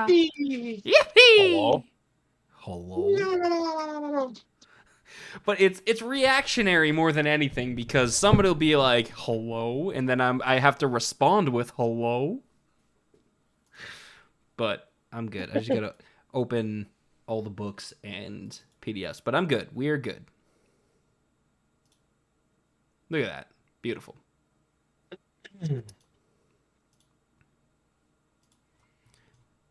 Hello? Yippee! Hello. No. But it's reactionary more than anything because somebody will be like hello, and then I have to respond with hello. But I'm good. I just gotta open all the books and PDFs. But I'm good. We are good. Look at that. Beautiful.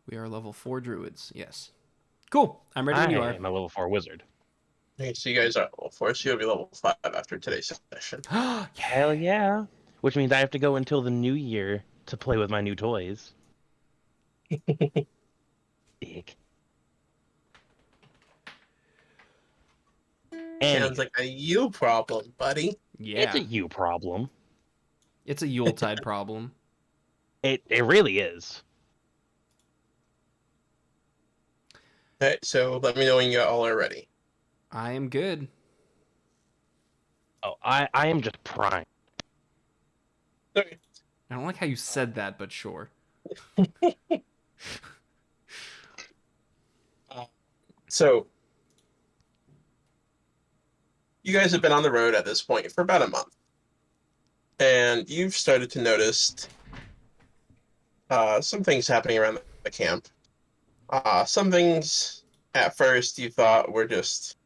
We are level 4 druids. Yes. Cool. I'm ready when you I are. am a level 4 wizard. Okay, so you guys are level 4, so you'll be level 5 after today's session. Hell yeah. Which means I have to go until the new year to play with my new toys. Big. Sounds like a you problem, buddy. Yeah. It's a you problem. It's a Yuletide problem. It really is. Okay, so let me know when you all are ready. I am good. Oh, I am just primed. Okay. I don't like how you said that, but sure. So, you guys have been on the road at this point for about a month. And you've started to notice some things happening around the camp. Some things at first you thought were just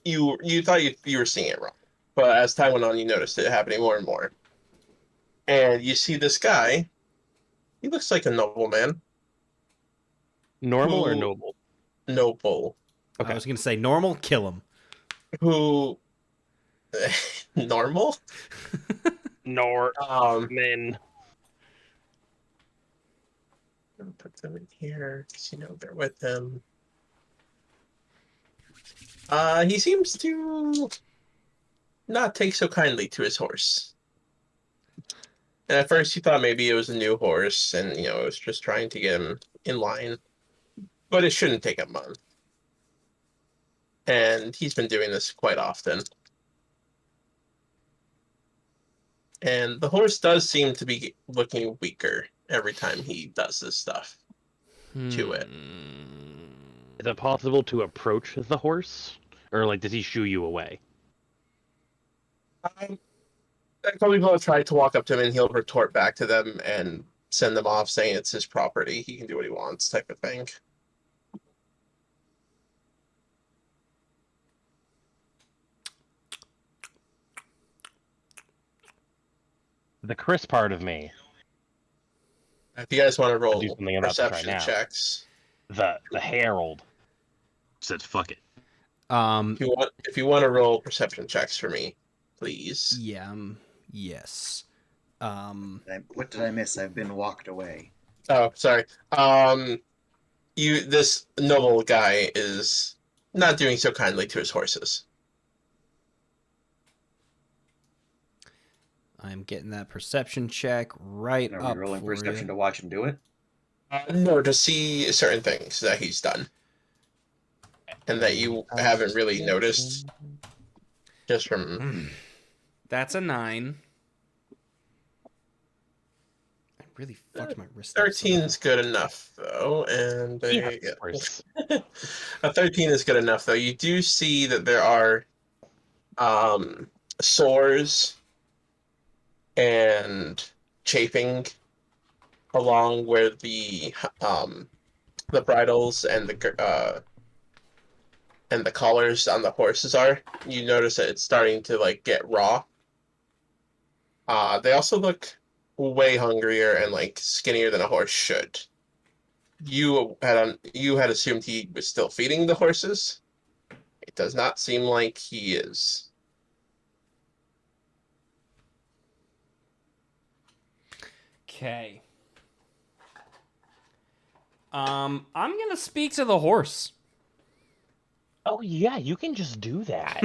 you thought you were seeing it wrong, but as time went on, you noticed it happening more and more. And you see this guy. He looks like a nobleman. Normal or Who- noble? Noble. I Okay. was gonna say normal, kill him. Who normal? Norman. I'll put them in here because they're with him. He seems to not take so kindly to his horse. And at first you thought maybe it was a new horse and it was just trying to get him in line. But it shouldn't take a month. And he's been doing this quite often. And the horse does seem to be looking weaker every time he does this stuff to it. Is it possible to approach the horse? Or, like, does he shoo you away? Some people have tried to walk up to him and he'll retort back to them and send them off saying it's his property. He can do what he wants type of thing. The Chris part of me. If you guys want to Do roll something about this right perception now. checks, The Herald said fuck it. if you want to roll perception checks for me, please. Yeah. Yes. What did I miss? I've been walked away. Oh, sorry. This noble guy is not doing so kindly to his horses. I'm getting that perception check right Are up we rolling for perception you. to watch him do it? No, to see certain things that he's done. And that you haven't really noticed. Just from... That's a 9. I really fucked my wrist up. 13's good enough, though. And Yeah, of course. a 13 is good enough, though. You do see that there are sores and chafing along where the bridles and the collars on the horses are. You notice that it's starting to get raw. They also look way hungrier and skinnier than a horse should. You had assumed he was still feeding the horses. It does not seem like he is. Okay. I'm gonna speak to the horse. Oh yeah, you can just do that.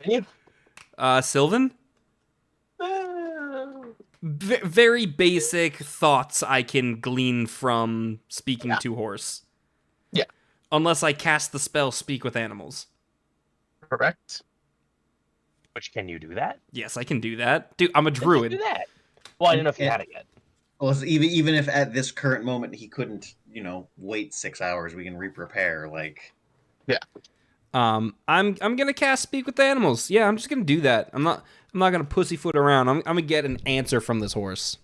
Can you? Sylvan? Very basic thoughts I can glean from speaking to horse. Yeah. Unless I cast the spell Speak with Animals. Correct. Which, can you do that? Yes, I can do that. Dude, I'm a druid. Do that. Well, I didn't know if you had it yet. Well, even if at this current moment he couldn't, wait 6 hours, we can re-prepare. Like, I'm gonna cast Speak with Animals. Yeah, I'm just gonna do that. I'm not gonna pussyfoot around. I'm gonna get an answer from this horse.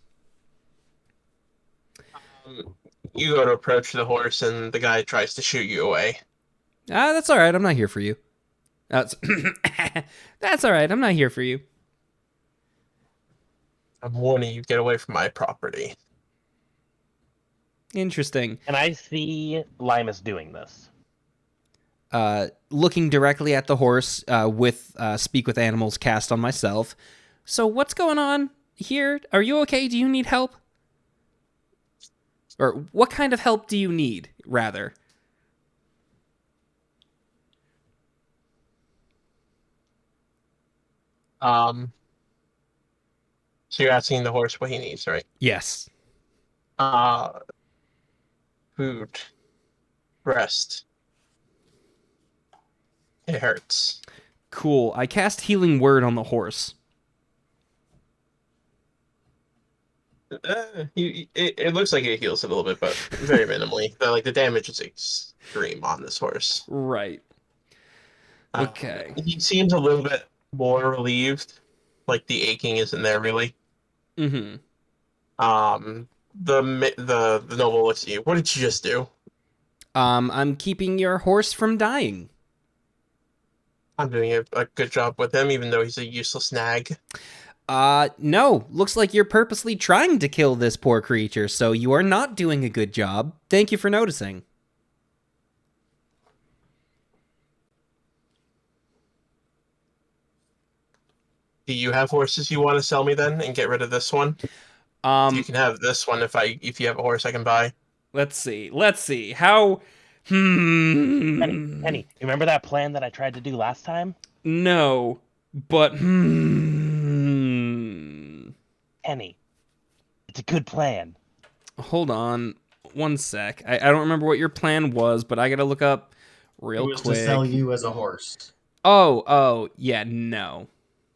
You go to approach the horse, and the guy tries to shoot you away. That's all right. I'm not here for you. That's that's all right. I'm not here for you. I'm warning you, get away from my property. Interesting. And I see Limus doing this. Looking directly at the horse with Speak with Animals cast on myself. So what's going on here? Are you okay? Do you need help? Or what kind of help do you need, rather? So you're asking the horse what he needs, right? Yes. Food. Rest. It hurts. Cool. I cast Healing Word on the horse. It looks like it heals it a little bit, but very minimally. The damage is extreme on this horse. Right. Okay. He seems a little bit more relieved. Like the aching isn't there really. Mm-hmm. The noble looks at you. What did you just do? I'm keeping your horse from dying. I'm doing a good job with him, even though he's a useless nag. No. Looks like you're purposely trying to kill this poor creature, so you are not doing a good job. Thank you for noticing. Do you have horses you want to sell me then, and get rid of this one? You can have this one if you have a horse I can buy. Let's see. How... Penny, you remember that plan that I tried to do last time? No, but Penny, it's a good plan. Hold on 1 sec. I don't remember what your plan was, but I gotta look up real it was quick. to sell you as a horse. Oh, yeah, no.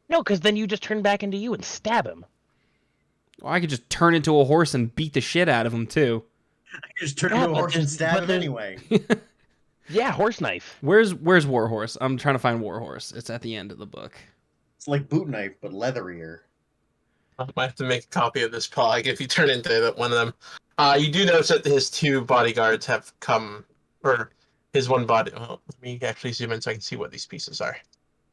No, because then you just turn back into you and stab him. Well, I could just turn into a horse and beat the shit out of him, too. I could just turn Yeah, into a but horse and there's- stab but him there's- anyway. Yeah, horse knife. Where's Warhorse? I'm trying to find Warhorse. It's at the end of the book. It's like boot knife, but leatherier. I might have to make a copy of this pog if you turn into one of them. You do notice that his two bodyguards have come, or his one body. Oh, let me actually zoom in so I can see what these pieces are.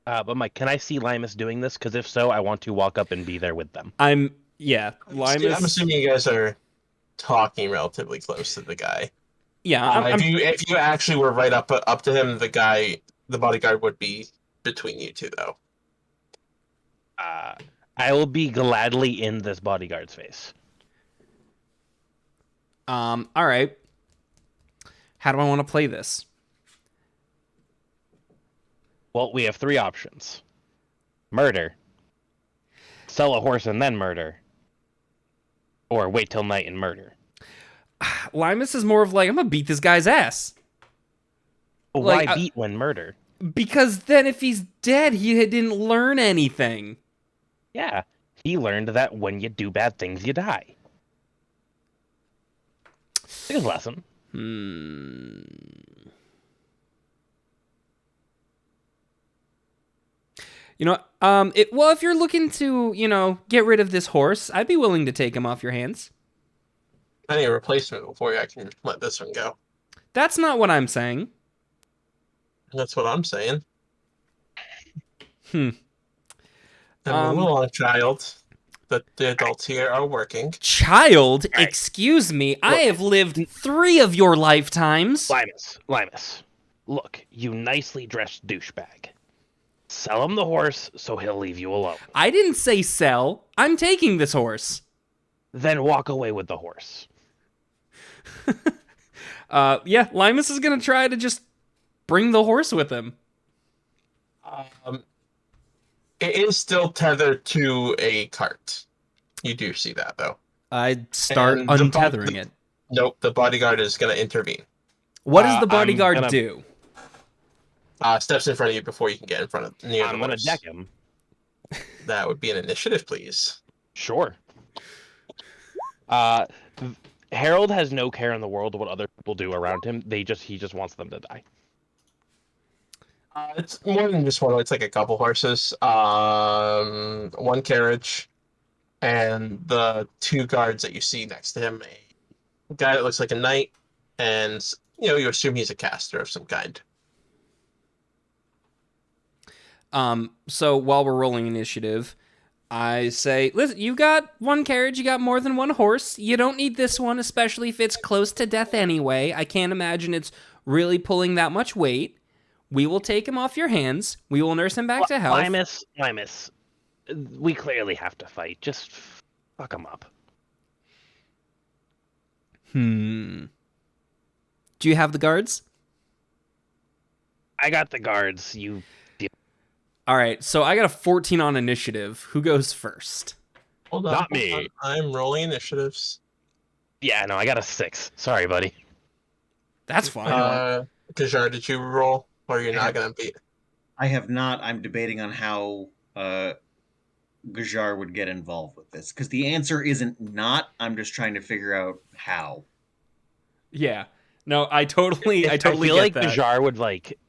But Mike, can I see Limus doing this? Because if so, I want to walk up and be there with them. I'm Limus. assuming you guys are talking relatively close to the guy. Yeah, if you actually were right up to him, the bodyguard would be between you two, though. I will be gladly in this bodyguard's face. all right. How do I want to play this? Well, we have three options. Murder. Sell a horse and then murder. Or wait till night and murder. Limus is more of like, I'm gonna beat this guy's ass. But Like, why beat when murder? Because then if he's dead, he didn't learn anything. Yeah, he learned that when you do bad things, you die. Good lesson. If you're looking to, get rid of this horse, I'd be willing to take him off your hands. I need a replacement before I can let this one go. That's not what I'm saying. That's what I'm saying. Hmm. Move along, child. The adults here are working. Child, Right. excuse me, I have lived 3 of your lifetimes. Limus, look, you nicely dressed douchebag. Sell him the horse so he'll leave you alone. I didn't say sell. I'm taking this horse. Then walk away with the horse. Limus is gonna try to just bring the horse with him. It is still tethered to a cart. You do see that, though. I'd start And untethering it. Nope, the bodyguard is going to intervene. What does the I'm bodyguard gonna- do? Steps in front of you before you can get in front of near I'm the gonna horse. deck him. That would be an initiative, please. Sure. Uh, Harold has no care in the world of what other people do around him. He just wants them to die. It's more than just one. It's like a couple horses, one carriage, and the two guards that you see next to him. A guy that looks like a knight, and you assume he's a caster of some kind. So while we're rolling initiative, I say, listen, you got one carriage, you got more than one horse. You don't need this one, especially if it's close to death anyway. I can't imagine it's really pulling that much weight. We will take him off your hands. We will nurse him back to health. Limus, we clearly have to fight. Just fuck him up. Do you have the guards? I got the guards. You. All right, so I got a 14 on initiative. Who goes first? Hold on, Not me. hold on. I'm rolling initiatives. Yeah, no, I got a 6. Sorry, buddy. That's fine. Kajar, did you roll, or you're not gonna beat? I have not. I'm debating on how Gajar would get involved with this because the answer isn't not. I'm just trying to figure out how. Yeah. No, I totally I feel get like that. Bajar would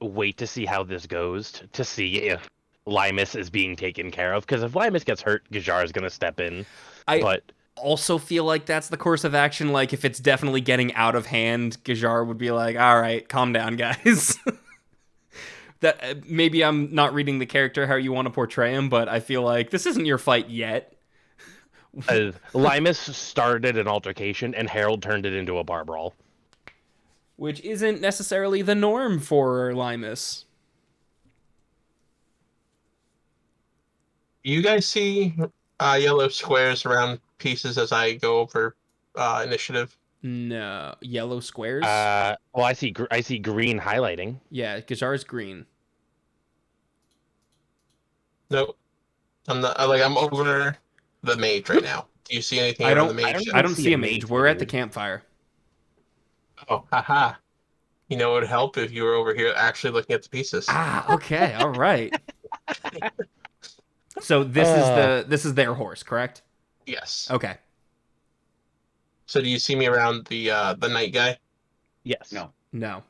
wait to see how this goes to see if Limus is being taken care of. Because if Limus gets hurt, Gajar is gonna step in. I also feel like that's the course of action. Like if it's definitely getting out of hand, Gajar would be like, "All right, calm down, guys." That maybe I'm not reading the character how you want to portray him, but I feel like this isn't your fight yet. Limus started an altercation, and Harold turned it into a bar brawl. Which isn't necessarily the norm for Limus. You guys see yellow squares around pieces as I go over initiative? No, yellow squares. Well, I see green highlighting. Yeah, Gajar's green. Nope. I'm not. I'm over the mage right now. Do you see anything I around don't. the mage? I don't see a mage. We're at the campfire. Oh, haha. You know, it would help if you were over here actually looking at the pieces. Ah, okay, all right. So this is their horse, correct? Yes. Okay. So do you see me around the knight guy? Yes. No.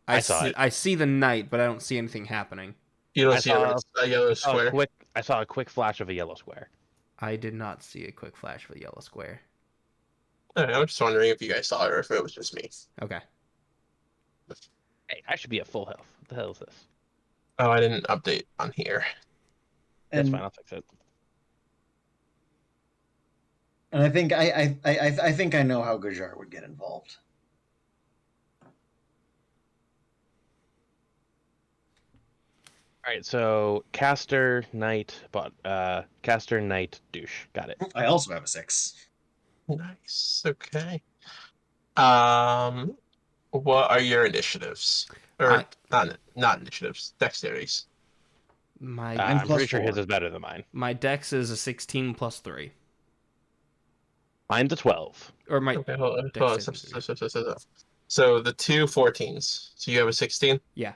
I saw it. I see the knight, but I don't see anything happening. You don't I see saw- a yellow square? I saw a quick flash of a yellow square. I did not see a quick flash for the yellow square. Alright, I'm just wondering if you guys saw it or if it was just me. Okay. Hey, I should be at full health. What the hell is this? Oh, I didn't update on here. That's And, fine. I'll fix it. and I think I think I know how Gajar would get involved. All right. So caster, knight, caster, knight, douche. Got it. I also have a 6. Nice. Okay. What are your initiatives? Or not initiatives, dexterities. My I'm I'm pretty sure +4. his is better than mine. my dex is a 16 plus 3. Mine's a 12. Or my Okay, hold on. dexterity. So the two 14s. So you have a 16? Yeah.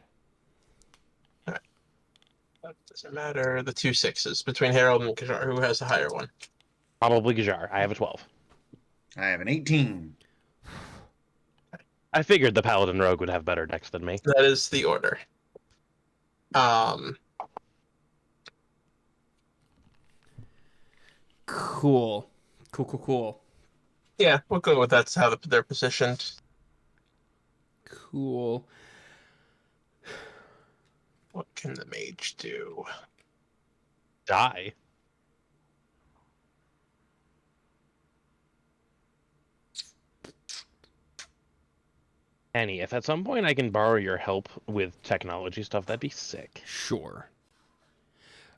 That doesn't matter. The two 6s between Harold and Kajar. Who has the higher one? Probably Gajar. I have a 12. I have an 18. I figured the paladin rogue would have better dex than me. That is the order. Cool. Cool. Yeah, we'll go with that's how they're positioned. Cool. What can the mage do? Die. Annie, if at some point I can borrow your help with technology stuff, that'd be sick. Sure.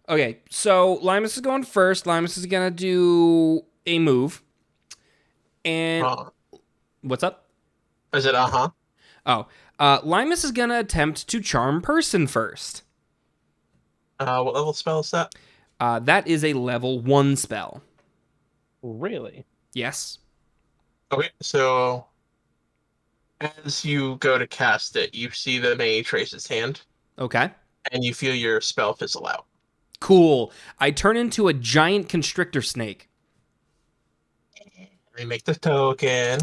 Okay, so Limus is going first. Limus is gonna do a move. And what's up? Is it Oh, Limus is gonna attempt to charm person first. What level spell is that? That is a level 1 spell. Really? Yes. Okay, so as you go to cast it, you see the mage raise his hand, Okay. and you feel your spell fizzle out. Cool. I turn into a giant constrictor snake. I make the token.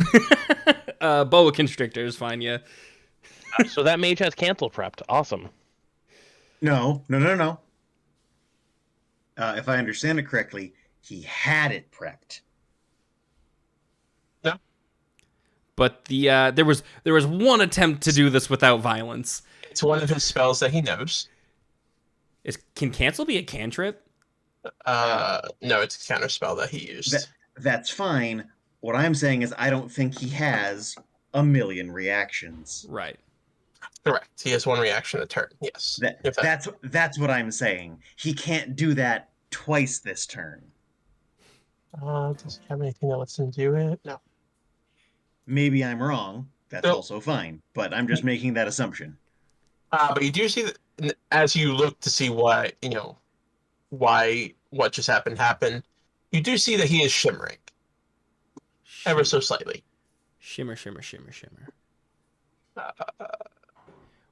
Boa constrictor is fine, yeah. So that mage has cancel prepped. Awesome. No. If I understand it correctly, he had it prepped. No, But there was one attempt to do this without violence. it's one of his spells that he knows. Can cancel be a cantrip? No, it's a counter spell that he used. That's fine. What I'm saying is I don't think he has a million reactions. Right. Correct. He has one reaction a turn. Yes. That's what I'm saying. He can't do that twice this turn. Does he have anything that lets him do it? No. Maybe I'm wrong. That's Nope. also fine. But I'm just making that assumption. But you do see that as you look to see why what just happened, you do see that he is shimmering ever so slightly. Shimmer.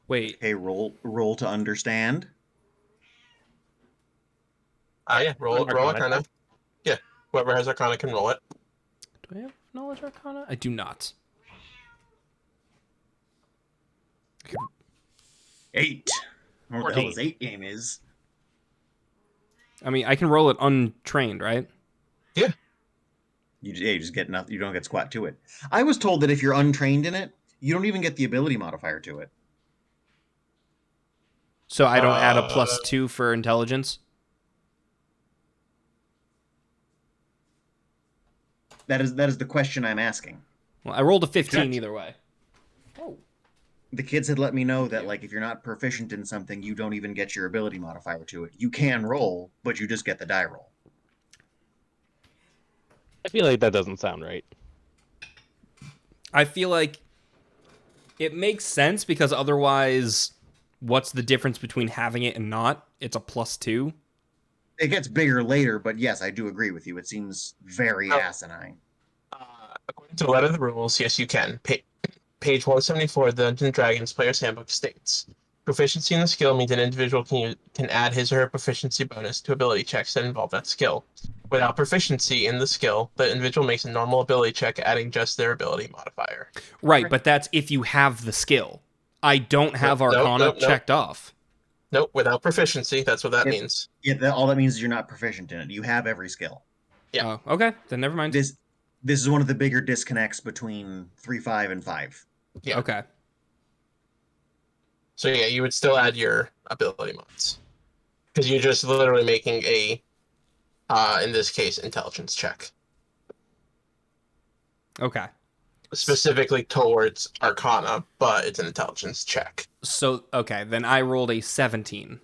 Wait. Okay, roll to understand. Yeah, roll Arcana. Yeah, whoever has Arcana can roll it. Do I have knowledge arcana? I do not. 8. I don't know what the hell this 8 game is. I mean, I can roll it untrained, right? Yeah. You just get nothing. You don't get squat to it. I was told that if you're untrained in it, you don't even get the ability modifier to it. So I don't add a +2 for intelligence? That is the question I'm asking. Well, I rolled a 15 either way. Oh. The kids had let me know that, like, if you're not proficient in something, you don't even get your ability modifier to it. You can roll, but you just get the die roll. I feel like that doesn't sound right. I feel like it makes sense because otherwise, what's the difference between having it and not? It's a +2. It gets bigger later, but yes, I do agree with you. It seems very asinine. According to the letter of the rules, yes, you can. Page 174 of the Dungeons & Dragons Player's Handbook states, proficiency in the skill means an individual can add his or her proficiency bonus to ability checks that involve that skill. Without proficiency in the skill, the individual makes a normal ability check, adding just their ability modifier. Right, but that's if you have the skill. I don't have Arcana checked off. Nope, without proficiency, that's what that means. Yeah, all that means is you're not proficient in it. You have every skill. Yeah. Oh, okay, then never mind. This is one of the bigger disconnects between 3.5 and 5. Yeah. Okay. So yeah, you would still add your ability mods. Because you're just literally making a, in this case, intelligence check. Okay. Specifically towards Arcana, but it's an intelligence check. So, okay, then I rolled a 17.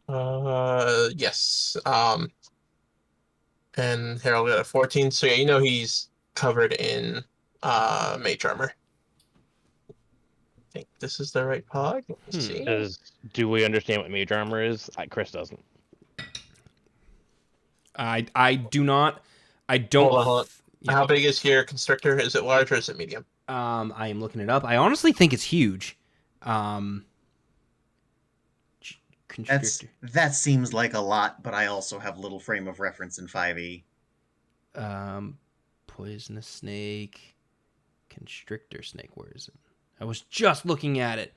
Yes. And Harold got a 14. So yeah, you know he's covered in mage armor. I think this is the right pog. Let me see. Do we understand what mage armor is? Chris doesn't. I do not. I don't. Hold on. Yeah. How big is your constrictor? Is it large or is it medium? I am looking it up. I honestly think it's huge. That seems like a lot, but I also have little frame of reference in 5e. Poisonous snake, constrictor snake. Where is it? I was just looking at it.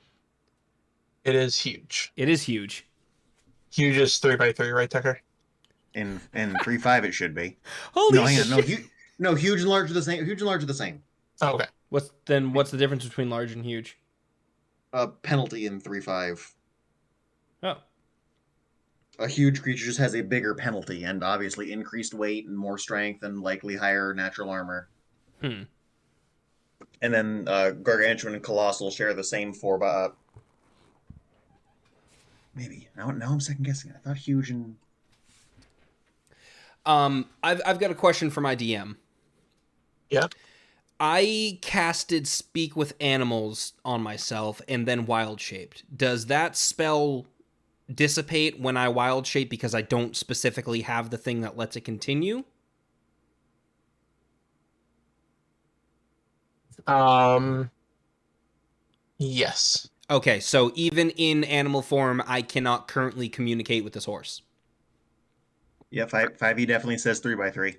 It is huge. It is huge. Huge is 3x3, right, Tucker? In 3.5 it should be. Holy shit! No, huge and large are the same. Huge and large are the same. Oh, okay. What's the difference between large and huge? Penalty in 3.5. Oh. A huge creature just has a bigger penalty and obviously increased weight and more strength and likely higher natural armor. And then Gargantuan and Colossal share the same 4 by. Maybe now I'm second guessing. I thought huge and. I've got a question for my DM. Yeah. I casted Speak with Animals on myself and then Wild Shaped. Does that spell dissipate when I Wild Shape because I don't specifically have the thing that lets it continue? Yes. Okay, so even in animal form, I cannot currently communicate with this horse. Yeah, 5e definitely says 3x3.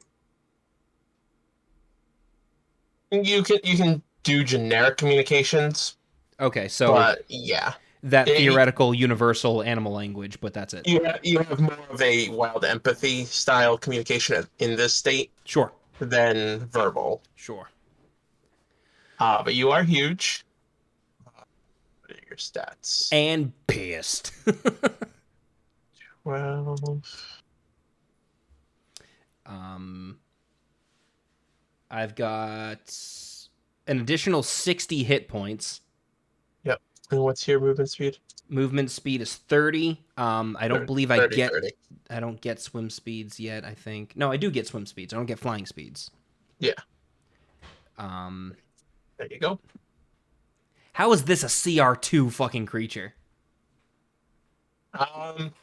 You can do generic communications, Okay, so but yeah, that It- theoretical universal animal language, but that's it. you have more of a wild empathy style communication in this state Sure. than verbal. Sure. But you are huge. What are your stats? And pissed. 12. I've got an additional 60 hit points. Yep. And what's your movement speed? Movement speed is 30. I don't believe I 30, get 30. I don't get swim speeds yet, I think. No, I do get swim speeds. I don't get flying speeds. Yeah. Um There you go. How is this a CR2 fucking creature? Um,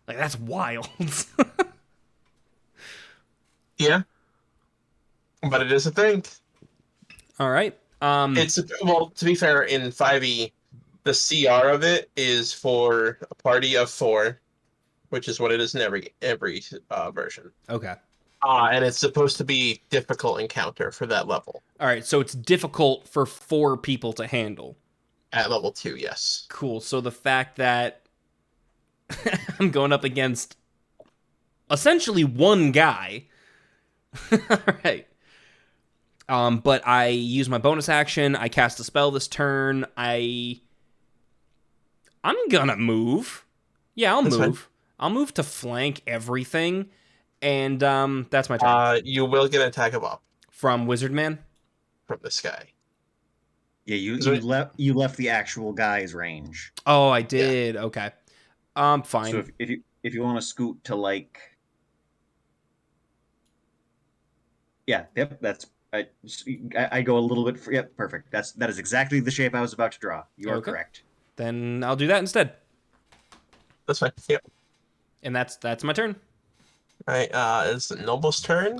Like that's wild. yeah, but it is a thing. All right. It's well, to be fair, in 5e, the CR of it is for a party of 4, which is what it is in every version. Okay. And it's supposed to be difficult encounter for that level. All right, so it's difficult for 4 people to handle. At level 2, yes. Cool. So the fact that I'm going up against essentially one guy. All right. But I use my bonus action. I cast a spell this turn. I'm gonna move. Yeah, That's move. fine. I'll move to flank everything, and that's my turn. You will get an attack of up From Wizard Man. from this guy. Yeah, you So it- left the actual guy's range. Oh, I did. Okay. Fine. So if you want to scoot to like, yeah, yep, that's I go a little bit. Yep, perfect. That is exactly the shape I was about to draw. You are Okay. correct. Then I'll do that instead, That's fine. Yep. and that's my turn. All right. It's the noble's turn.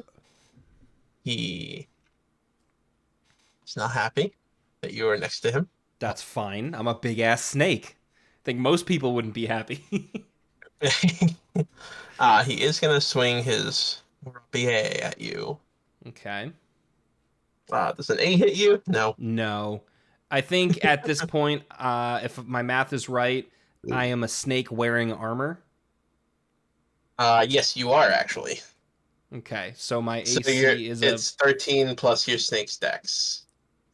He is not happy that you are next to him. That's fine. I'm a big ass snake. I think most people wouldn't be happy. He is gonna swing his rapier at you. Okay. Does an 8 hit you? No. No. I think at this point, if my math is right, I am a snake wearing armor. Yes, you are actually. Okay, so my So AC is it's 13 plus your snake's dex.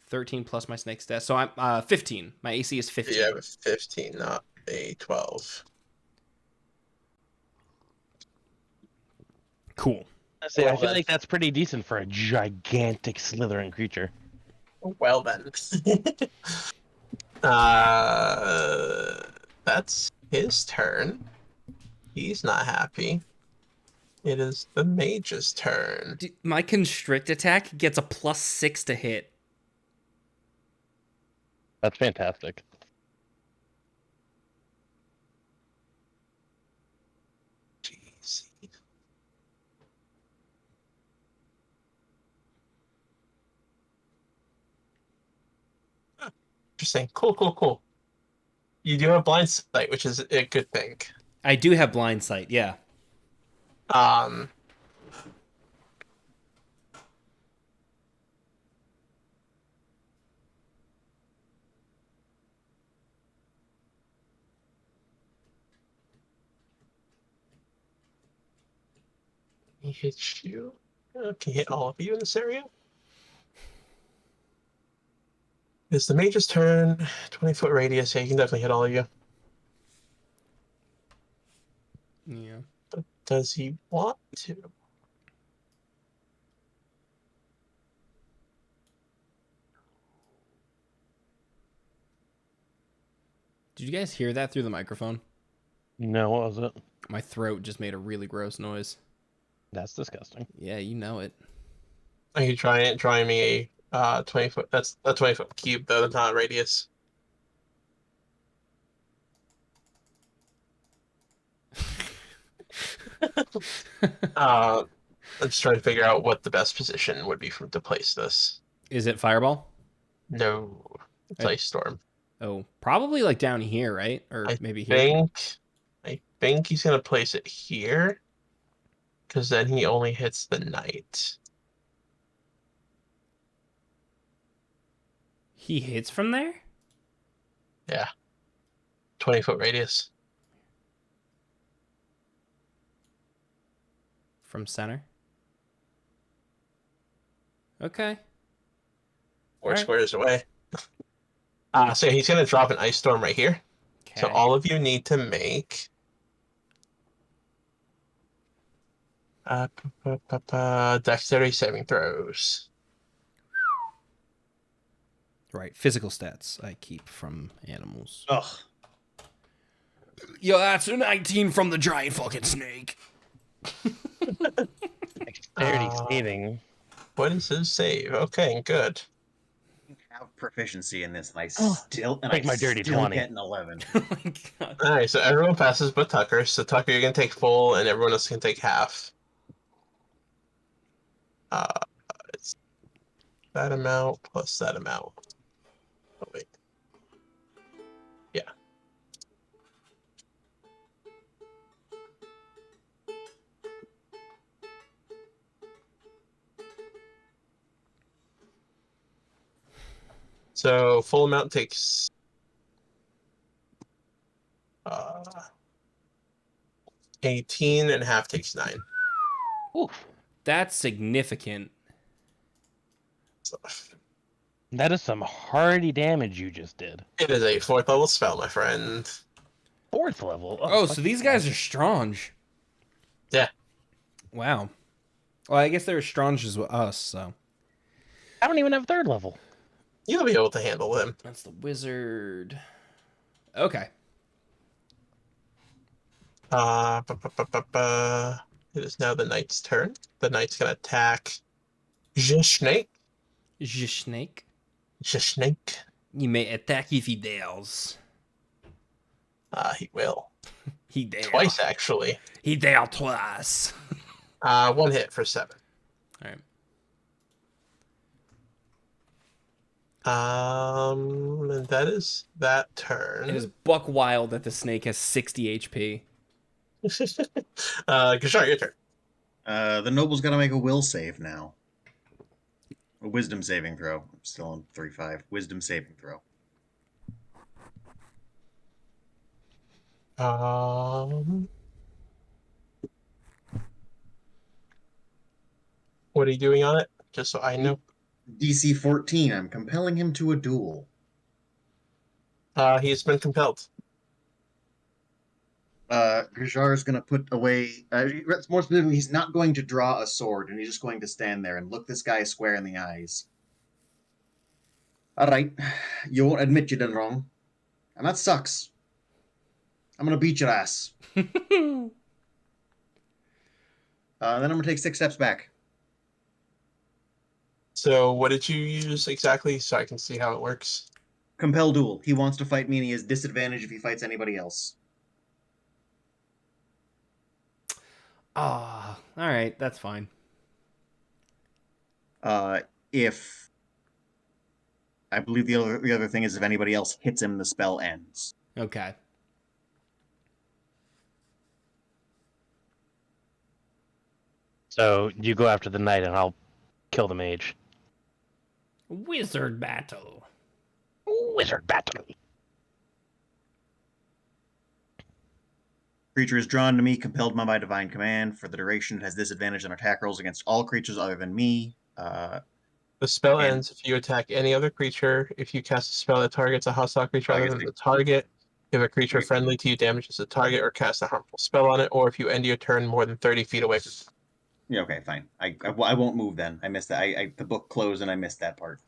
13 plus my snake's death. So I'm 15. My AC is 15. You have a 15, not a 12. Cool. I Well, feel then. like that's pretty decent for a gigantic Slytherin creature. Well then. That's his turn. He's not happy. It is the mage's turn. My constrict attack gets a +6 to hit. That's fantastic. Jeez. Interesting. Cool. You do have blind sight, which is a good thing. I do have blind sight, yeah. Um, he hits you. Can hit all of you in this area. It's the mage's turn. 20-foot radius. Yeah, you can definitely hit all of you. Yeah. But does he want to? Did you guys hear that through the microphone? No, what was it? My throat just made a really gross noise. That's disgusting. Yeah, you know it. Are you trying me a 20-foot? That's a 20-foot cube though, that's not a radius. I'm just trying to figure out what the best position would be to place this. Is it fireball? No, it's I- ice storm. Oh, probably like down here, right? Or I maybe here. I think he's gonna place it here, because then he only hits the knight. He hits from there? Yeah. 20-foot radius. From center? Okay. 4 Alright. squares away. So he's going to drop an ice storm right here. So Okay. all of you need to make dexterity saving throws. Right. Physical stats I keep from animals. Ugh. Yo, that's a 19 from the giant fucking snake. Dexterity saving. What is his save? Okay, good. I have proficiency in this, and I Oh, still take my dirty 20. get an 11. Oh my god. All right, so everyone passes but Tucker. So Tucker, you're gonna take full, and everyone else can take half. It's that amount plus that amount. Oh wait. Yeah. So full amount takes 18 and half takes 9. Oof. That's significant. So That is some hardy damage you just did. it is a 4th level spell, my friend. 4th level. Oh, fuck so these yeah. guys are strong. Yeah. Wow. Well, I guess they're strong as us, so. I don't even have 3rd level. You'll be able to handle them. That's the wizard. Okay. It is now the knight's turn. The knight's gonna attack Snake. Snake. Snake. You may attack if he dares. He will. He dare. Twice, actually. He dare twice. 1 hit for 7. Alright. And that is that turn. It is buck wild that the snake has 60 HP. Gashar, your turn. The noble's got to make a will save now. A wisdom saving throw. I'm still on 3-5. Wisdom saving throw. What are you doing on it? Just so I know. DC 14. I'm compelling him to a duel. He's been compelled. Gajar is going to put away. More specifically, he's not going to draw a sword, and he's just going to stand there and look this guy square in the eyes. All right, you won't admit you done wrong, and that sucks. I'm going to beat your ass. Then I'm going to take 6 steps back. So what did you use exactly so I can see how it works? Compel duel. He wants to fight me, and he has disadvantage if he fights anybody else. Ah, alright, that's fine. If I believe the other thing is if anybody else hits him, the spell ends. Okay. So you go after the knight and I'll kill the mage. Wizard battle. Wizard battle. Creature is drawn to me, compelled by my divine command. For the duration, it has disadvantage on attack rolls against all creatures other than me. The spell And- ends if you attack any other creature. If you cast a spell that targets a hostile creature other than the target. If a creature Wait. friendly to you damages the target or casts a harmful spell on it, or if you end your turn more than 30 feet away from Yeah, okay, fine. I won't move then. I missed that. The book closed and I missed that part.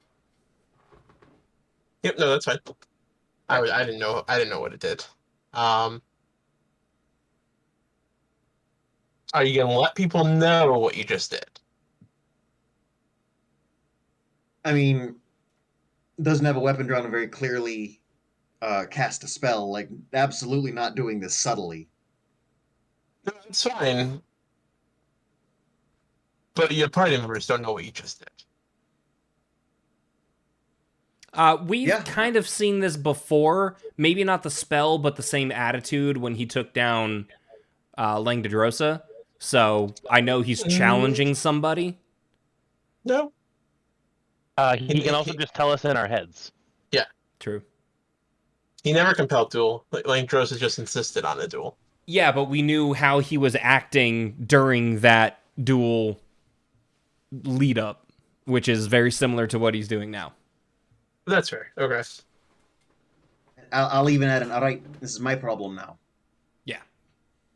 Yep, no, that's fine. I didn't know what it did. Are you gonna let people know what you just did? I mean, doesn't have a weapon drawn and very clearly cast a spell. Like, absolutely not doing this subtly. No, it's fine. But your party members don't know what you just did. We've Yeah. kind of seen this before. Maybe not the spell, but the same attitude when he took down Langdedrosa. So I know he's challenging somebody. No. He can also just tell us in our heads. True. He never compelled duel. Like Dross just insisted on a duel. Yeah, but we knew how he was acting during that duel lead up, which is very similar to what he's doing now. That's fair. Okay. I'll even add an, all right, this is my problem now. Yeah.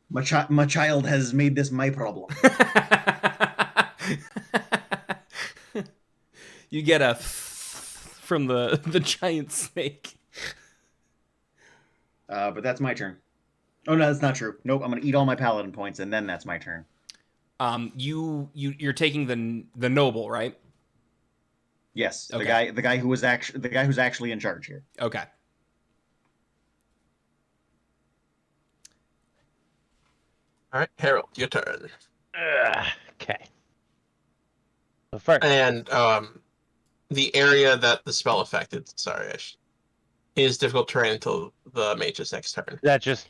My child has made this my problem. You get a from the giant snake. But that's my turn. Oh no, that's not true. Nope, I'm gonna eat all my paladin points, and then that's my turn. You're taking the noble, right? Yes, Okay. the guy who's actually in charge here. Okay. All right, Harold, your turn. Okay. So first, And the area that the spell affected, is difficult terrain until the mage's next turn. that just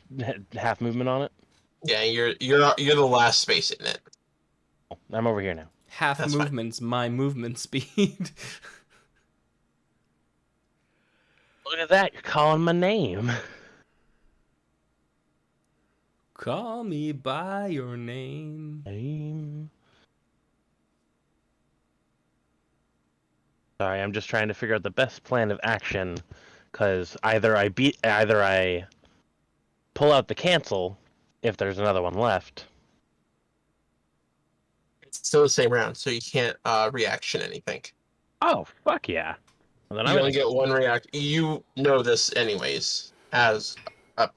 half movement on it. Yeah, you're the last space in it. I'm over here now. Half That's fine. movement's my movement speed. Look at that! You're calling my name. Call me by your name. Sorry, I'm just trying to figure out the best plan of action, because either I pull out the cancel if there's another one left. It's still the same round, so you can't reaction anything. Oh fuck yeah! Well, then You I'm only gonna get one react. You know this anyways as a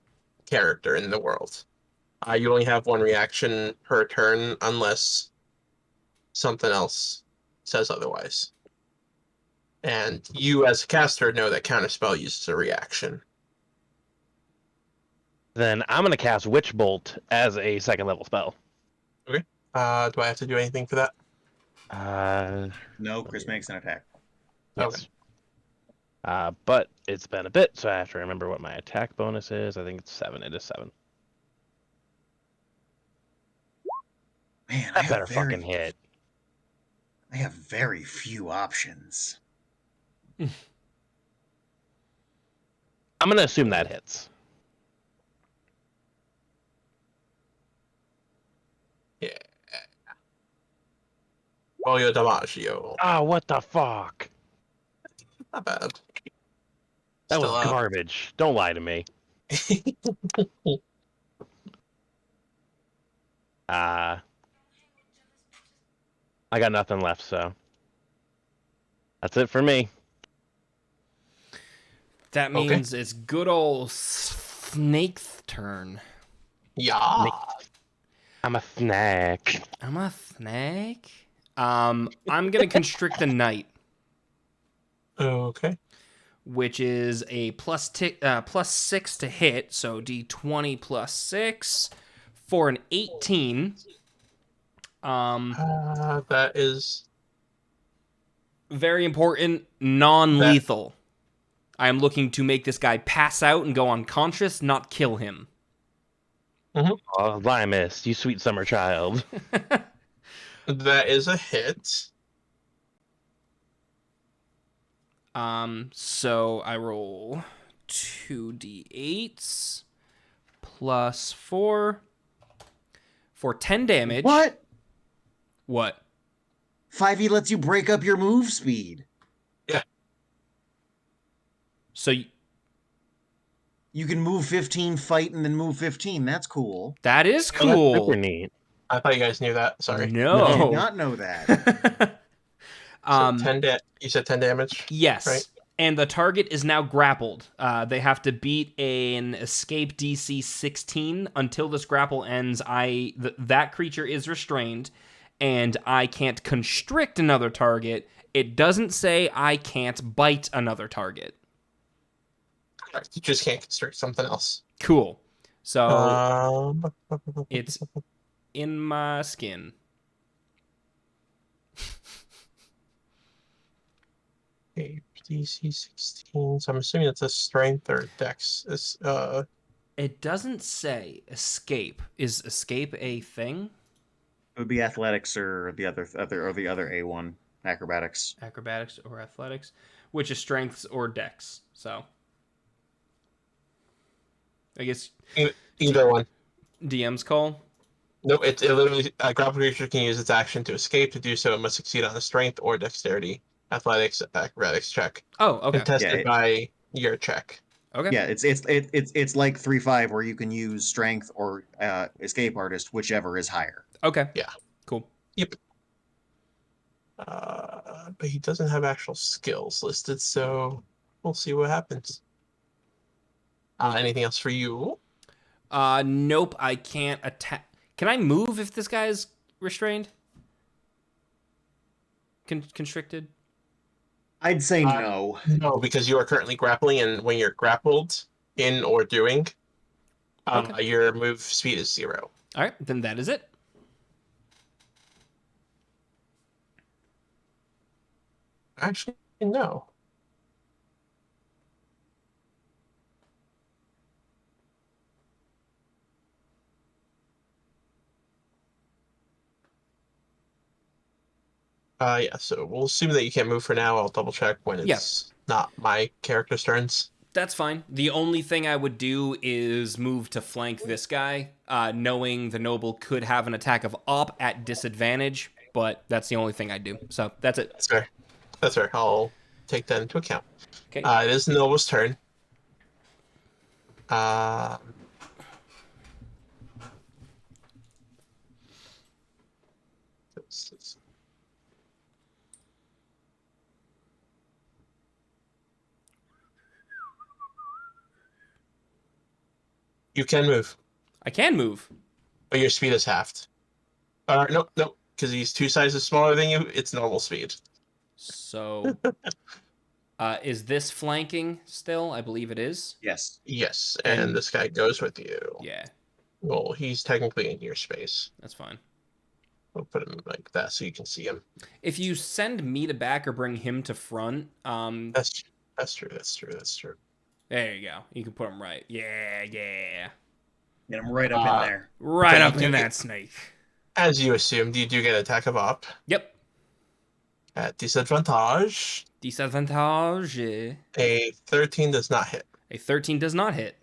character in the world. You only have one reaction per turn unless something else says otherwise. And you, as a caster, know that counterspell uses a reaction. then I'm gonna cast Witch Bolt as a second level spell. Do I have to do anything for that? No, Chris makes an attack. Yes. But it's been a bit, so I have to remember what my attack bonus is. I think it's 7. It is 7. Man, That better fucking hit. I have very few options. I'm gonna assume that hits. Yeah. Oh, your DiMaggio. Oh, what the fuck? Not bad. That Still was up. garbage. Don't lie to me. I got nothing left, so that's it for me. That means it's good old Snake's turn. Yeah. I'm a snack. I'm a snake. I'm gonna constrict the knight, Okay. which is a plus 6 to hit, so d20 plus 6 for an 18. That is Very important, non-lethal. I am looking to make this guy pass out and go unconscious, not kill him. Oh, Limus, you sweet summer child. that is a hit. So I roll 2d8s plus 4 for 10 damage. What? What? 5e lets you break up your move speed. So You can move 15, fight, and then move 15. That's cool. that is Oh, that's cool. super neat. I thought you guys knew that. Sorry. I did No. not know that. So you said 10 damage? Yes. Right. And the target is now grappled. They have to beat an escape DC 16 until this grapple ends. That creature is restrained, and I can't constrict another target. It doesn't say I can't bite another target. You just can't constrict something else. Cool. So Um, it's in my skin. DC 16. So I'm assuming it's a strength or dex. It doesn't say escape. Is escape a thing? It would be athletics or the other A1, acrobatics. Acrobatics or athletics? which is strengths or dex. So I guess Either one. DM's call. No, it literally a grappled creature can use its action to escape. To do so, it must succeed on a strength or dexterity athletics check, Oh, okay. contested by your check. Okay. Yeah, it's like 3/5 where you can use strength or escape artist, whichever is higher. Okay. Yeah. Cool. Yep. But he doesn't have actual skills listed, so we'll see what happens. Anything else for you? Nope, I can't attack. Can I move if this guy is restrained? Constricted? I'd say no. No, because you are currently grappling, and when you're grappled in or doing, Okay. your move speed is 0. All right, then that is it. Actually, no. Yeah, so we'll assume that you can't move for now. I'll double check when it's not my character's turns. That's fine. The only thing I would do is move to flank this guy, knowing the noble could have an attack of op at disadvantage, but that's the only thing I do. So that's it. That's fair. That's fair. I'll take that into account. Okay. It is the noble's turn. Uh, you can move, I can move. but your speed is halved. No, because he's 2 sizes smaller than you. It's normal speed. So, is this flanking still? I believe it is. Yes. Yes, and this guy goes with you. Yeah, Well, he's technically in your space. that's fine. We'll put him like that so you can see him. If you send me to back or bring him to front, That's true. there you go. You can put him right. Yeah. Get him right up in there. Right But up you in do that get- snake. As you assumed, you do get attack of op Yep. at disadvantage. Disadvantage. A 13 does not hit. A 13 does not hit.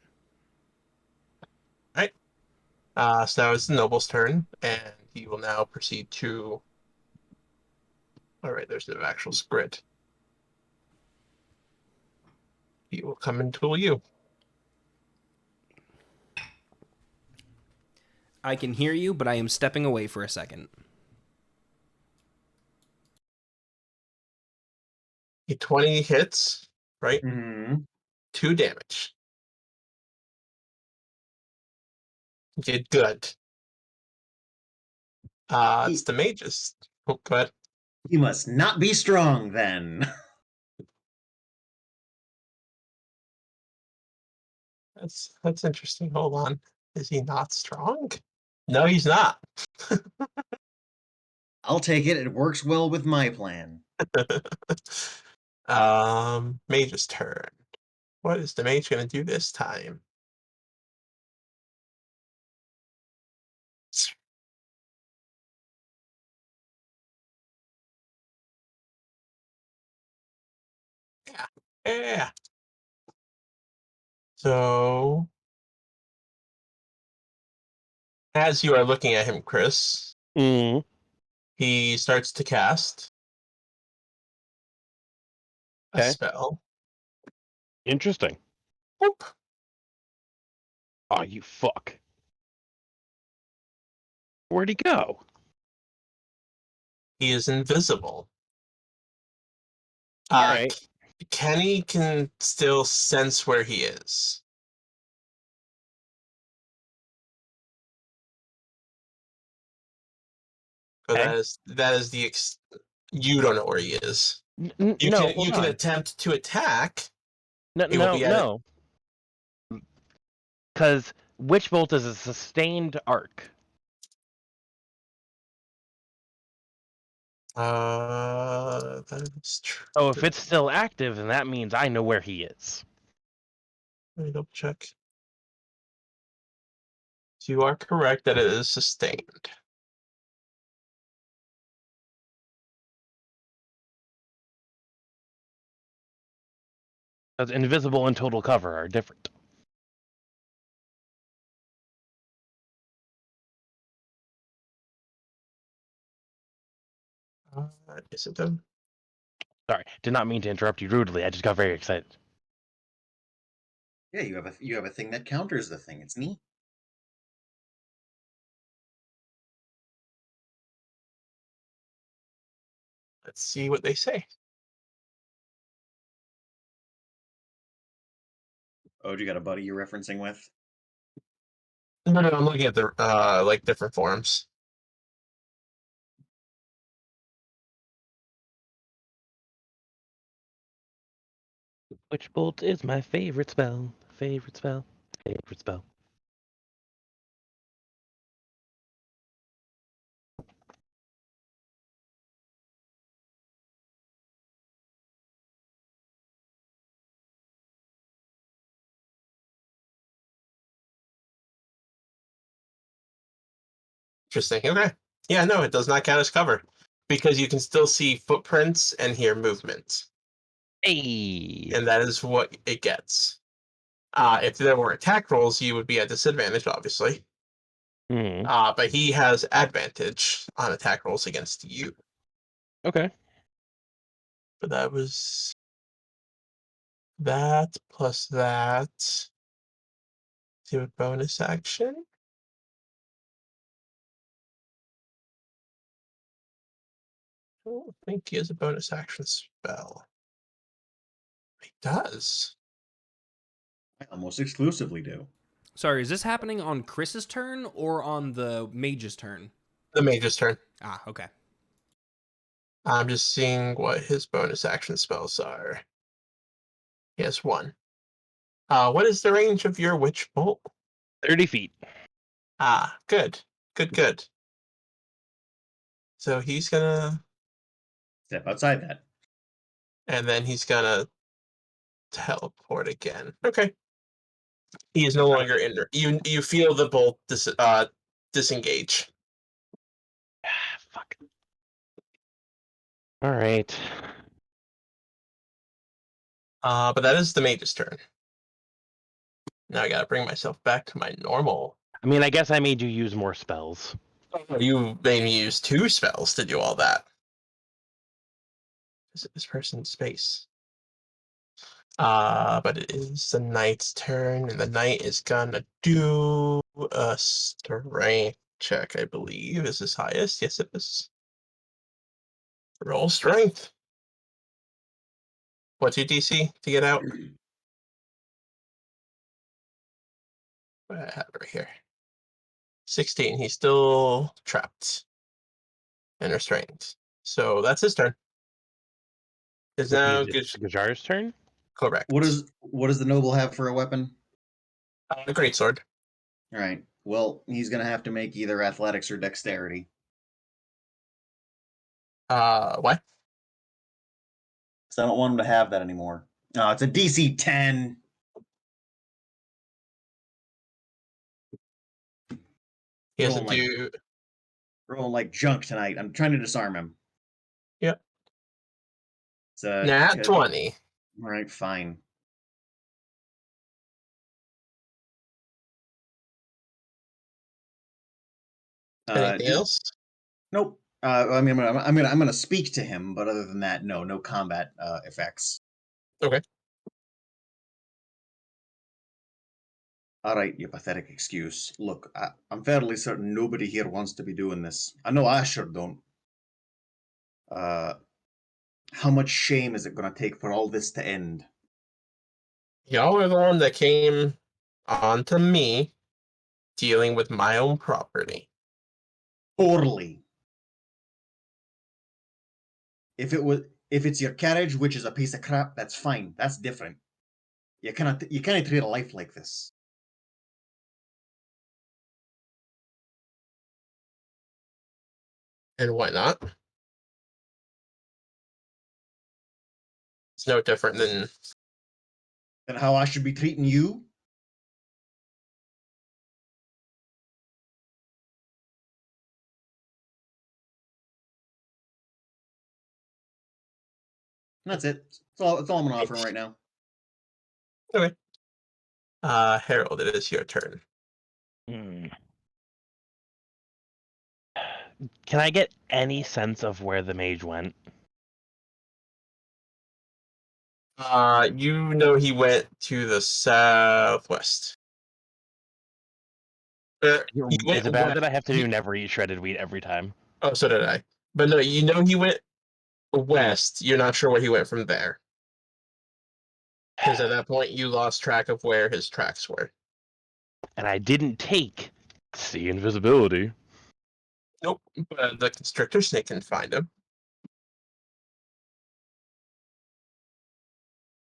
Right. So now it's the noble's turn, and he will now proceed to. All right, there's no actual grid. He will come and tool you. I can hear you, but I am stepping away for a second. A 20 hits, right? Mm-hmm. 2 damage. Did good. It's the mages. Oh, go ahead. He must not be strong then. That's interesting. Hold on. Is he not strong? No, he's not. I'll take it. It works well with my plan. Mage's turn. What is the mage gonna do this time? Yeah. So as you are looking at him, Chris, Mm. he starts to cast a Okay. spell. Interesting. Boop. Oh, you fuck. Where'd he go? He is invisible. All right. Kenny can still sense where he is. But Okay. that is you don't know where he is. You No, can attempt to attack. no, It will be at no. Because Witch Bolt is a sustained arc. That is true. Oh, if it's still active, then that means I know where he is. Let me double check. You are correct that it is sustained. Because invisible and total cover are different. Is it done? Sorry, did not mean to interrupt you rudely. I just got very excited. Yeah, you have a thing that counters the thing. It's neat. Let's see what they say. Oh, you got a buddy you're referencing with? No, I'm looking at the like different forums. Witch Bolt is my favorite spell. Favorite spell. Favorite spell. Interesting. Okay. Yeah, no, it does not count as cover because you can still see footprints and hear movement, Hey. and that is what it gets. If there were attack rolls, you would be at disadvantage, obviously. Hmm. But he has advantage on attack rolls against you. Okay. But that was that plus that. Do a bonus action. I don't think he has a bonus action spell. He does. I almost exclusively do. Sorry, is this happening on Chris's turn or on the mage's turn? The mage's turn. Ah, okay. I'm just seeing what his bonus action spells are. He has one. What is the range of your witch bolt? 30 feet. Good. Good. So he's gonna, Step outside that. and then he's gonna teleport again. Okay. He is no longer in there. You feel the bolt disengage. Fuck. All right. But that is the mage's turn. Now I gotta bring myself back to my normal. I mean, I guess I made you use more spells. You made me use 2 spells to do all that. Visit this person's space. But it is the knight's turn, and the knight is gonna do a strength check, I believe, is his highest. Yes, it is. Roll strength. What's your DC to get out? I have it right here. 16. He's still trapped and restrained. So that's his turn. Is Which now means it's Gajar's turn. correct. What does the noble have for a weapon? A greatsword. All right. Well, he's gonna have to make either athletics or dexterity. What? So I don't want him to have that anymore. Oh, it's a DC 10. He has to Rolling like do. rolling like junk tonight. I'm trying to disarm him. Yep. So Nat 20. all right, fine. Anything else? Nope. I mean, I'm gonna speak to him, but other than that, no combat effects. Okay. All right, you pathetic excuse. Look, I'm fairly certain nobody here wants to be doing this. I know I sure don't. Uh, how much shame is it gonna take for all this to end? Y'all are the one that came onto me dealing with my own property. Poorly. If it's your carriage, which is a piece of crap, that's fine. That's different. You cannot treat a life like this. And why not? It's no different than. Then how I should be treating you? That's it. That's all I'm gonna offer him right now. Okay. Harold, it is your turn. Hmm. Can I get any sense of where the mage went? You know he went to the southwest. He Is went it bad west. that I have to do never eat shredded wheat every time? Oh, so did I. But no, you know he went west. You're not sure where he went from there. Because at that point, you lost track of where his tracks were. And I didn't take see invisibility. Nope. But the constrictor snake can find him.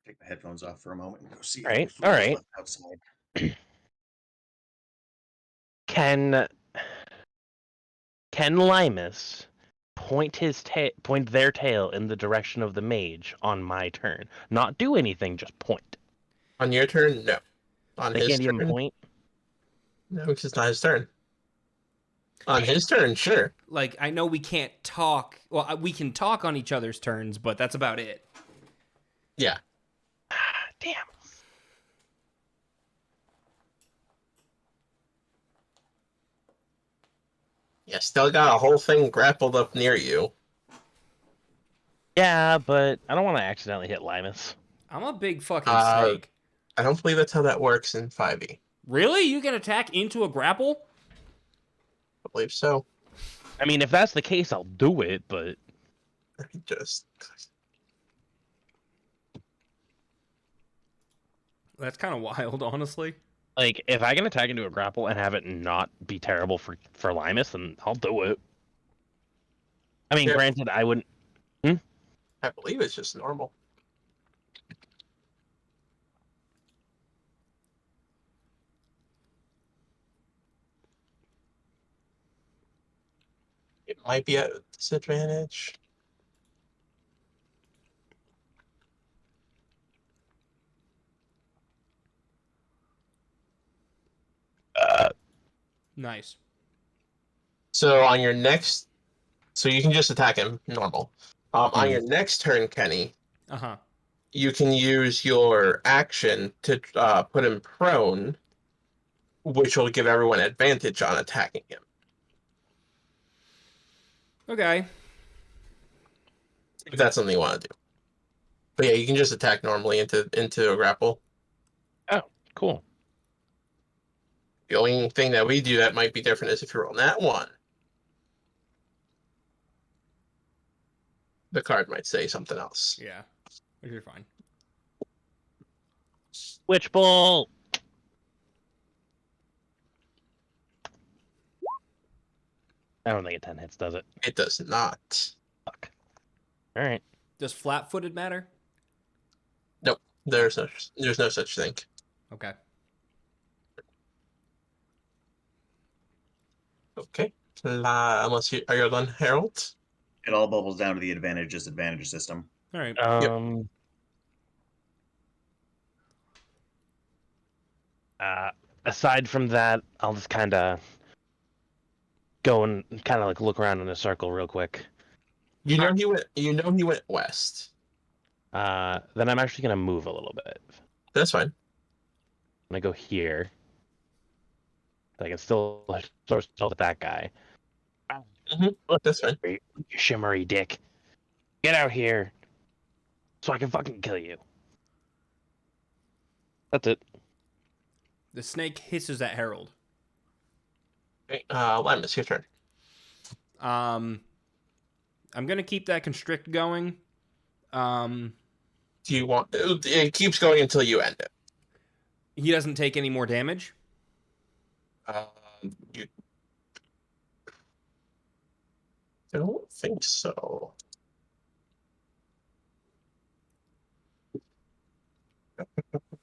Take the headphones off for a moment and go see All right, if all Luna's right. left outside. Can Limus point their tail in the direction of the mage on my turn? Not do anything, just point. On your turn, no. On They his can't even turn, point. no, because it's not his turn. On his turn, sure. Like, I know we can't talk. Well, we can talk on each other's turns, but that's about it. Yeah. Damn. Yeah, still got a whole thing grappled up near you. Yeah, but I don't want to accidentally hit Limus. I'm a big fucking Uh, snake. I don't believe that's how that works in 5e. Really? You can attack into a grapple? I believe so. I mean, if that's the case, I'll do it, but Let me just. That's kind of wild, honestly. like if I can attack into a grapple and have it not be terrible for Limus, then I'll do it. I mean, Yeah. granted, I wouldn't. I believe it's just normal. It might be at a disadvantage. Nice. So on your next, so you can just attack him normal. On your next turn, Kenny, Uh-huh. you can use your action to put him prone, which will give everyone advantage on attacking him. Okay. If that's something you want to do. But yeah, you can just attack normally into a grapple. Oh, cool. The only thing that we do that might be different is if you roll that one. The card might say something else. Yeah. You're fine. Witch Bolt. I don't think a 10 hits, does it? It does not. Fuck. All right. Does flat-footed matter? Nope. There's no such thing. Okay. Okay. Unless are you done, Harold? It all bubbles down to the advantage disadvantage system. All right. Uh, aside from that, I'll just kind of go and kind of like look around in a circle real quick. You know he went. You know he went west. Then I'm actually gonna move a little bit. That's fine. I'm gonna go here. I can still at that guy. That's fine. You shimmery dick. Get out here, so I can fucking kill you. That's it. The snake hisses at Harold. Okay, Limus, your turn. I'm gonna keep that constrict going. Do you want? It keeps going until you end it. He doesn't take any more damage. You don't think so.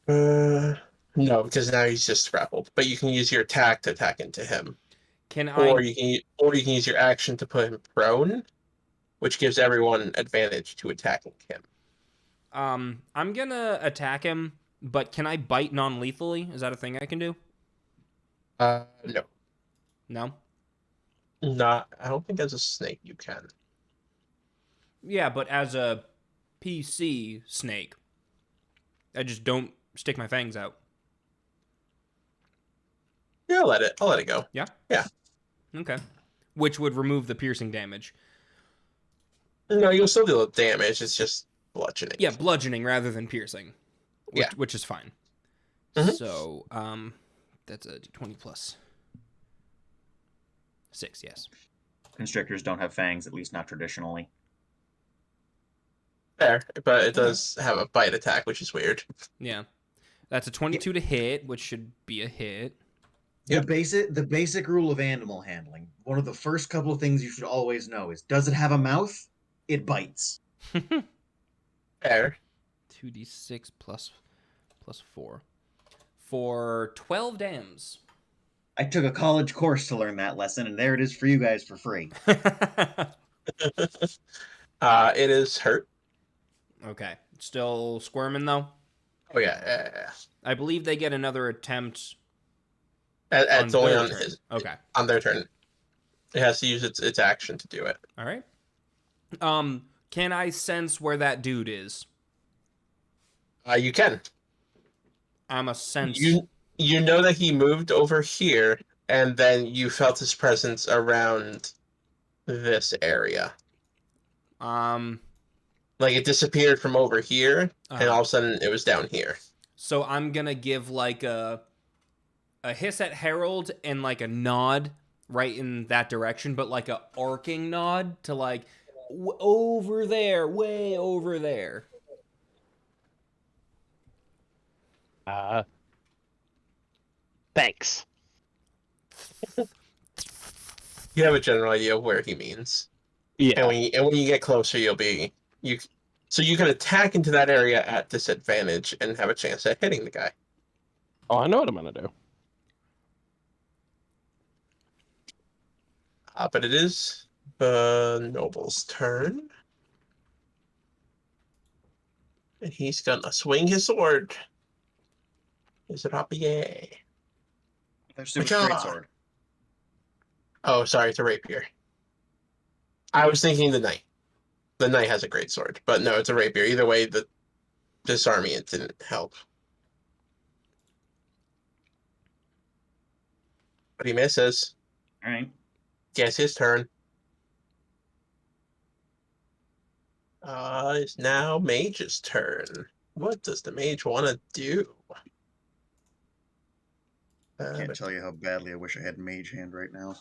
No, because now he's just grappled. But you can use your attack to attack into him, Can or I? you can use your action to put him prone, which gives everyone advantage to attacking him. I'm gonna attack him, but can I bite non-lethally? Is that a thing I can do? No, No. not. I don't think as a snake you can. Yeah, but as a PC snake, I just don't stick my fangs out. Yeah, I'll let it go. Yeah? Yeah. Okay. Which would remove the piercing damage. No, you'll still deal damage. It's just bludgeoning. Yeah, bludgeoning rather than piercing. Yeah. Which is fine. Mhm. So, that's a d20 plus 6, yes. Constrictors don't have fangs, at least not traditionally. Fair, but it does have a bite attack, which is weird. Yeah. That's a 22 to hit, which should be a hit. Yep. The basic rule of animal handling. One of the first couple of things you should always know is: does it have a mouth? It bites. Fair. 2d6 plus 4. For 12 dams. I took a college course to learn that lesson, and there it is for you guys for free. It is hurt. Okay. Still squirming, though? Oh yeah. I believe they get another attempt It's only their on turn. Okay. on their turn. It has to use its action to do it. All right. Can I sense where that dude is? You can. I'm a sense. You know that he moved over here, and then you felt his presence around this area. Like it disappeared from over here, and all of a sudden it was down here. So I'm gonna give like a hiss at Harold and like a nod right in that direction, but like a arcing nod to like over there, way over there. Thanks. You have a general idea of where he means. Yeah. And when you get closer, so you can attack into that area at disadvantage and have a chance at hitting the guy. Oh, I know what I'm gonna do. But it is the noble's turn. And he's gonna swing his sword. Is it rapier? There's a great sword. Oh, sorry, it's a rapier. I was thinking the knight. The knight has a great sword, but no, it's a rapier. Either way, the disarming it didn't help. But he misses. All right. Guess his turn. It's now Mage's turn. What does the mage want to do? Can't tell you how badly I wish I had Mage Hand right now.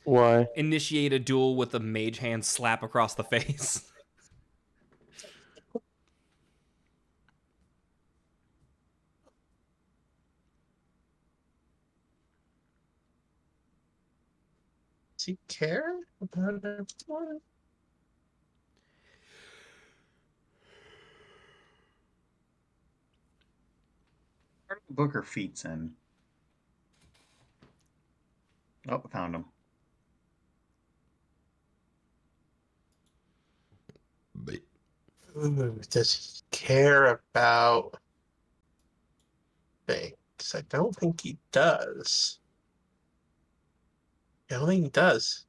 Why? Initiate a duel with a mage hand slap across the face. Does he care about everyone? Where did Booker feats in? Oh, I found him. Ooh, does he care about things? I don't think he does. I don't think he does.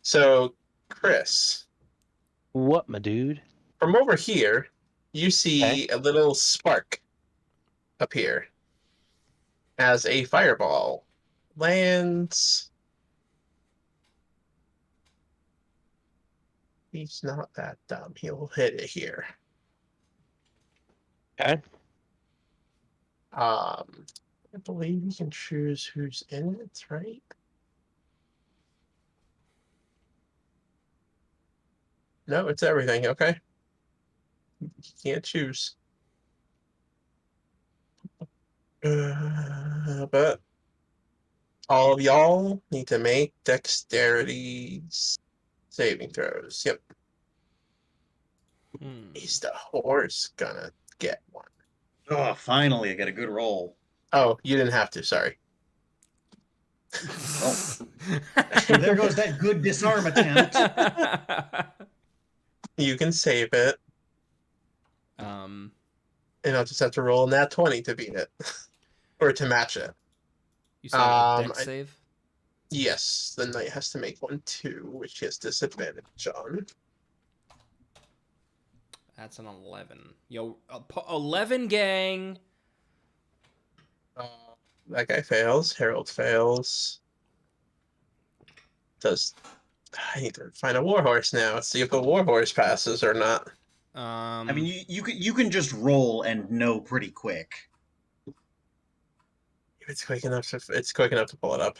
So, Chris, What, my dude? from over here, you see a little spark appear as a fireball lands. He's not that dumb. He'll hit it here. Okay. I believe you can choose who's in it, right? No, it's everything. Okay. You can't choose. But all of y'all need to make dexterity saving throws. Yep. Is the horse gonna get one? Oh, finally, I got a good roll. Oh, you didn't have to. Sorry. Well, there goes that good disarm attempt. You can save it, and I'll just have to roll a nat 20 to beat it. Or to match it. You said a dex save? Yes, the knight has to make one too, which he has disadvantage on. That's an 11. Yo, 11, gang. That guy fails. Harold fails. I need to find a warhorse now. See if the warhorse passes or not. I mean, you can just roll and know pretty quick. If it's quick enough to pull it up.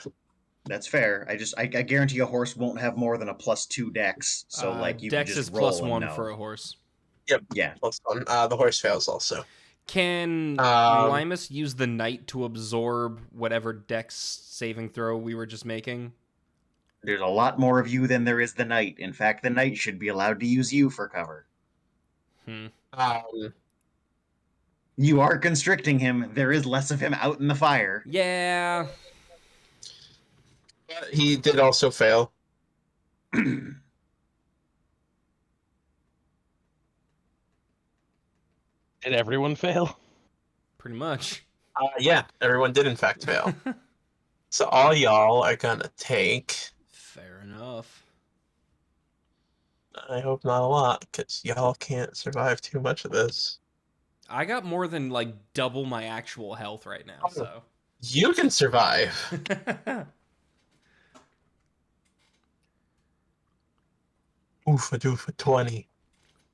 That's fair. I guarantee a horse won't have more than a +2 dex. So like you Dex can just is roll +1 and know. for a horse. Yep. Yeah. +1. The horse fails also. Can Um, Limus use the knight to absorb whatever Dex saving throw we were just making? There's a lot more of you than there is the knight. In fact, the knight should be allowed to use you for cover. Um, You are constricting him. There is less of him out in the fire. Yeah. but he did also fail. Did everyone fail? Pretty much. Yeah, everyone did in fact fail. So all y'all are gonna take. Fair enough. I hope not a lot, because y'all can't survive too much of this. I got more than like double my actual health right now, so. You can survive. Oof, I do for 20.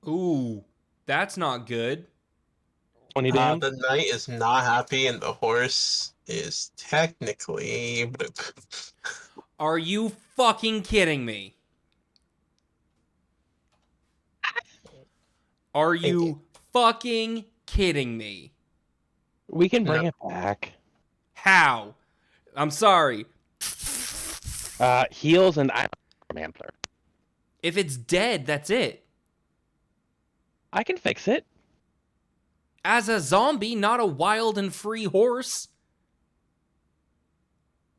Ooh, that's not good. 20 damage? The knight is not happy, and the horse is technically. Are you fucking kidding me? Are you fucking kidding me? We can bring it back. How? I'm sorry. Heals and Mantler. If it's dead, that's it. I can fix it. As a zombie, not a wild and free horse.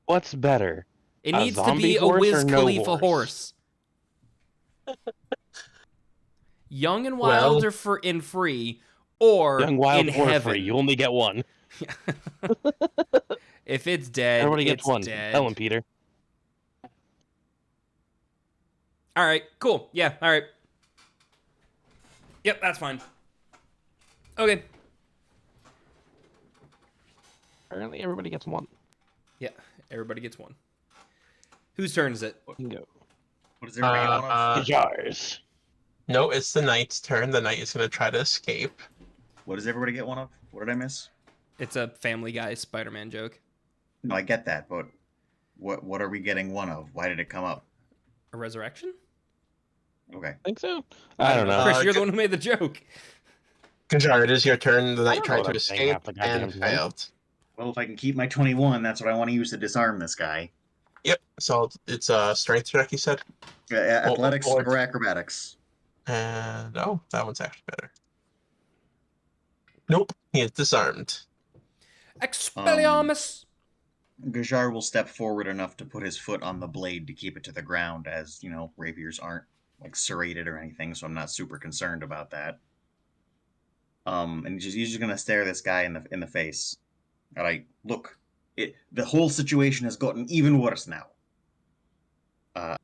What's better? It A needs to zombie be a horse Wiz or no Khalifa horse. Young and wild or in free, or Young, wild, in or heaven. free. You only get one. If it's dead, Everybody gets it's one. dead. Tell him, Peter. All right, cool. Yeah, all right. Yep, that's fine. Okay. Apparently, everybody gets one. Yeah, everybody gets one. Whose turn is it? Bingo. What is everybody get one of? Jars. No, it's the knight's turn. The knight is going to try to escape. What does everybody get one of? What did I miss? It's a Family Guy Spider-Man joke. No, I get that, but what are we getting one of? Why did it come up? A resurrection? Okay. I think so. I don't know. Chris, you're the one who made the joke. Kajar, it is your turn. The I knight don't tried know to what I'm saying escape half the goddamn and time. failed. Well, if I can keep my 21, that's what I want to use to disarm this guy. Yep, so it's a strength check, you said? Athletics or- or acrobatics? And oh, that one's actually better. Nope, he is disarmed. Expelliarmus! Gajar will step forward enough to put his foot on the blade to keep it to the ground, as, you know, rapiers aren't, like, serrated or anything, so I'm not super concerned about that. And he's just gonna stare this guy in the face. Alright, look, the whole situation has gotten even worse now.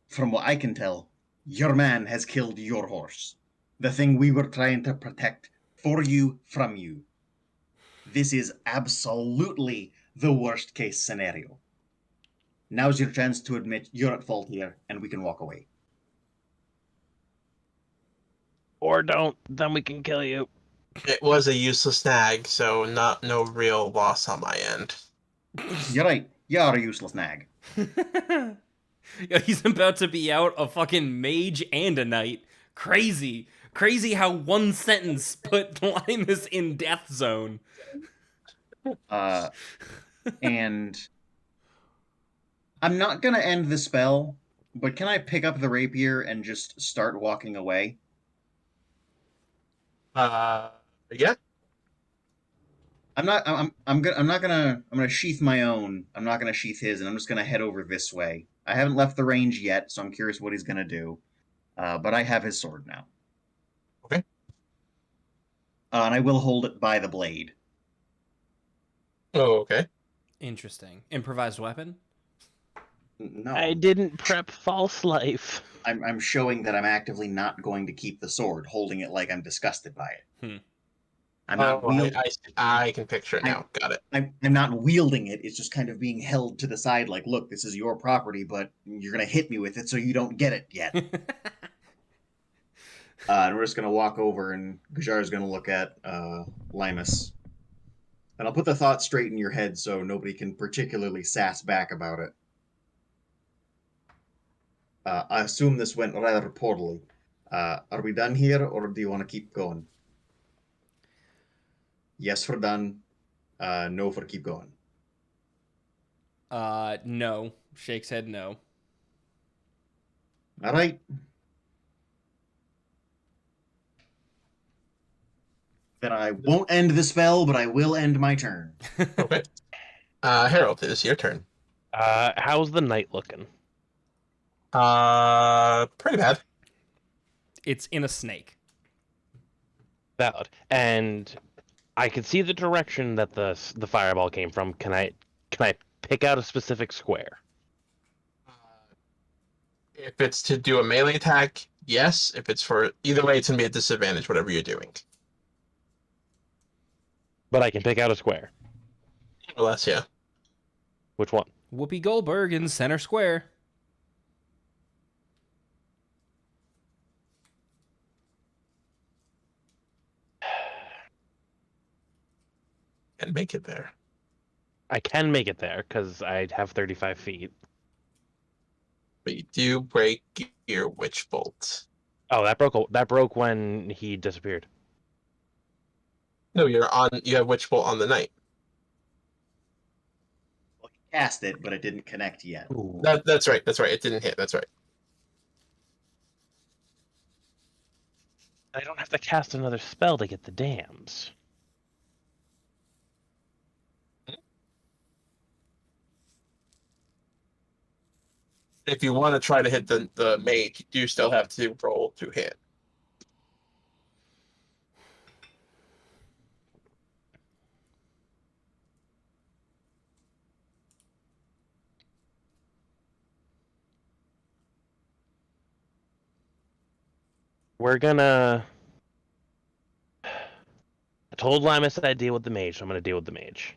From what I can tell, your man has killed your horse. The thing we were trying to protect for you, from you. This is absolutely the worst case scenario. Now's your chance to admit you're at fault here, and we can walk away. Or don't. Then we can kill you. It was a useless snag, so no real loss on my end. You're right. You're a useless nag. Yo, he's about to be out a fucking mage and a knight. Crazy. Crazy how one sentence put Limus in death zone. And I'm not gonna end the spell, but can I pick up the rapier and just start walking away? Yeah. I'm gonna sheath my own. I'm not gonna sheath his, and I'm just gonna head over this way. I haven't left the range yet, so I'm curious what he's gonna do. But I have his sword now. Okay. And I will hold it by the blade. Oh, okay. Interesting. Improvised weapon? No. I didn't prep false life. I'm showing that I'm actively not going to keep the sword, holding it like I'm disgusted by it. I'm not I can picture it now. Got it. I'm not wielding it. It's just kind of being held to the side, like, look, this is your property, but you're gonna hit me with it, so you don't get it yet. And we're just gonna walk over, and Gujar's gonna look at Limus, and I'll put the thought straight in your head, so nobody can particularly sass back about it. I assume this went rather poorly. Are we done here, or do you want to keep going? Yes for done. No for keep going. No. Shakes head no. All right. Then I won't end the spell, but I will end my turn. Okay. Harold, it is your turn. How's the night looking? Pretty bad. It's in a snake. Valid. And I can see the direction that the fireball came from. Can I pick out a specific square? If it's to do a melee attack, yes. If it's for either way, it's gonna be a disadvantage. Whatever you're doing. But I can pick out a square. More or less, yeah. Which one? Whoopi Goldberg in center square. And make it there. I can make it there because I have 35 feet. But you do break your witch bolt. Oh, that broke when he disappeared. No, you have witch bolt on the knight. Well, he cast it, but it didn't connect yet. Ooh. That's right. That's right. It didn't hit. That's right. I don't have to cast another spell to get the dams. If you want to try to hit the mage, you do still have to roll to hit. We're gonna... I told Limus that I'd deal with the mage, so I'm gonna deal with the mage.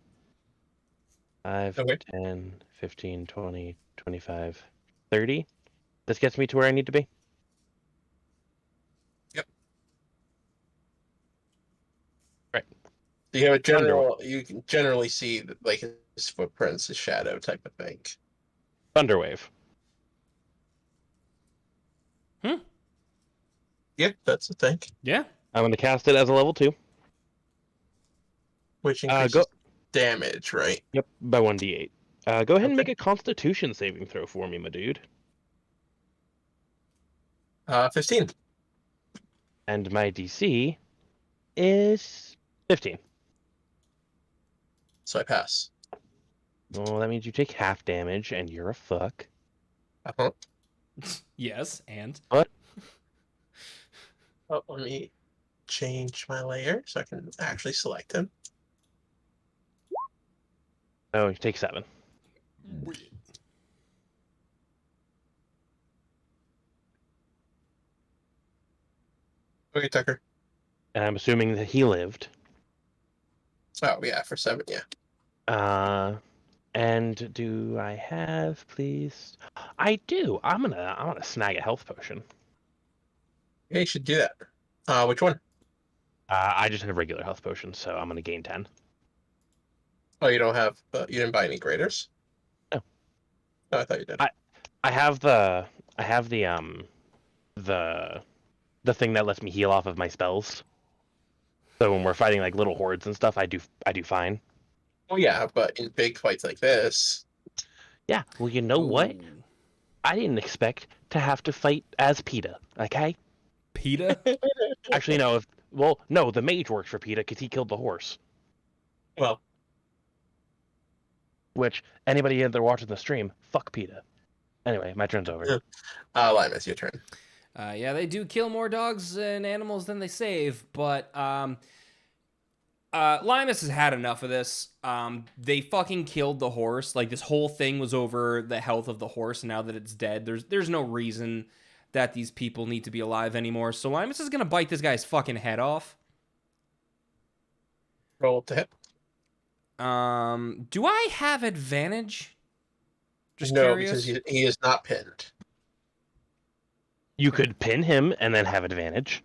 5, Okay. 10, 15, 20, 25, 30. This gets me to where I need to be. Yep. Right. So you have you can generally see like his footprints, his shadow type of thing. Thunderwave. Yep, that's the thing. Yeah. I'm gonna cast it as a level 2. Which increases damage, right? Yep, by 1d8. Go ahead and Okay. make a Constitution saving throw for me, my dude. 15. And my DC is 15. So I pass. Well, that means you take half damage, and you're a fuck. Uh-huh. Yes, and Oh, let me change my layer so I can actually select him. Oh, you take 7. Okay, Tucker. And I'm assuming that he lived. Oh yeah, for 7, yeah. And do I have, please? I do. I'm gonna snag a health potion. Yeah, you should do that. Which one? I just have regular health potions, so I'm gonna gain 10. Oh, you don't have. You didn't buy any graders? No. Oh, I thought you did. I have the the thing that lets me heal off of my spells. So when we're fighting like little hordes and stuff, I do fine. Oh yeah, but in big fights like this, Yeah. Well, you know what? Ooh. I didn't expect to have to fight as PETA. Okay. PETA? Actually, no. No, the mage works for PETA because he killed the horse. well, Which anybody out there watching the stream, fuck PETA. Anyway, my turn's over. Limus, your turn. Yeah, they do kill more dogs and animals than they save, but Limus has had enough of this. They fucking killed the horse. Like, this whole thing was over the health of the horse, and now that it's dead, there's no reason that these people need to be alive anymore. So Limus is gonna bite this guy's fucking head off. Roll to hit. Do I have advantage? Just No, curious. because he is not pinned. You could pin him and then have advantage.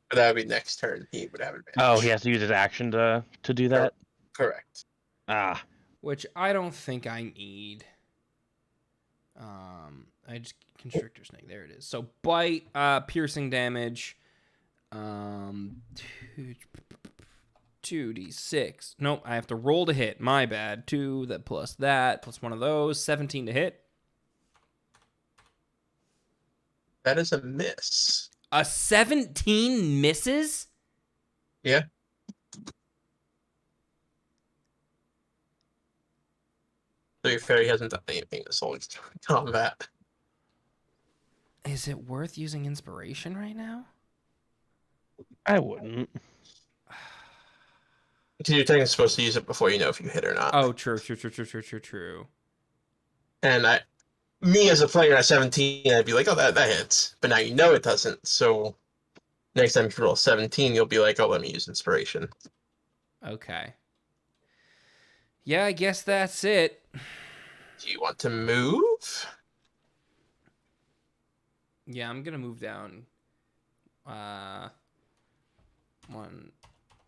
But that would be next turn. He would have advantage. Oh, he has to use his action to do that? Correct. Ah. Which I don't think I need. I just constrictor snake. There it is. So bite, piercing damage. 2d6. Nope, I have to roll to hit. My bad. 2 that plus one of those. 17 to hit. That is a miss. A 17 misses? Yeah. So your fairy hasn't done anything this whole combat. Is it worth using inspiration right now? I wouldn't. Because you're technically supposed to use it before you know if you hit or not. Oh, true. And me as a player at 17, I'd be like, oh, that hits. But now you know it doesn't. So next time you roll 17, you'll be like, oh, let me use inspiration. Okay. Yeah, I guess that's it. Do you want to move? Yeah, I'm gonna move down. One.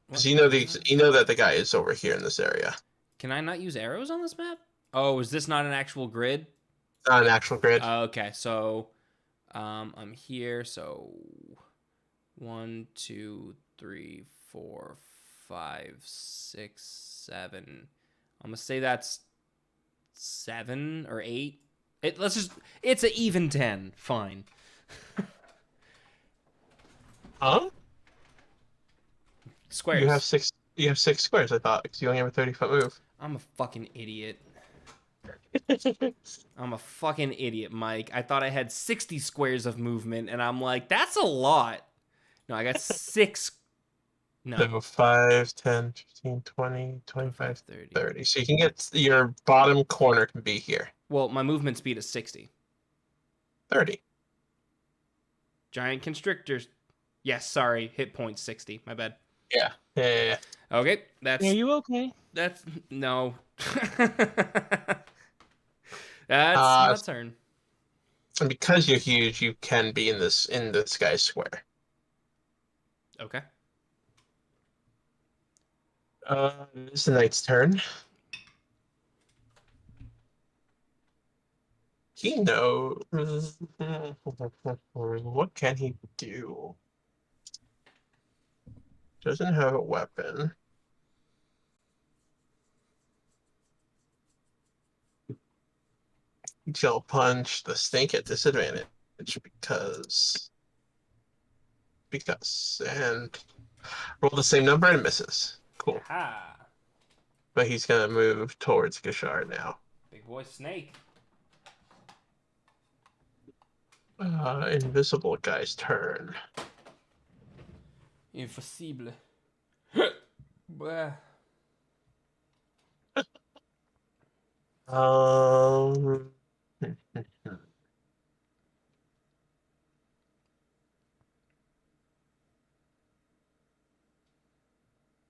Because you know that the guy is over here in this area. Can I not use arrows on this map? Oh, is this not an actual grid? Not an actual grid. Okay, so I'm here. So 1, 2, 3, 4, 5, 6, 7. I'm gonna say that's 7 or 8. It's an even 10. Fine. Huh? Squares. You have 6 squares, I thought, because you only have a 30-foot move. I'm a fucking idiot. I'm a fucking idiot, Mike. I thought I had 60 squares of movement, and I'm like, that's a lot. No, I got 6. No. So 5, 10, 15, 20, 25, 30. 30. So you can get your bottom corner can be here. Well, my movement speed is 60. 30. Giant constrictors. Yes, sorry. Hit point 60. My bad. Yeah. Okay, that's... Are you okay? That's... No. That's my turn. And because you're huge, you can be in this guy's square. Okay. It's the knight's turn. He knows. What can he do? Doesn't have a weapon. He'll punch the snake at disadvantage because and roll the same number and misses. Cool. Ha! But he's gonna move towards Gashard now. Big boy snake. Invisible guy's turn. Impossible. Bleh.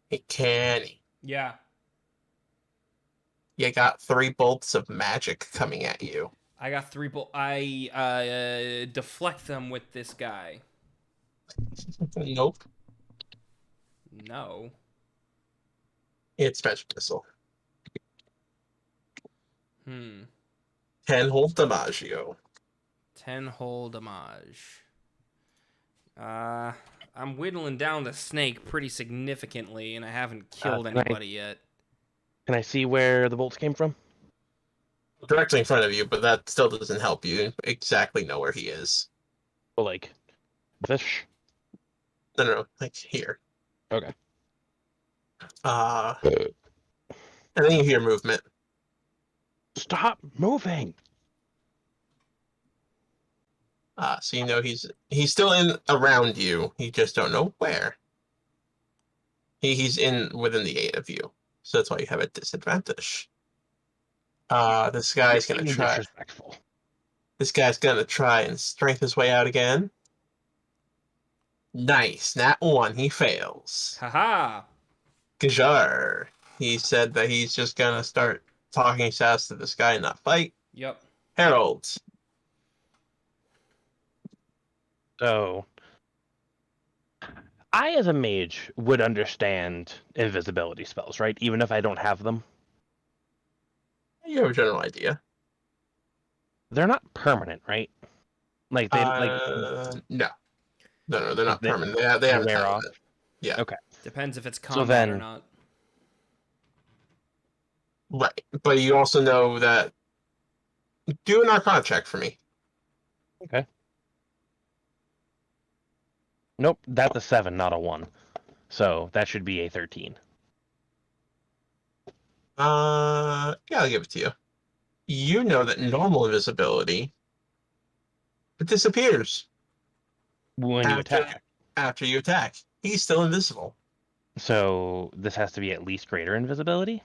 Hey, Kenny. Yeah. You got 3 bolts of magic coming at you. I got 3 I deflect them with this guy. Nope. No. It's magic missile. 10 whole Damaggio. whole damage. I'm whittling down the snake pretty significantly, and I haven't killed anybody yet. Can I see where the bolts came from? Directly in front of you, but that still doesn't help you exactly know where he is. Well, like, fish? No, like here. Okay. And then you hear movement. Stop moving! So you know he's still in around you. You just don't know where. He's within the 8 of you, so that's why you have a disadvantage. This guy's gonna try. Disrespectful. This guy's gonna try and strength his way out again. Nice. Nat 1. He fails. Haha. Gajar. He said that he's just gonna start talking sass to this guy and not fight. Yep. Harold. So, I, as a mage, would understand invisibility spells, right? Even if I don't have them. You have a general idea. They're not permanent, right? Like they No. No, they're like not they, permanent. They they have a wear time off. limit. Yeah. Okay. Depends if it's So combat or then- not. Right. But you also know that do an Arcana check for me. Okay. Nope, that's a 7, not a 1. So that should be a 13. Yeah, I'll give it to you. You know that normal invisibility it disappears When you attack. after you attack. He's still invisible. So this has to be at least greater invisibility?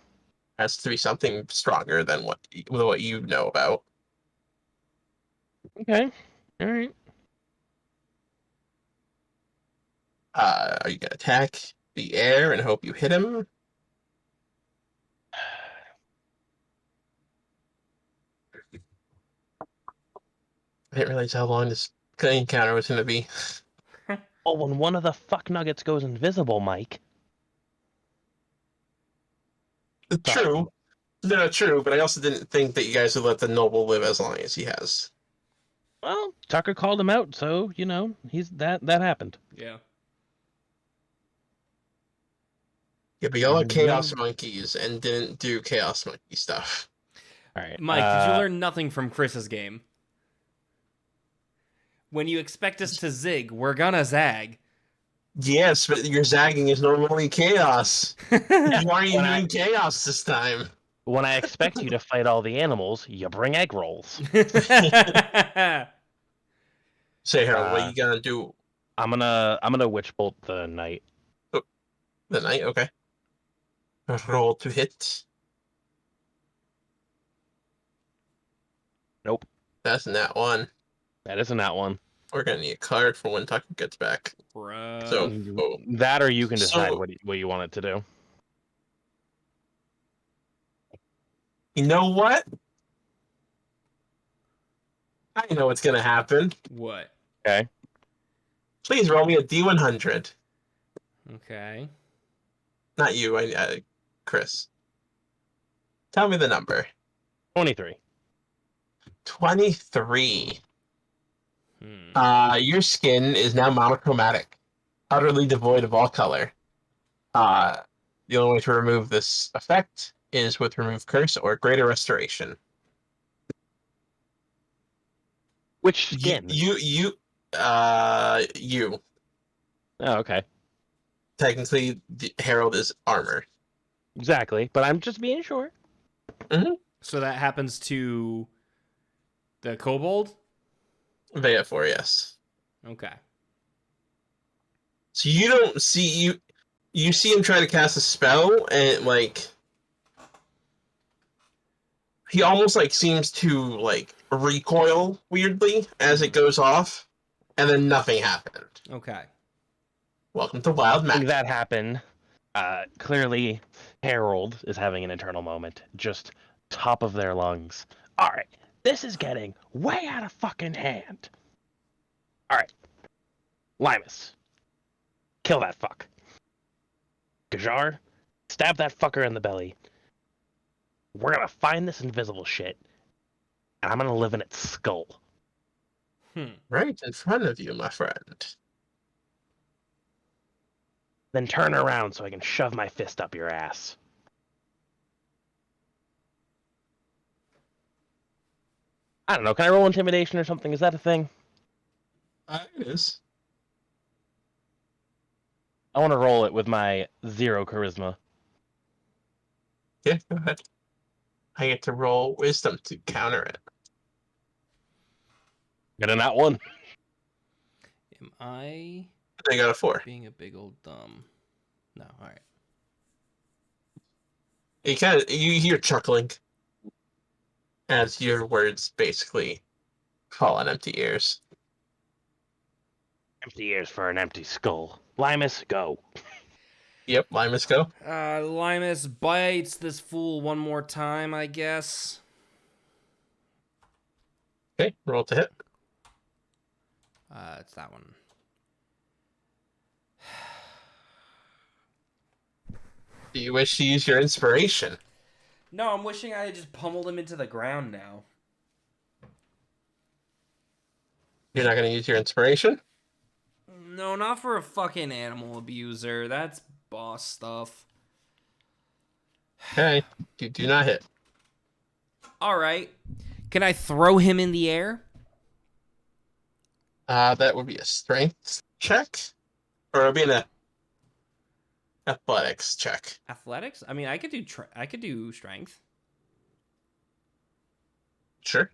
Has to be something stronger than what you know about. Okay. Alright. Are you gonna attack the air and hope you hit him? I didn't realize how long this encounter was gonna be. Oh, when one of the fuck nuggets goes invisible, Mike. True. No, true, but I also didn't think that you guys would let the noble live as long as he has. Well, Tucker called him out, so he's that happened. Yeah. Yeah, but y'all are Mhm. chaos monkeys and didn't do chaos monkey stuff. All right. Mike, did you learn nothing from Chris's game? When you expect us to zig, we're gonna zag. Yes, but your zagging is normally chaos. You aren't even When I- doing chaos this time. When I expect you to fight all the animals, you bring egg rolls. Say, Harold, what are you gonna do? I'm gonna witch bolt the knight. The knight, okay. Roll to hit. Nope. That's that one. That isn't that one. We're gonna need a card for when Tucker gets back. Bruh. So, That or you can decide So- what you want it to do. you know what? I know what's gonna happen. What? Okay. Please roll me a D100. Okay. Not you, Chris. Tell me the number. 23. 23. Hmm. Your skin is now monochromatic, utterly devoid of all color. The only way to remove this effect is with remove curse or greater restoration. Which skin? You. Oh, okay. Technically, the Herald is armor. Exactly. But I'm just being sure. So that happens to the kobold? Vea 4, yes. Okay. So you don't see you see him try to cast a spell and he almost seems to recoil weirdly as it goes off, and then nothing happened. Okay. Welcome to Wild I think Magic. that happened. Clearly, Harold is having an internal moment. Just top of their lungs. All right, this is getting way out of fucking hand. All right, Limus, kill that fuck. Gajar, stab that fucker in the belly. We're gonna find this invisible shit, and I'm gonna live in its skull. Right in front of you, my friend. Then turn around so I can shove my fist up your ass. I don't know. Can I roll intimidation or something? Is that a thing? It is. I want to roll it with my 0 charisma. Yeah, go ahead. I get to roll wisdom to counter it. Get a nat 1. Am I I got a 4. being a big old dumb? No, alright. You hear chuckling as your words basically fall on empty ears. Empty ears for an empty skull. Limus, go. Yep, Limus go. Limus bites this fool one more time, I guess. Okay, roll to hit. It's that one. Do you wish to use your inspiration? No, I'm wishing I had just pummeled him into the ground now. You're not going to use your inspiration? No, not for a fucking animal abuser. That's boss stuff. Okay, you do not hit. Alright. Can I throw him in the air? That would be a strength check, or it would be an athletics check. Athletics? I mean, I could do strength. Sure.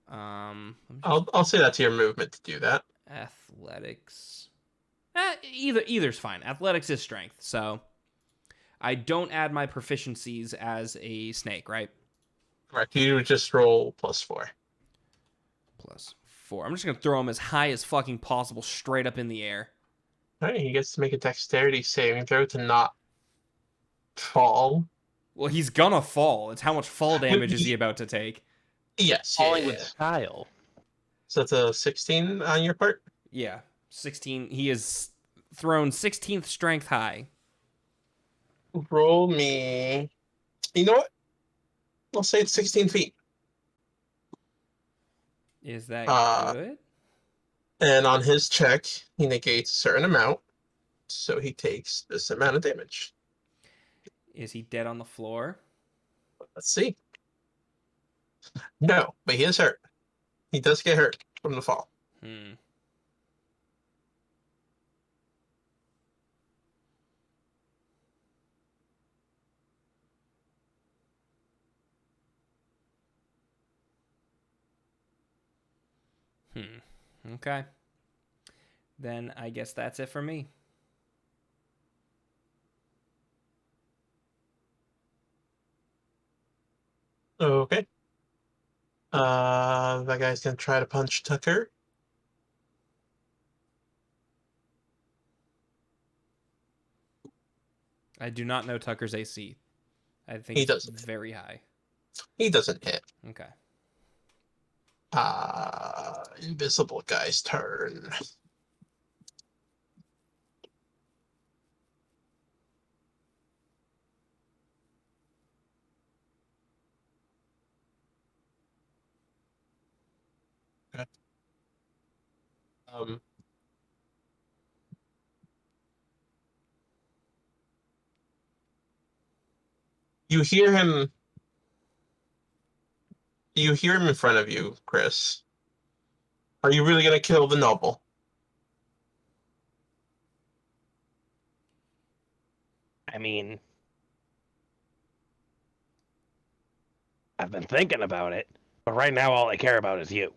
Let me just- I'll say that's your movement to do that. Athletics. Either's fine. Athletics is strength, so I don't add my proficiencies as a snake, right? Correct. You would just roll +4. +4. I'm just gonna throw him as high as fucking possible, straight up in the air. All right, he gets to make a dexterity saving throw to not fall. Well, he's gonna fall. It's how much fall damage is he about to take? Yes. Falling Yeah. with style. So that's a 16 on your part. Yeah, 16. He is thrown 16th strength high. Roll me. You know what? I'll say it's 16 feet. Is that good? And on his check, he negates a certain amount, so he takes this amount of damage. Is he dead on the floor? Let's see. No, but he is hurt. He does get hurt from the fall. Okay. Then I guess that's it for me. Okay. That guy's gonna try to punch Tucker. I do not know Tucker's AC. I think He it's doesn't. very high. He doesn't hit. Okay. Invisible guy's turn. Okay. You hear him. You hear him in front of you, Chris. Are you really gonna kill the noble? I mean, I've been thinking about it, but right now all I care about is you.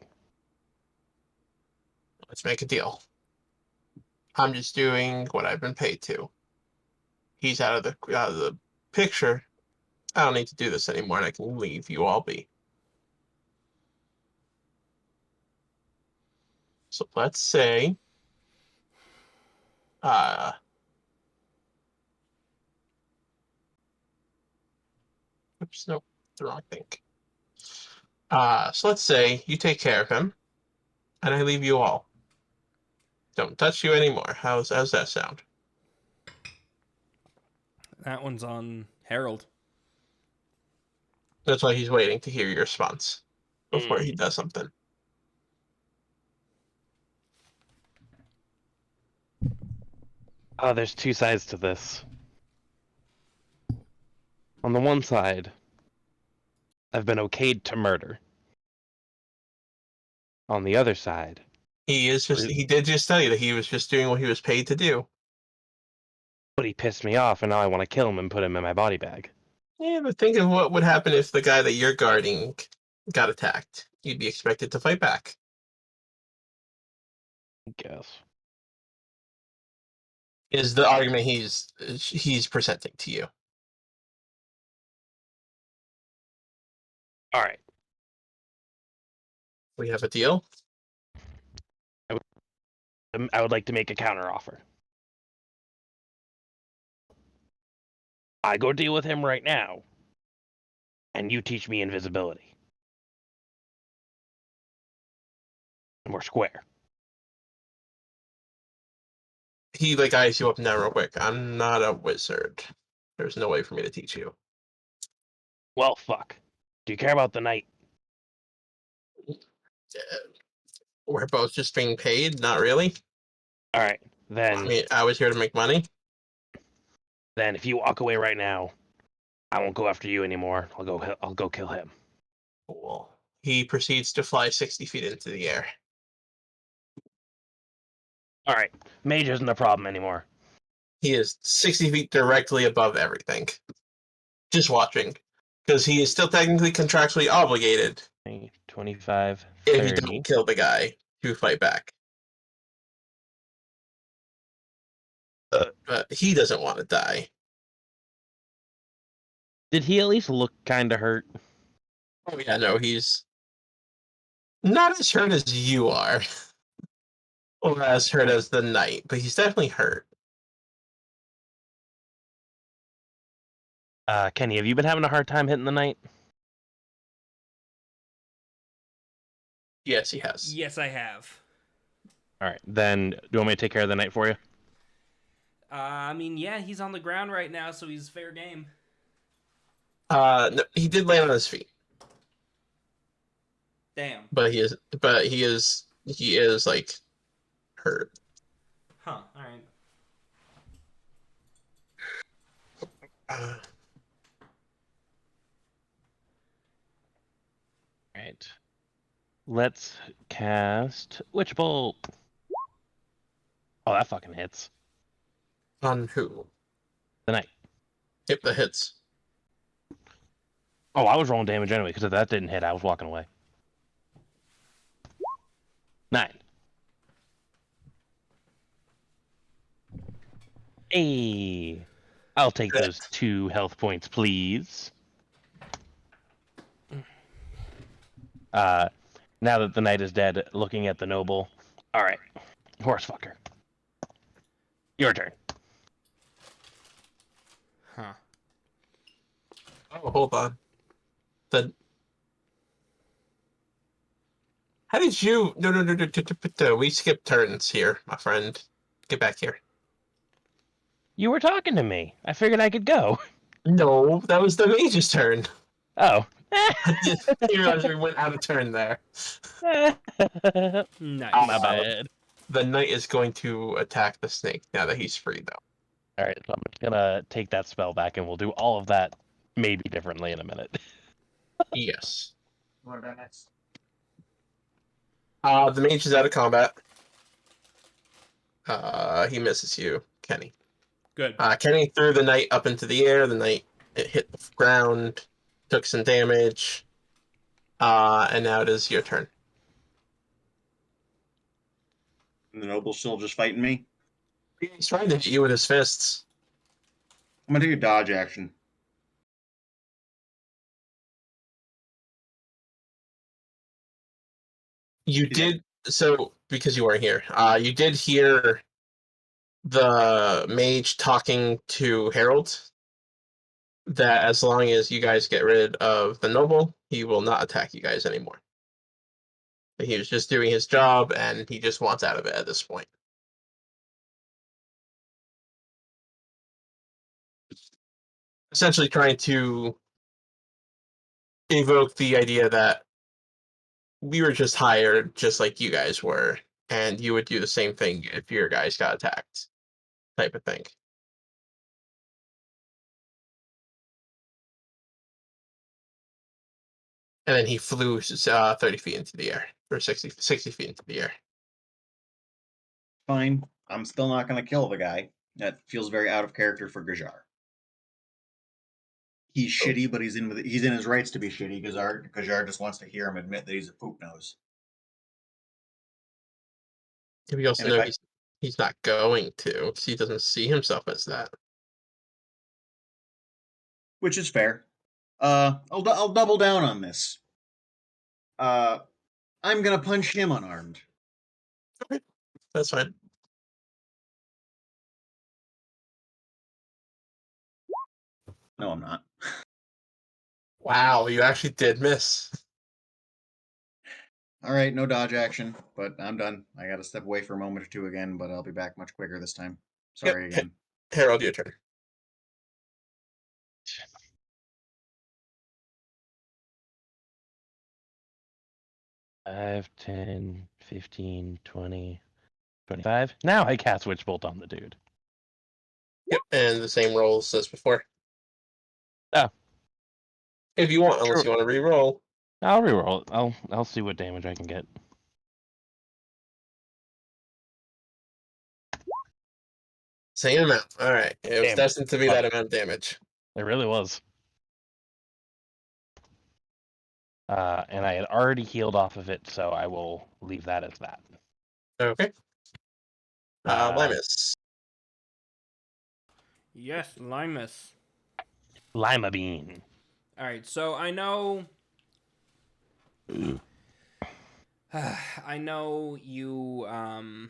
Let's make a deal. I'm just doing what I've been paid to. He's out of the picture. I don't need to do this anymore, and I can leave you all be. So let's say, oops, nope, the wrong thing. So let's say you take care of him, and I leave you all. Don't touch you anymore. How's that sound? That one's on Harold. That's why he's waiting to hear your response before he does something. There's two sides to this. On the one side, I've been okayed to murder. On the other side, He did just tell you that he was just doing what he was paid to do. but he pissed me off, and now I want to kill him and put him in my body bag. Yeah, but think of what would happen if the guy that you're guarding got attacked. You'd be expected to fight back. I guess. Is the argument he's presenting to you. All right. We have a deal. I would like to make a counter offer. I go deal with him right now, and you teach me invisibility. And we're square. He like eyes you up now real quick. I'm not a wizard. There's no way for me to teach you. Well, fuck. Do you care about the night? We're both just being paid. Not really. All right, I mean, I was here to make money. then if you walk away right now, I won't go after you anymore. I'll go kill him. Cool. He proceeds to fly 60 feet into the air. All right, mage isn't a problem anymore. He is 60 feet directly above everything. Just watching. Because he is still technically contractually obligated 25, if you 30. don't kill the guy to fight back. But he doesn't want to die. Did he at least look kind of hurt? Oh yeah, no, he's not as hurt as you are. Or as hurt as the knight, but he's definitely hurt. Kenny, have you been having a hard time hitting the knight? Yes, he has. Yes, I have. All right, then do you want me to take care of the knight for you? I mean, yeah, he's on the ground right now, so he's fair game. No, he did land on his feet, Damn. but he is like hurt. Huh. All right. Uh, All right. Let's cast Witch Bolt. Oh, that fucking hits. on who? The knight. Hit the hits. Oh, I was rolling damage anyway, because if that didn't hit, I was walking away. 9. Hey, I'll take those 2 health points, please. Now that the knight is dead, looking at the noble. All right, horse fucker. Your turn. Huh. Oh, hold on. How did you? No. We skipped turns here, my friend. Get back here. You were talking to me. I figured I could go. No, that was the mage's turn. Oh. You realize we went out of turn there. Nice. My bad. The knight is going to attack the snake now that he's free, though. All right, so I'm just gonna take that spell back, and we'll do all of that maybe differently in a minute. Yes. What about next? The mage is out of combat. He misses you, Kenny. Good. Kenny threw the knight up into the air. The knight it hit the ground, took some damage. And now it is your turn. And the noble's still just fighting me. He's trying to hit you with his fists. I'm gonna do a dodge action. You Yeah. did so because you weren't here. You did hear the mage talking to Harold that as long as you guys get rid of the noble, he will not attack you guys anymore. He was just doing his job, and he just wants out of it at this point. Essentially, trying to evoke the idea that we were just hired, just like you guys were, and you would do the same thing if your guys got attacked, type of thing. And then he flew 30 feet into the air, or 60 feet into the air. Fine. I'm still not gonna kill the guy. That feels very out of character for Gajar. He's shitty, but he's in his rights to be shitty. Gajar just wants to hear him admit that he's a poop nose. We also And if know I- he's not going to, because he doesn't see himself as that. Which is fair. I'll double down on this. I'm I'm gonna punch him unarmed. That's fine. No, I'm not. Wow, you actually did miss. All right, no dodge action, but I'm done. I gotta step away for a moment or two again, but I'll be back much quicker this time. Sorry Yep. again. Harold, your turn. Five, 10, 15, 20, 25. Now I cast Witch Bolt on the dude. Yep, and the same rolls as before. Oh. If you want, unless Sure. you want to re-roll. I'll reroll it. I'll see what damage I can get. Same amount. All right. It was Damn. destined to be Love that it. amount of damage. It really was. And I had already healed off of it, so I will leave that as that. Okay. Limus. Yes, Limus. Lima Bean. All right, so I know. I know you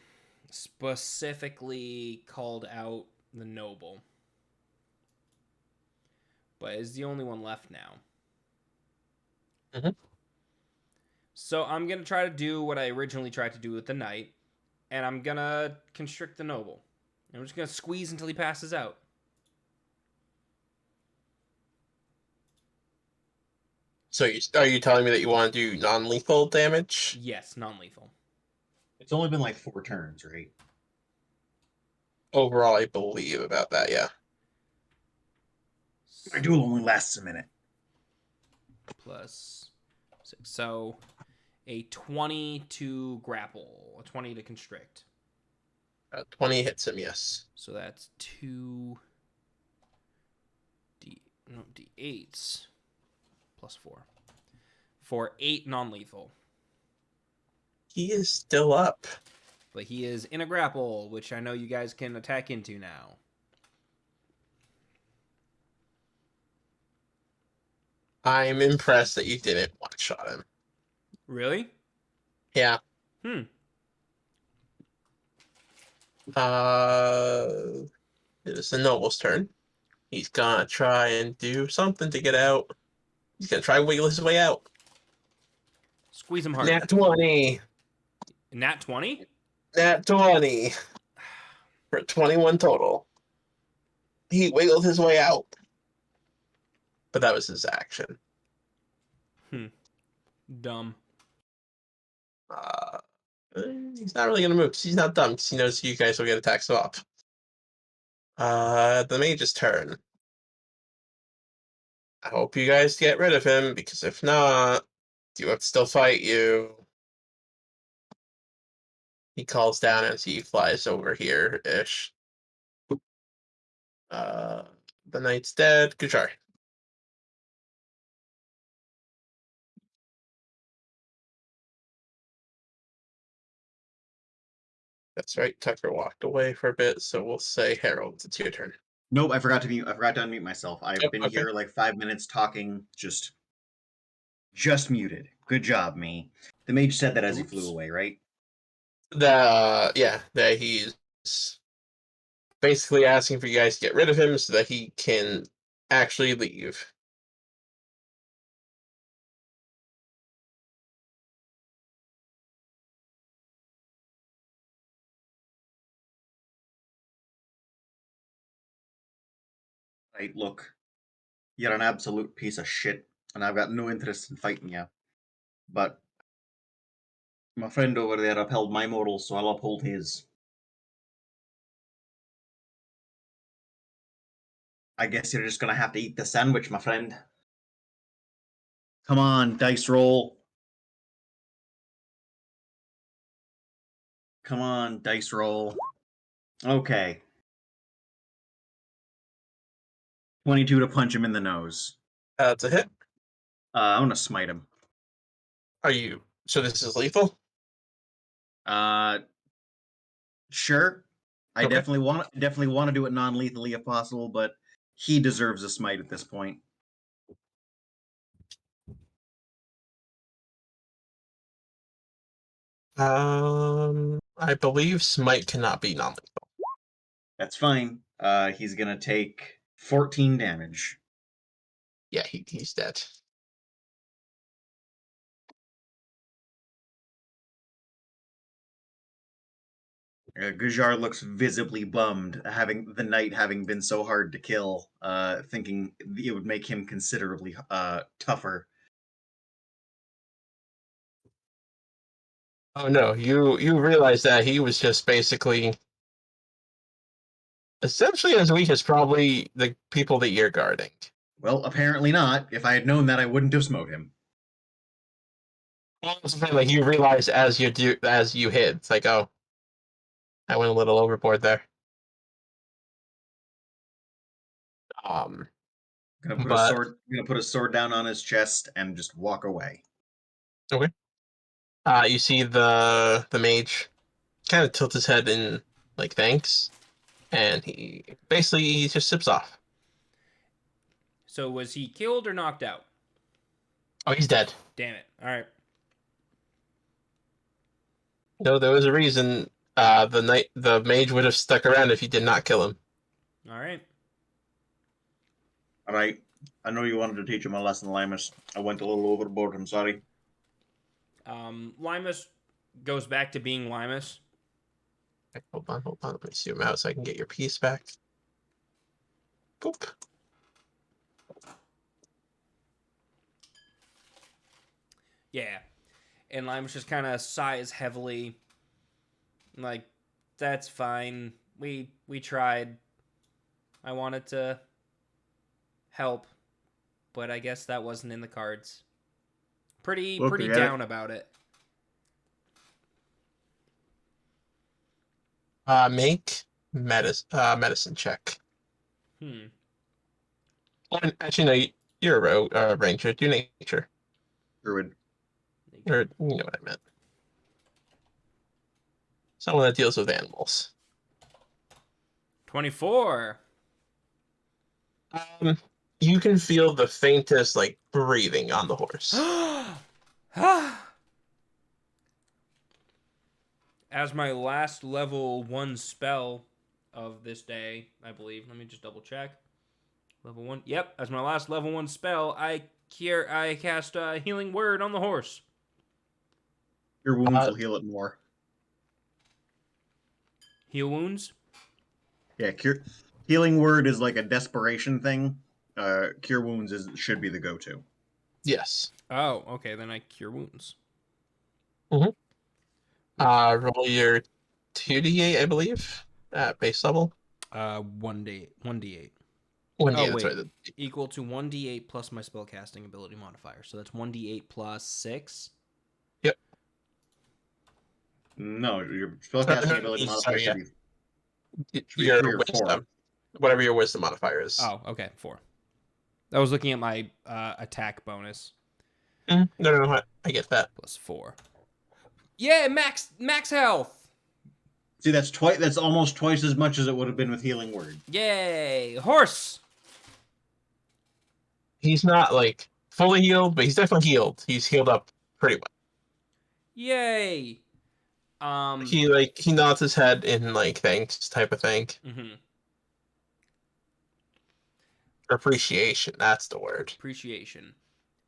specifically called out the noble, but is the only one left now. Mhm. So I'm gonna try to do what I originally tried to do with the knight, and I'm gonna constrict the noble. I'm just gonna squeeze until he passes out. So are you telling me that you want to do non-lethal damage? Yes, non-lethal. It's only been like 4 turns, right? Overall, I believe about that, yeah. My duel only lasts a minute. Plus 6. So a 20 to grapple, a 20 to constrict. 20 hits him, yes. So that's 2 D8s plus 4. For 8 non-lethal. He is still up. But he is in a grapple, which I know you guys can attack into now. I'm impressed that you didn't one-shot him. Really? Yeah. It's the noble's turn. He's gonna try and do something to get out. He's gonna try and wiggle his way out. Squeeze him hard. Nat 20. Nat 20? Nat 20. For 21 total. He wiggled his way out. But that was his action. Dumb. He's not really gonna move because he's not dumb because he knows you guys will get attacks off. The mage's turn. I hope you guys get rid of him because if not, you have to still fight you. He calls down as he flies over here-ish. The knight's dead. Kuchar. That's right. Tucker walked away for a bit, so we'll say Harold. It's your turn. Nope, I forgot to unmute myself. I've Yep, been okay. here like 5 minutes talking, just muted. Good job, me. The mage said that as he flew Oops. away, right? That he's basically asking for you guys to get rid of him so that he can actually leave. Right, look. You're an absolute piece of shit, and I've got no interest in fighting you. But my friend over there upheld my morals, so I'll uphold his. I guess you're just gonna have to eat the sandwich, my friend. Come on, dice roll. Come on, dice roll. Okay. 22 to punch him in the nose. That's a hit. I'm gonna smite him. Are you? So this is lethal? Sure. I Okay. definitely want to do it non-lethally if possible, but he deserves a smite at this point. I believe Smite cannot be non-lethal. That's fine. He's gonna take 14 damage. Yeah, he's dead. Gujar looks visibly bummed, having the knight having been so hard to kill, thinking it would make him considerably tougher. Oh no, you realize that he was just basically essentially as weak as probably the people that you're guarding. Well, apparently not. If I had known that, I wouldn't have smote him. Well, it's the thing, like you realize as you hit, it's like, oh, I went a little overboard there. Um, Gonna put a but sword. Gonna put a sword down on his chest and just walk away. okay. You see the mage kind of tilt his head in like thanks, and he just sips off. So was he killed or knocked out? Oh, he's dead. Damn it. All right. No, there was a reason. The mage would have stuck around if you did not kill him. All right. All right. I know you wanted to teach him a lesson, Limus. I went a little overboard. I'm sorry. Limus goes back to being Limus. Okay, hold on. Let me zoom out so I can get your piece back. Boop. Yeah. And Limus just kind of sighs heavily. Like, that's fine. We tried. I wanted to help, but I guess that wasn't in the cards. Pretty down about it. Make medicine check. Oh, actually, no. You're a rogue, ranger. Do nature. Druid. Or you know what I meant. Someone that deals with animals. 24. You can feel the faintest like breathing on the horse. As my last level 1 spell of this day, I believe. Let me just double check. Level 1. Yep, as my last level 1 spell, I cast a healing word on the horse. Your wounds will heal it more. Heal wounds? Yeah, healing word is like a desperation thing. Cure wounds should be the go-to. Yes. Oh, okay, then I cure wounds. Roll your 2d8, I believe, at base level. 1d8. 1d8, Oh, that's wait. right. Equal to 1d8 plus my spellcasting ability modifier. So that's 1d8 plus 6. Yep. No, your spellcasting ability modifier should be Your 3 or 4. wisdom. Whatever your wisdom modifier is. Oh, okay, 4. I was looking at my attack bonus. No, I get that. Plus 4. Yeah, max health. See, that's almost twice as much as it would have been with healing word. Yay, horse. He's not like fully healed, but he's definitely healed. He's healed up pretty well. Yay. He nods his head in like thanks type of thing. Mm-hmm. Appreciation, that's the word. Appreciation.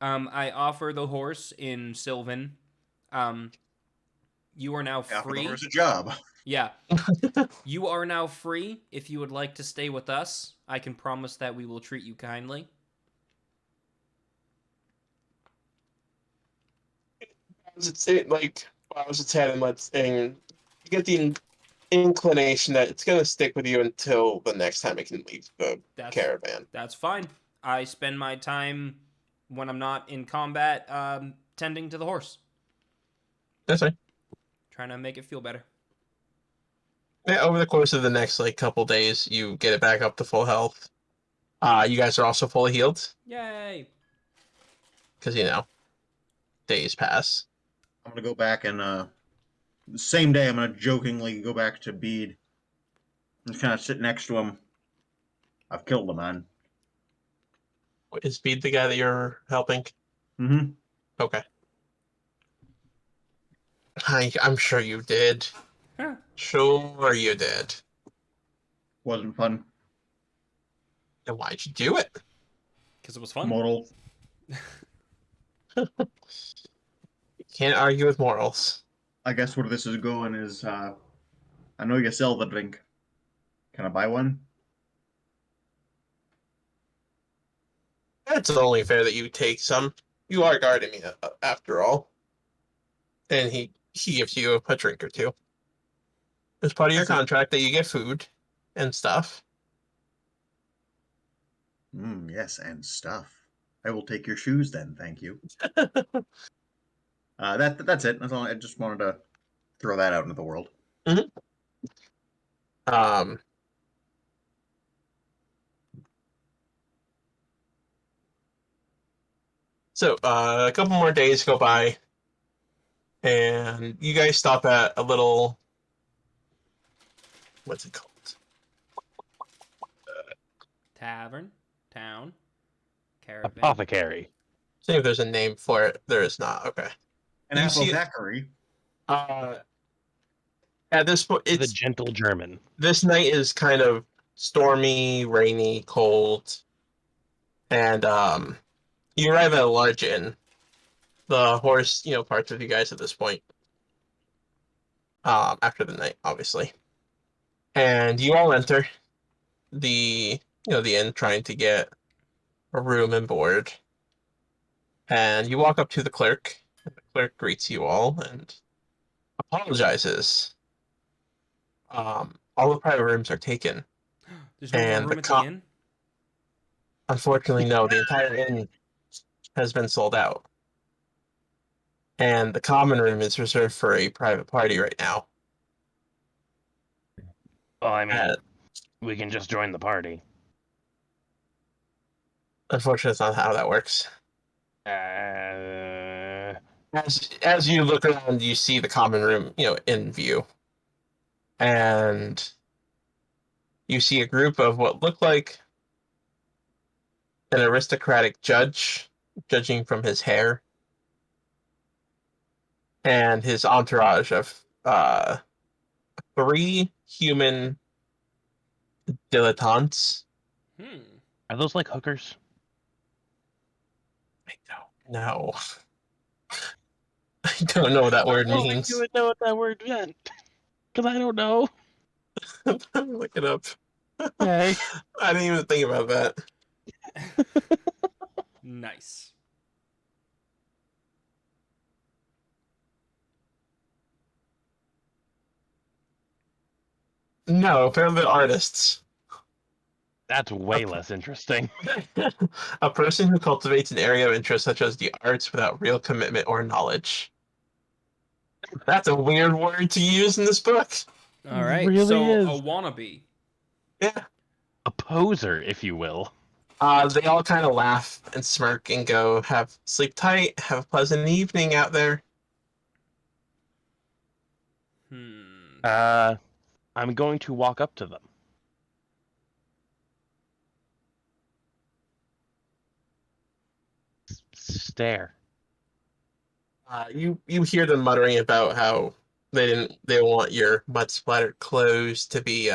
I offer the horse in Sylvan. You are now Offer the free. horse a job. Yeah. You are now free. If you would like to stay with us, I can promise that we will treat you kindly. I was its head and you get the inclination that it's gonna stick with you until the next time it can leave the caravan. That's fine. I spend my time when I'm not in combat tending to the horse. That's right. Trying to make it feel better. Yeah, over the course of the next like couple days, you get it back up to full health. You guys are also fully healed. Yay! Because days pass. I'm gonna go back and the same day I'm gonna jokingly go back to Bede and kind of sit next to him. I've killed a man. Is Speed the guy that you're helping? Mm-hmm. Okay. I'm sure you did. Huh. Sure you did. Wasn't fun. Then why'd you do it? Because it was fun. Moral. You can't argue with morals. I guess where this is going is, I know you sell the drink. Can I buy one? It's only fair that you take some. You are guarding me, after all. And he gives you a drink or two. As part of your That's it. contract that you get food and stuff. Yes, and stuff. I will take your shoes then, thank you. That's it. That's all. I just wanted to throw that out into the world. Um, so a couple more days go by, and you guys stop at a little, what's it called? Tavern, town, caravan. Apothecary. See if there's a name for it. There is not. Okay. An You see- apothecary. At this point, The it's gentle German. this night is kind of stormy, rainy, cold, and you arrive at a large inn. The horse, parts with you guys at this point. After the night, obviously, and you all enter the inn, trying to get a room and board. And you walk up to the clerk. And the clerk greets you all and apologizes. All the private rooms are taken. There's no more And room at the inn? Unfortunately, no. The entire inn has been sold out. And the common room is reserved for a private party right now. Well, I mean, Uh, we can just join the party. Unfortunately, that's not how that works. Uh, As you look around, you see the common room, in view. And you see a group of what look like an aristocratic judge, judging from his hair, and his entourage of 3 human dilettantes. are those like hookers? I don't know. I don't know what that word means. You would know what that word meant. Because I don't know. Look it up. Okay. I didn't even think about that. Nice. No, apparently they're artists. That's way less interesting. A person who cultivates an area of interest such as the arts without real commitment or knowledge. That's a weird word to use in this book. All right. Really so is. a wannabe. Yeah. A poser, if you will. They all kind of laugh and smirk and go, sleep tight, have a pleasant evening out there. I'm going to walk up to them. Stare. You hear them muttering about how they want your mud splattered clothes to be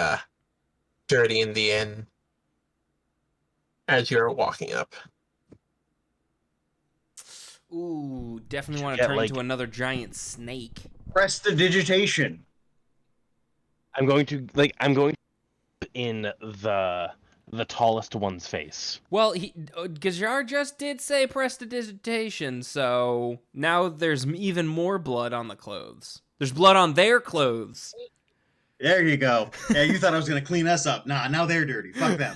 dirty in the inn as you're walking up. Ooh, definitely want to Get, turn like- into another giant snake. Prestidigitation. I'm going to put in the tallest one's face. Well, Gajar just did say prestidigitation, so now there's even more blood on the clothes. There's blood on their clothes. There you go. Yeah, you thought I was going to clean us up. Nah, now they're dirty. Fuck them.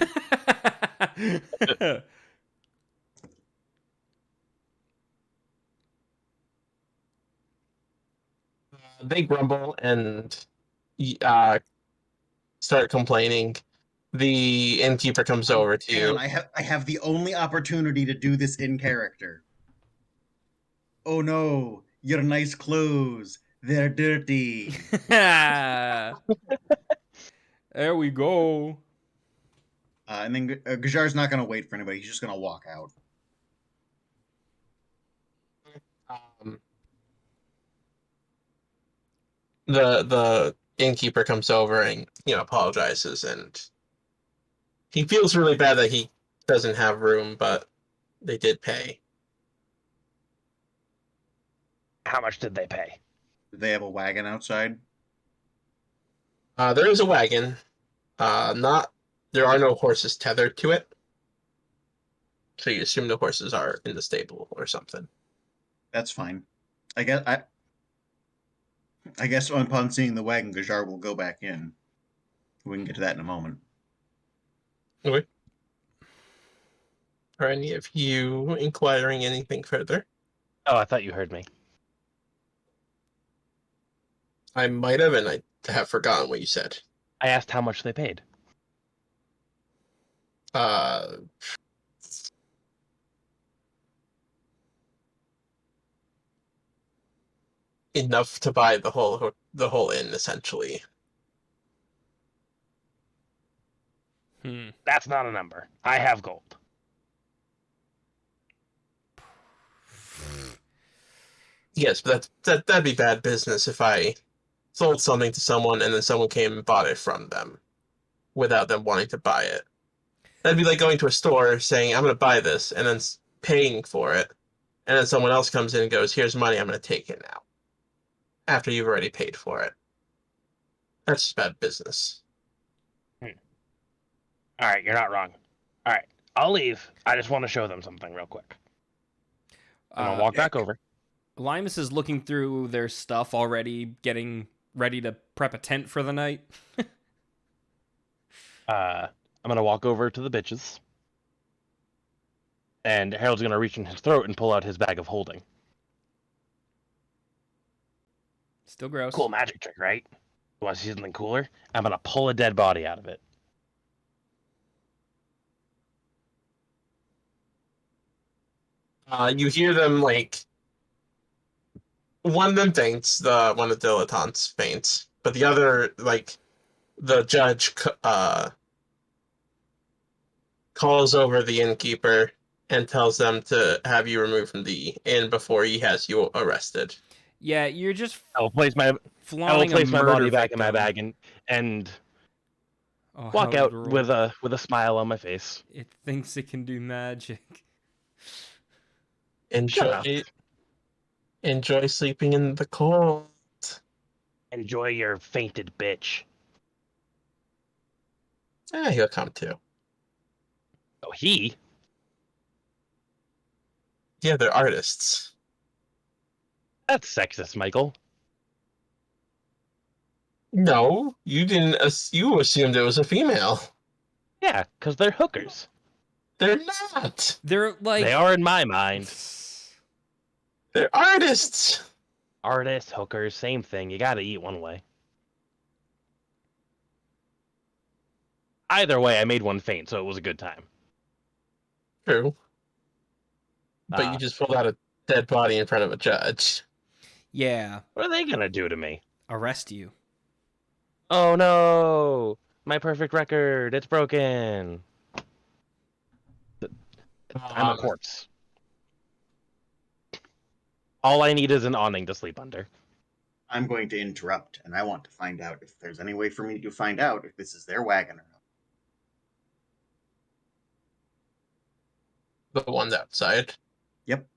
They grumble and start complaining. The innkeeper comes over to Hang you. on, I have the only opportunity to do this in character. Oh no, your nice clothes. They're dirty. There we go. And then Gajar's not going to wait for anybody. He's just going to walk out. Um, The innkeeper comes over and apologizes, and he feels really bad that he doesn't have room, but they did pay. How much did they pay? Do they have a wagon outside? There is a wagon. Not there are no horses tethered to it, so you assume the horses are in the stable or something. That's fine. I guess upon seeing the wagon, Gajar will go back in. We can get to that in a moment. Okay. Are any of you inquiring anything further? Oh, I thought you heard me. I might have, and I have forgotten what you said. I asked how much they paid. Uh, enough to buy the whole inn, essentially. That's not a number. I have gold. Yes, but that'd be bad business if I sold something to someone and then someone came and bought it from them without them wanting to buy it. That'd be like going to a store saying, "I'm going to buy this," and then paying for it, and then someone else comes in and goes, "Here's money. I'm going to take it now," after you've already paid for it. That's just bad business. All right, you're not wrong. All right, I'll leave. I just want to show them something real quick. I'm gonna walk back over. Limus is looking through their stuff already, getting ready to prep a tent for the night. I'm gonna walk over to the bitches, and Harold's gonna reach in his throat and pull out his bag of holding. Still gross. Cool magic trick, right? You want to see something cooler? I'm gonna pull a dead body out of it. You hear them like one of them faints, one of the dilettantes faints, but the other the judge calls over the innkeeper and tells them to have you removed from the inn before he has you arrested. Yeah, you're just I will place my flaunting a murder body back in my victim. bag and Oh, walk how out droll. with a smile on my face. It thinks it can do magic. Enjoy sleeping in the cold. Enjoy your fainted bitch. He'll come too. Oh, he? Yeah, they're artists. That's sexist, Michael. No, you didn't. You assumed it was a female. Yeah, because they're hookers. They're not. They're like They are in my mind. They're artists. Artists, hookers, same thing. You gotta eat one way. Either way, I made one faint, so it was a good time. True. But you just pulled out a dead body in front of a judge. Yeah. What are they gonna do to me? Arrest you. Oh no! My perfect record, it's broken. I'm a corpse. All I need is an awning to sleep under. I'm going to interrupt, and I want to find out if there's any way for me to find out if this is their wagon or not. The ones outside. Yep.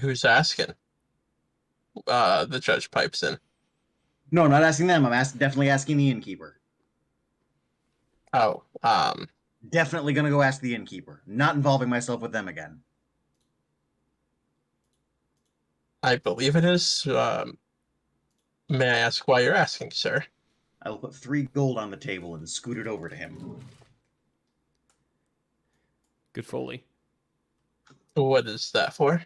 Who's asking? The judge pipes in. No, not asking them. I'm definitely asking the innkeeper. Oh, Definitely gonna go ask the innkeeper. Not involving myself with them again. I believe it is. May I ask why you're asking, sir? I will put 3 gold on the table and scoot it over to him. Good Foley. What is that for?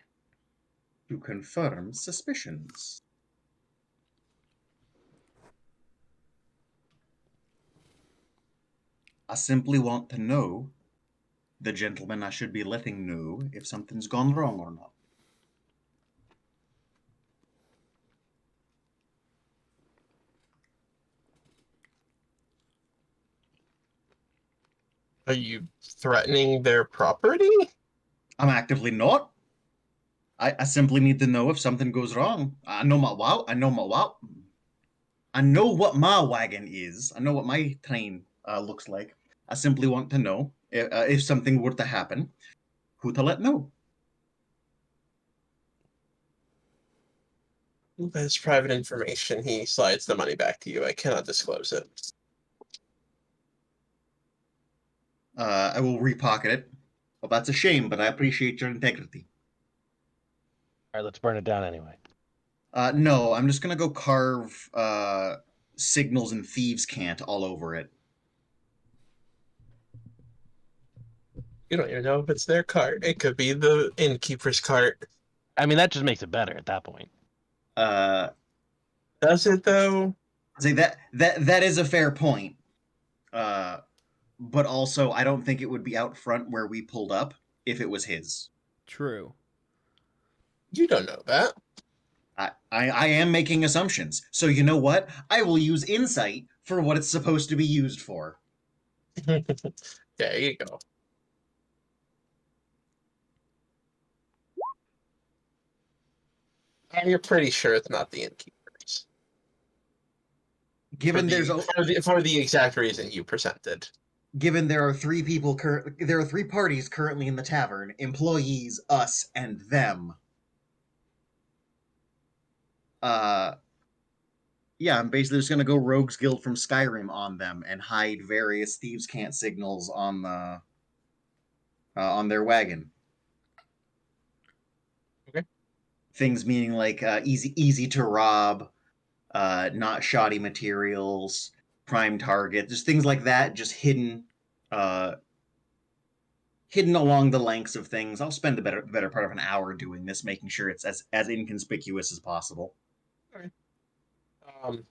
To confirm suspicions. I simply want to know the gentleman I should be letting know if something's gone wrong or not. Are you threatening their property? I'm actively not. I simply need to know if something goes wrong. I know my wow. I know my wow. I know what my wagon is. I know what my train looks like. I simply want to know if something were to happen, who to let know. That's private information. He slides the money back to you. I cannot disclose it. I will repocket it. Well, that's a shame, but I appreciate your integrity. All right, let's burn it down anyway. No, I'm just gonna go carve signals and thieves can't all over it. You don't even know if it's their cart. It could be the innkeeper's cart. I mean, that just makes it better at that point. Uh, Does it though? See that is a fair point. Uh, but also I don't think it would be out front where we pulled up if it was his. True. You don't know that. I am making assumptions. So you know what? I will use insight for what it's supposed to be used for. There you go. And you're pretty sure it's not the innkeeper's. Given For the exact reason you presented. given there are there are three parties currently in the tavern: employees, us, and them. Uh, yeah, I'm basically just gonna go Rogues Guild from Skyrim on them and hide various thieves can't signals on their wagon. Okay. Things meaning like easy to rob, not shoddy materials, prime target, just things like that, just uh, hidden along the lengths of things. I'll spend the better part of an hour doing this, making sure it's as inconspicuous as possible. Okay. Um,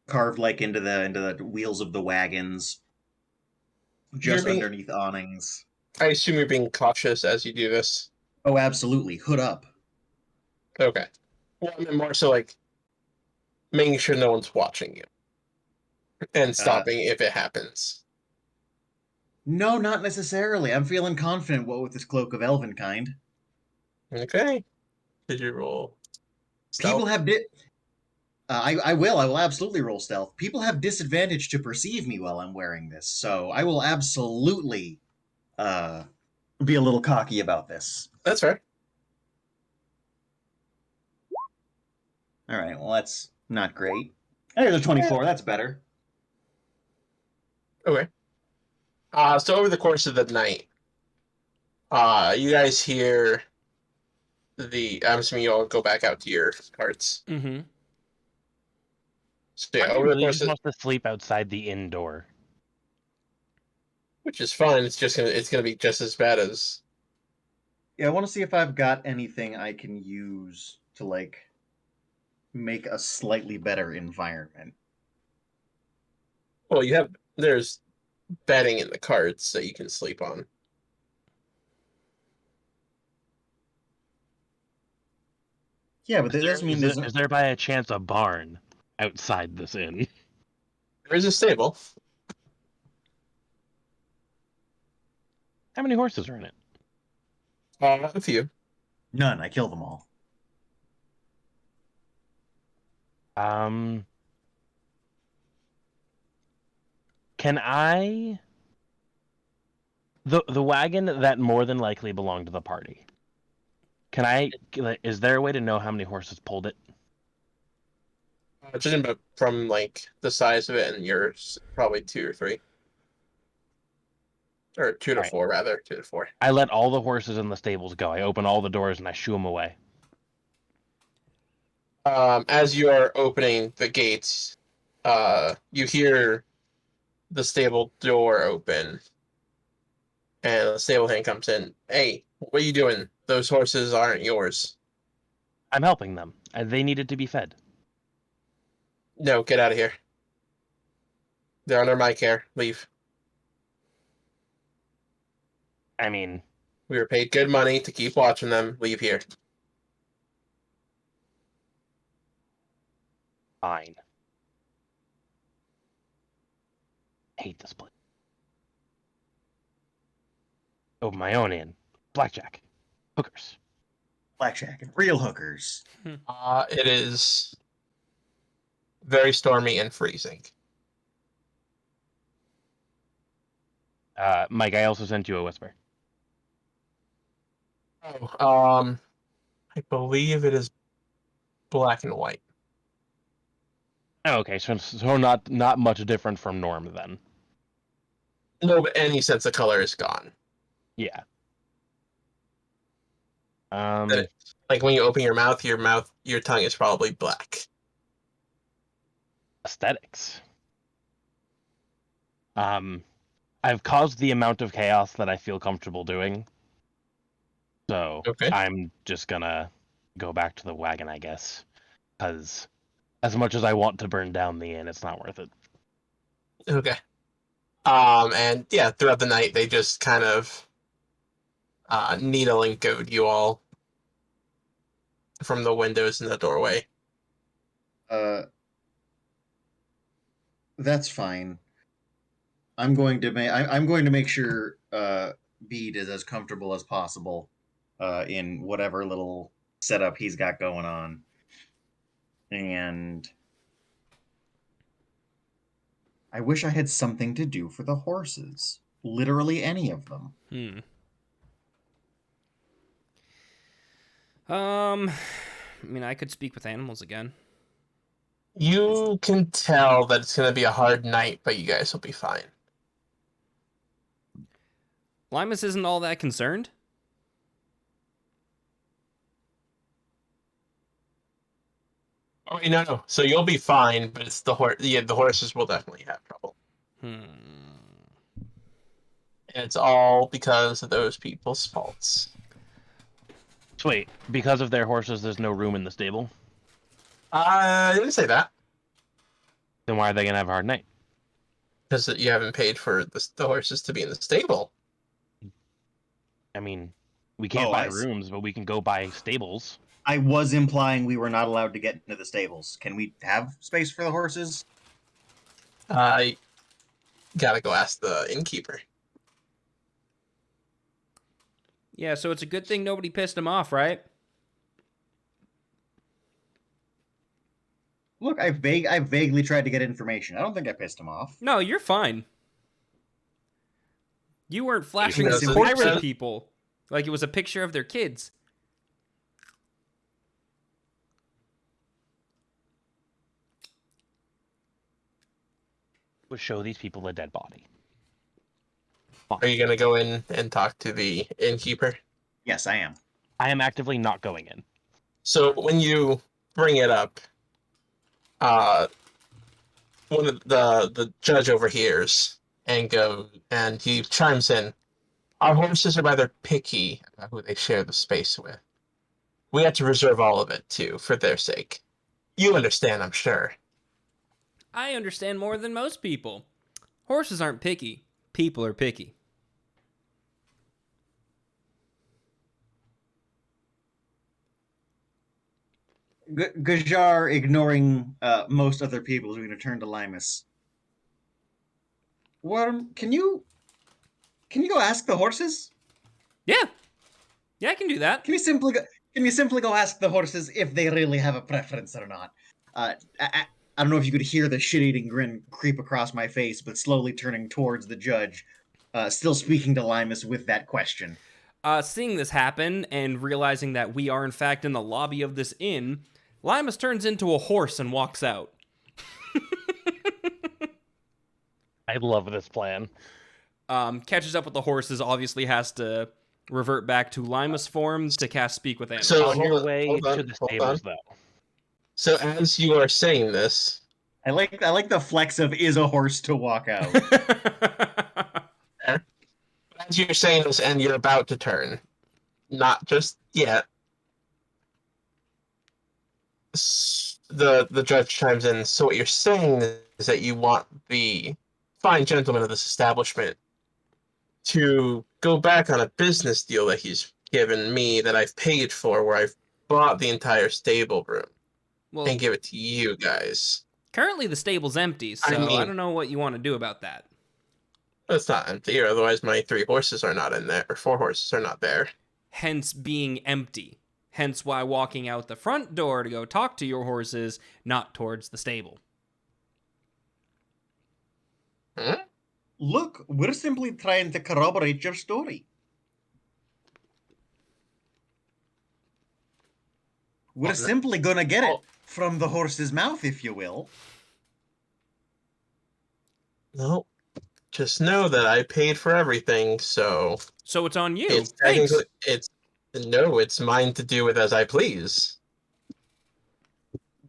Carved like into the wheels of the wagons, you're just being. underneath awnings. I assume you're being cautious as you do this. Oh, absolutely, hood up. Okay. Well, I mean, more so like making sure no one's watching you and Uh, stopping if it happens. no, not necessarily. I'm feeling confident. What with this cloak of elven kind, Okay. Did you roll people stealth? have I will. I will absolutely roll stealth. People have disadvantage to perceive me while I'm wearing this, so I will absolutely uh, be a little cocky about this. That's fair. All right. Well, that's not great. There's a 24. That's better. Okay. So over the course of the night, you guys hear I'm assuming you all go back out to your carts. Mm-hmm. So yeah, Part of me over the really course just of, wants to sleep outside the inn door. which is fine. It's gonna be just as bad as. Yeah, I want to see if I've got anything I can use to like make a slightly better environment. Well, there's bedding in the carts that you can sleep on. Yeah, but that doesn't mean there's Is there by a chance a barn outside this inn? There is a stable. How many horses are in it? A few. none. I kill them all. Um, can I the wagon that more than likely belonged to the party? Can I? Is there a way to know how many horses pulled it? Judging from like the size of it and yours, probably 2 or 3, or two All to right. four rather, 2 to 4. I let all the horses in the stables go. I open all the doors and I shoo them away. As you are opening the gates, you hear the stable door open, and the stable hand comes in. Hey, what are you doing? Those horses aren't yours. I'm helping them. They needed to be fed. No, get out of here. They're under my care. Leave. I mean, We were paid good money to keep watching them. Leave here. fine. Hate this place. Open my own inn. Blackjack. Hookers. Blackjack and real hookers. It is very stormy and freezing. Mike, I also sent you a whisper. Oh, I believe it is black and white. Oh, okay, so not much different from norm then. No, but any sense of color is gone. Yeah. Like when you open your mouth, your tongue is probably black. Aesthetics. I've caused the amount of chaos that I feel comfortable doing. So Okay. I'm just gonna go back to the wagon, I guess. Because as much as I want to burn down the inn, it's not worth it. Okay. And yeah, throughout the night, they just kind of needle and goad you all from the windows in the doorway. That's fine. I'm going to make sure Bede is as comfortable as possible in whatever little setup he's got going on. And I wish I had something to do for the horses. Literally any of them. I mean, I could speak with animals again. You can tell that it's going to be a hard night, but you guys will be fine. Limus isn't all that concerned. Oh, no. So you'll be fine, but it's the horse. Yeah, the horses will definitely have trouble. And it's all because of those people's faults. So wait, because of their horses, there's no room in the stable? I didn't say that. Then why are they gonna have a hard night? Because you haven't paid for the horses to be in the stable. I mean, we can't buy rooms, but we can go buy stables. I was implying we were not allowed to get into the stables. Can we have space for the horses? I gotta go ask the innkeeper. Yeah, so it's a good thing nobody pissed him off, right? Look, I vaguely tried to get information. I don't think I pissed him off. No, you're fine. You weren't flashing Does it- reports does- to people like it was a picture of their kids. Would show these people a dead body. Are you gonna go in and talk to the innkeeper? Yes, I am. I am actively not going in. So when you bring it up, one of the judge overhears and he chimes in. Our horses are rather picky about who they share the space with. We have to reserve all of it too, for their sake. You understand, I'm sure. I understand more than most people. Horses aren't picky. People are picky. Gajar, ignoring most other people, is going to turn to Limus. Worm, can you go ask the horses? Yeah, I can do that. Can you simply go ask the horses if they really have a preference or not? I don't know if you could hear the shit-eating grin creep across my face, but slowly turning towards the judge, still speaking to Limus with that question. Seeing this happen and realizing that we are in fact in the lobby of this inn, Limus turns into a horse and walks out. I love this plan. Catches up with the horses, obviously has to revert back to Limus form to cast Speak with Animals. So On your way hold on, to the hold stables, on. though. So as you are saying this, I like the flex of is a horse to walk out. as you're saying this and you're about to turn, not just yet, the judge chimes in. So what you're saying is that you want the fine gentleman of this establishment to go back on a business deal that he's given me that I've paid for, where I've bought the entire stable room Well, and give it to you guys. currently the stable's empty, so I don't know what you want to do about that. It's not empty, or otherwise my 3 horses are not in there, or 4 horses are not there. Hence being empty. Hence why walking out the front door to go talk to your horses, not towards the stable. Hmm? Look, we're simply trying to corroborate your story. We're Well, simply gonna get it well- from the horse's mouth, if you will. No, just know that I paid for everything, so So it's on you. it's Thanks. technically it's mine to do with as I please.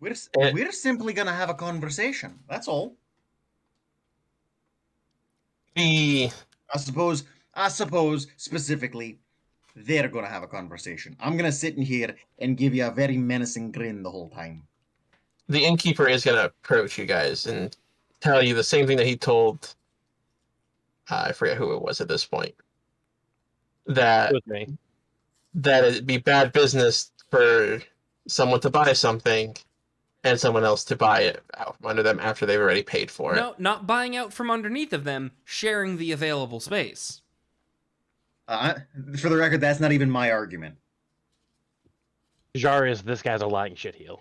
Eh. We're simply gonna have a conversation. That's all. The I suppose specifically, they're gonna have a conversation. I'm gonna sit in here and give you a very menacing grin the whole time. the innkeeper is gonna approach you guys and tell you the same thing that he told I forget who it was at this point. It That was me. it'd be bad business for someone to buy something and someone else to buy it out from under them after they've already paid for it. No, not buying out from underneath of them, sharing the available space. For the record, that's not even my argument. Jar is this guy's a lying shitheel.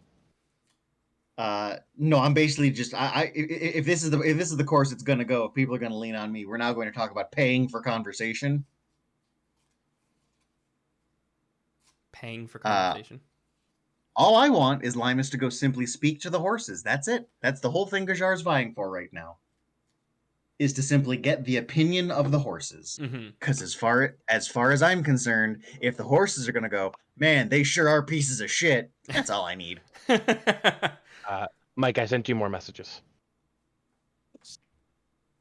No, I'm basically just if this is the course it's gonna go, if people are gonna lean on me, we're now going to talk about paying for conversation. Paying for conversation. All I want is Limus to go simply speak to the horses. That's it. That's the whole thing Gajar's vying for right now. Is to simply get the opinion of the horses. Because as far as I'm concerned, if the horses are gonna go, man, they sure are pieces of shit. That's all I need. Mike, I sent you more messages.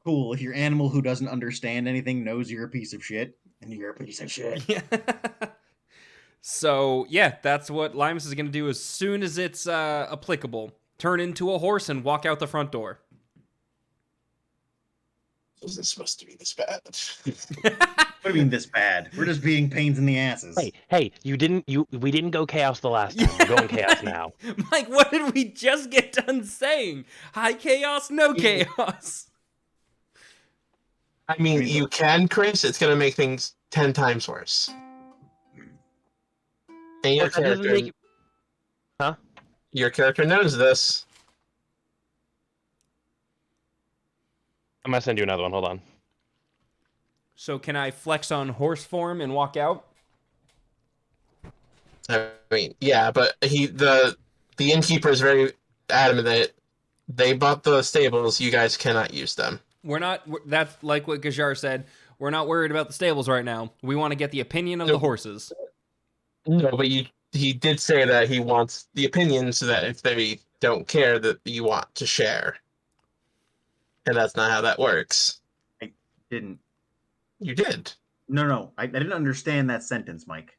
Cool. If your animal who doesn't understand anything knows you're a piece of shit, and you're a piece of shit. So, yeah, that's what Limus is going to do as soon as it's applicable. Turn into a horse and walk out the front door. Wasn't supposed to be this bad. What do you mean this bad? We're just being pains in the asses. Hey, we didn't go chaos the last time. We're going chaos now. Mike, what did we just get done saying? High chaos, no chaos. I mean, you can, Chris. It's gonna make things 10 times worse. And your That doesn't character, make it- Huh? your character knows this. I'm gonna send you another one. Hold on. So can I flex on horse form and walk out? I mean, yeah, but the innkeeper is very adamant that they bought the stables. You guys cannot use them. That's like what Gajar said. We're not worried about the stables right now. We want to get the opinion of the horses. No, but he did say that he wants the opinion so that if they don't care, that you want to share. And that's not how that works. I didn't. You did. No. I didn't understand that sentence, Mike.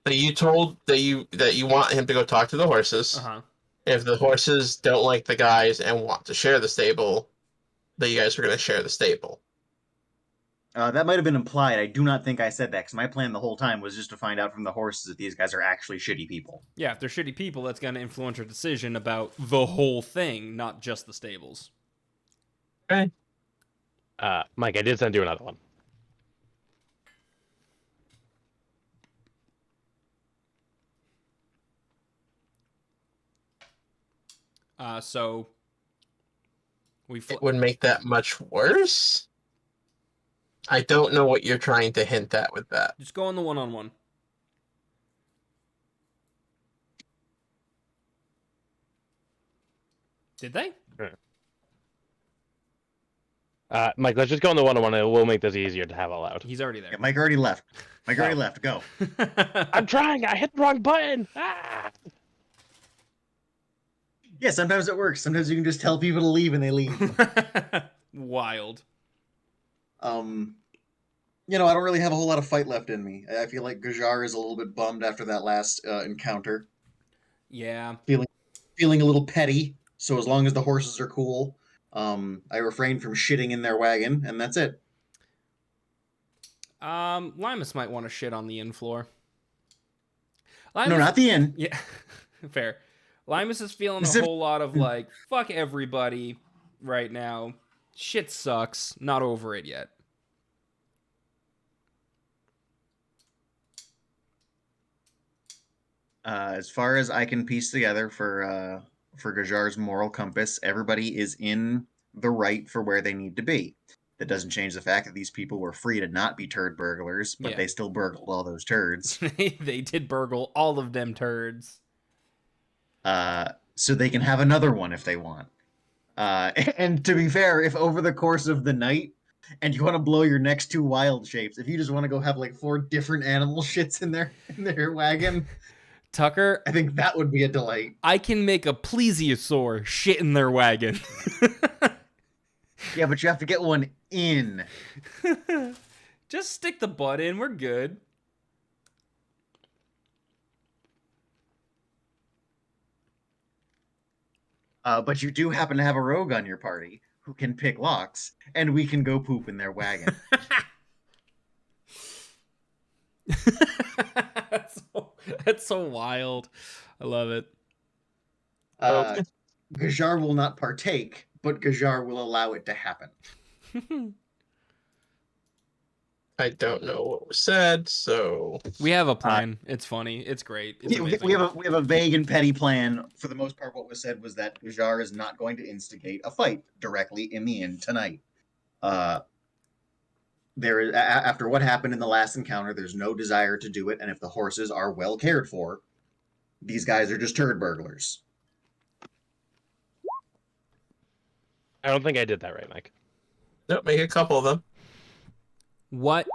That you told that you want him to go talk to the horses. Uh-huh. If the horses don't like the guys and want to share the stable, that you guys were going to share the stable. That might have been implied. I do not think I said that, because my plan the whole time was just to find out from the horses that these guys are actually shitty people. Yeah, if they're shitty people, that's going to influence your decision about the whole thing, not just the stables. Okay. Mike, I did send you another one. So It would make that much worse? I don't know what you're trying to hint at with that. just go on the one-on-one. Did they? Mike, let's just go on the one-on-one. It will make this easier to have aloud. He's already there. Yeah, Mike already left. Already left. Go. I'm trying. I hit the wrong button. Ah! Yeah, sometimes it works. Sometimes you can just tell people to leave and they leave. Wild. I don't really have a whole lot of fight left in me. I feel like Gajar is a little bit bummed after that last encounter. Yeah. Feeling a little petty. So as long as the horses are cool, I refrain from shitting in their wagon, and that's it. Limus might want to shit on the inn floor. No, not the inn. Yeah, fair. Limus is feeling a whole lot of like, fuck everybody right now. Shit sucks. Not over it yet. As far as I can piece together for Gajar's moral compass, everybody is in the right for where they need to be. That doesn't change the fact that these people were free to not be turd burglars, but Yeah. they still burgled all those turds. They did burgle all of them turds. So they can have another one if they want. And to be fair, if over the course of the night, and you want to blow your next two wild shapes, if you just want to go have like 4 different animal shits in their wagon, Tucker, I think that would be a delight. I can make a plesiosaur shit in their wagon. Yeah, but you have to get one in. Just stick the butt in. We're good. But you do happen to have a rogue on your party who can pick locks, and we can go poop in their wagon. that's so wild. I love it. Gajar will not partake, but Gajar will allow it to happen. I don't know what was said, so We have a plan. It's funny. It's great. It's amazing. We have a vague and petty plan. For the most part, what was said was that Gajar is not going to instigate a fight directly in the inn tonight. There is after what happened in the last encounter, there's no desire to do it, and if the horses are well cared for, these guys are just turd burglars. I don't think I did that right, Mike. nope, make a couple of them. What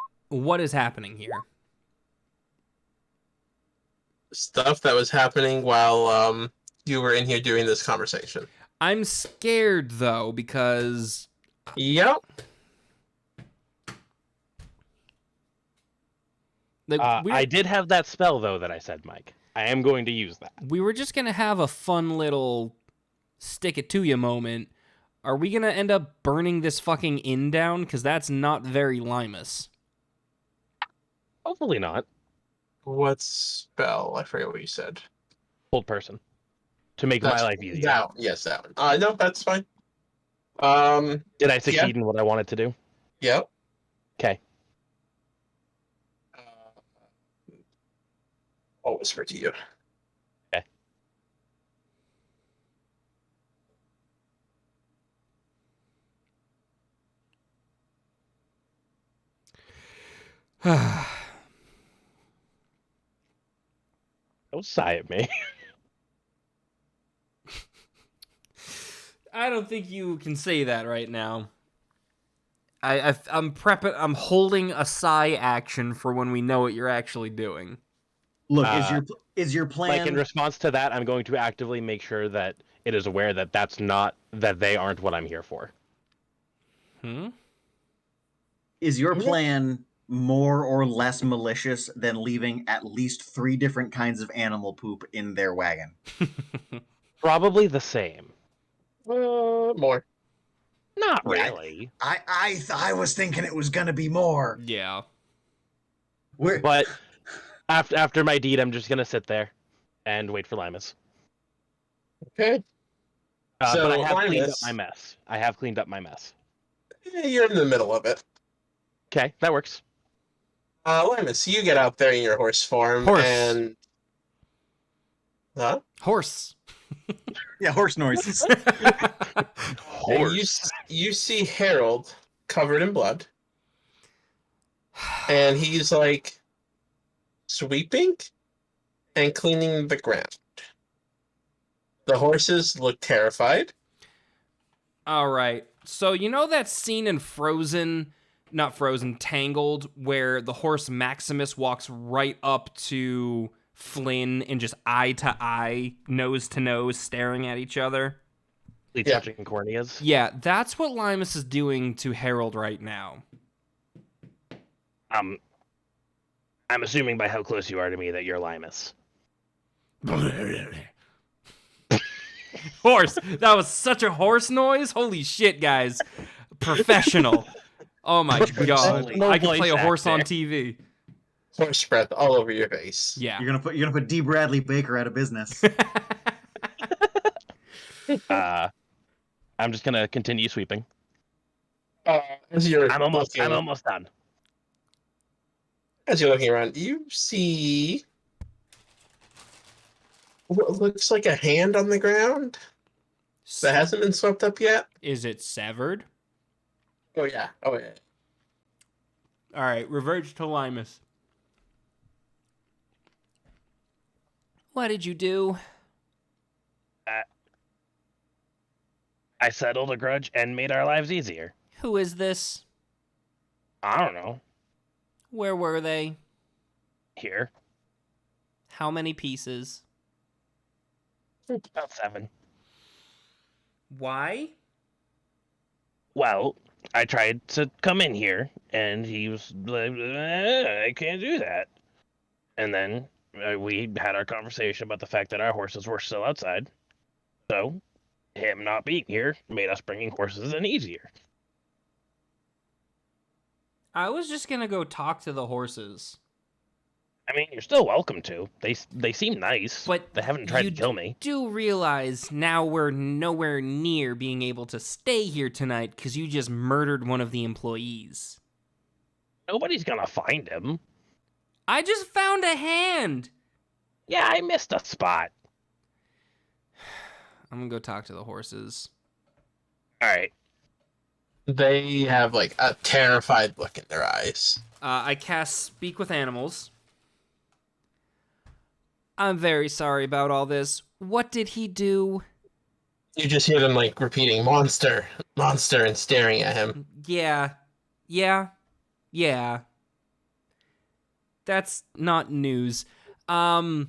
is happening here? Stuff that was happening while you were in here doing this conversation. I'm scared though because Yep. like, I did have that spell though that I said, Mike. I am going to use that. we were just gonna have a fun little stick it to you moment. Are we gonna end up burning this fucking inn down? Because that's not very Limus. Hopefully not. What spell? I forget what you said. Hold person. To make my life easier. That one. Yes, that one. No, that's fine. Did I succeed in what I wanted to do? Yep. Okay. I'll whisper to you. Don't sigh at me. I don't think you can say that right now. I'm prepping. I'm holding a sigh action for when we know what you're actually doing. Look, is your plan? Like in response to that, I'm going to actively make sure that it is aware that that they aren't what I'm here for. Is your plan more or less malicious than leaving at least 3 different kinds of animal poop in their wagon? Probably the same. More. Not Yeah, really. I was thinking it was gonna be more. Yeah. But after my deed, I'm just gonna sit there and wait for Limus. Okay. But I have cleaned up Limus- my mess. I have cleaned up my mess. You're in the middle of it. Okay, that works. Limus, you get out there in your horse form Horse. and Horse. Yeah, horse noises. and Horse. you see Harold covered in blood. And he's like sweeping and cleaning the ground. The horses look terrified. All right. So you know that scene in Tangled, where the horse Maximus walks right up to Flynn and just eye to eye, nose to nose, staring at each other? Yeah. Touching corneas. Yeah, that's what Limus is doing to Harold right now. I'm assuming by how close you are to me that you're Limus. Horse. That was such a horse noise. Holy shit, guys. Professional. Oh my god. No I can play a voice horse on acting. TV. Horse breath all over your face. Yeah. You're gonna put D. Bradley Baker out of business. I'm just gonna continue sweeping. As you're I'm almost done. As you're looking around, you see what looks like a hand on the ground that hasn't been swept up yet. Is it severed? Oh yeah. Oh yeah. All right, revert to Limus. What did you do? I settled a grudge and made our lives easier. Who is this? I don't know. Where were they? Here. How many pieces? About 7. Why? Well, I tried to come in here, and he was like, I can't do that. And then we had our conversation about the fact that our horses were still outside. So, him not being here made us bringing horses in easier. I was just gonna go talk to the horses. I mean, you're still welcome to. They seem nice, But they haven't tried you to kill me. do realize now we're nowhere near being able to stay here tonight because you just murdered one of the employees. Nobody's gonna find him. I just found a hand. Yeah, I missed a spot. I'm gonna go talk to the horses. All right. They have like a terrified look in their eyes. I cast Speak with Animals. I'm very sorry about all this. What did he do? You just hear them like repeating "monster, monster" and staring at him. Yeah. That's not news. Your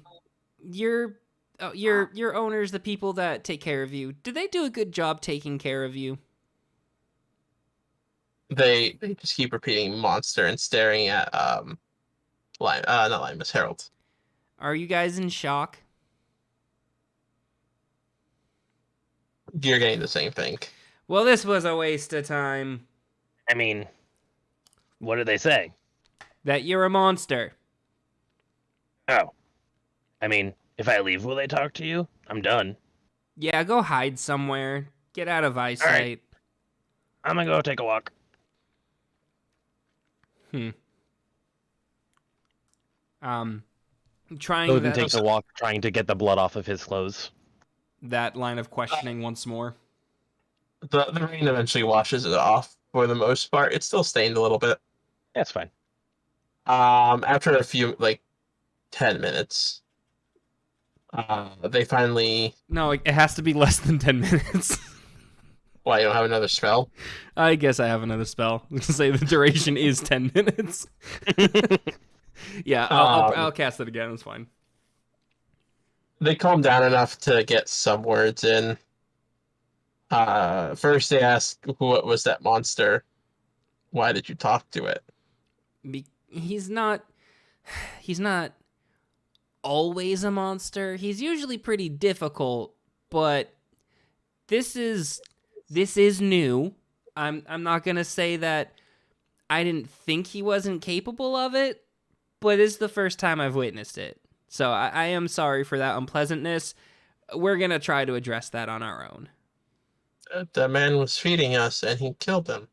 owners, the people that take care of you, do they do a good job taking care of you? They just keep repeating "monster" and staring at not Limus, Harold. Are you guys in shock? You're getting the same thing. Well, this was a waste of time. I mean, what did they say? That you're a monster. Oh. I mean, if I leave, will they talk to you? I'm done. Yeah, go hide somewhere. Get out of eyesight. I'm gonna go take a walk. Trying Odin takes a walk, trying to get the blood off of his clothes. that line of questioning once more. The rain eventually washes it off for the most part. It's still stained a little bit. That's fine. After a few 10 minutes, they finally. No, it has to be less than 10 minutes. Why, you don't have another spell? I guess I have another spell. Say the duration is 10 minutes. Yeah, I'll cast it again. It's fine. They calm down enough to get some words in. First they ask, what was that monster? Why did you talk to it? He's not always a monster. He's usually pretty difficult, but this is new. I'm not going to say that I didn't think he wasn't capable of it, but it's the first time I've witnessed it. So I am sorry for that unpleasantness. We're going to try to address that on our own. The man was feeding us and he killed them.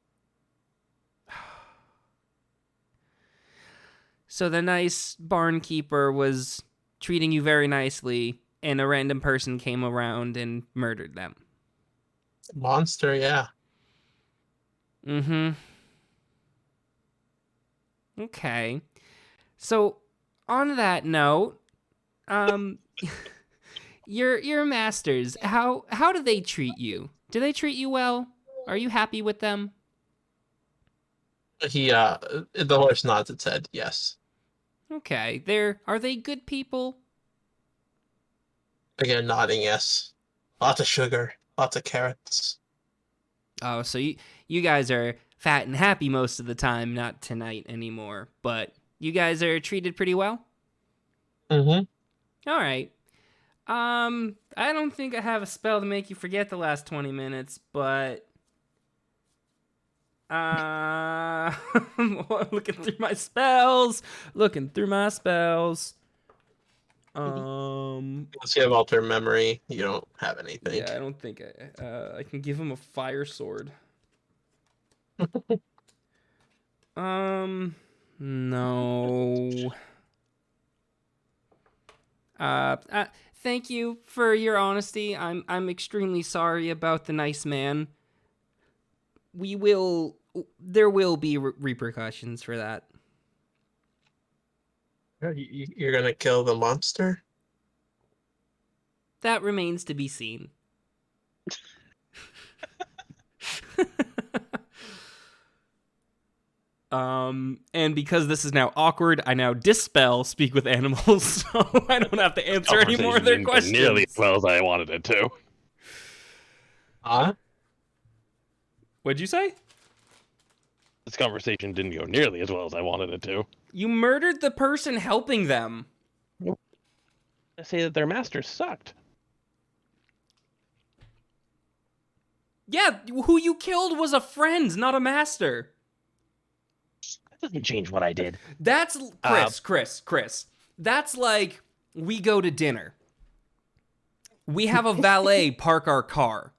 So the nice barnkeeper was treating you very nicely, and a random person came around and murdered them. Monster, yeah. Mm-hmm. Okay. So, on that note, your masters, how do they treat you? Do they treat you well? Are you happy with them? The horse nods its head, yes. Okay. Are they good people? Again, nodding yes. Lots of sugar, lots of carrots. Oh, so you guys are fat and happy most of the time, not tonight anymore. But you guys are treated pretty well? Mm-hmm. All right. I don't think I have a spell to make you forget the last 20 minutes, but looking through my spells. Unless you have altered memory, you don't have anything. Yeah, I don't think I can give him a fire sword. No. Thank you for your honesty. I'm extremely sorry about the nice man. There will be repercussions for that. You're gonna kill the monster? That remains to be seen. And because this is now awkward, I now dispel speak with animals, so I don't have to answer any more of their Conversation didn't go questions. nearly as well as I wanted it to. What'd you say? This conversation didn't go nearly as well as I wanted it to. You murdered the person helping them. I say that their master sucked. Yeah, who you killed was a friend, not a master. That doesn't change what I did. That's Chris. That's like we go to dinner. We have a valet park our car.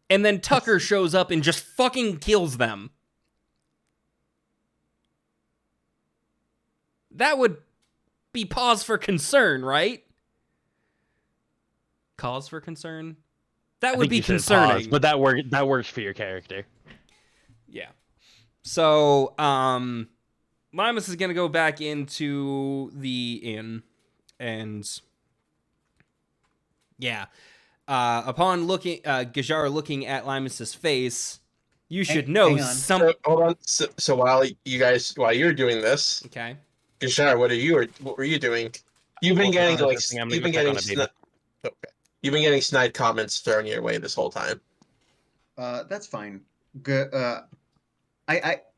And then Tucker shows up and just fucking kills them. That would be cause for concern, right? Cause for concern? That would be concerning. Pause, but that works for your character. Yeah. So, Limus is going to go back into the inn, and yeah. Upon looking, Gajar looking at Limus's face, you should know hang on. So, hold on. So while you're doing this, Okay. Gishar, what were you doing? You've been getting snide comments thrown your way this whole time. That's fine.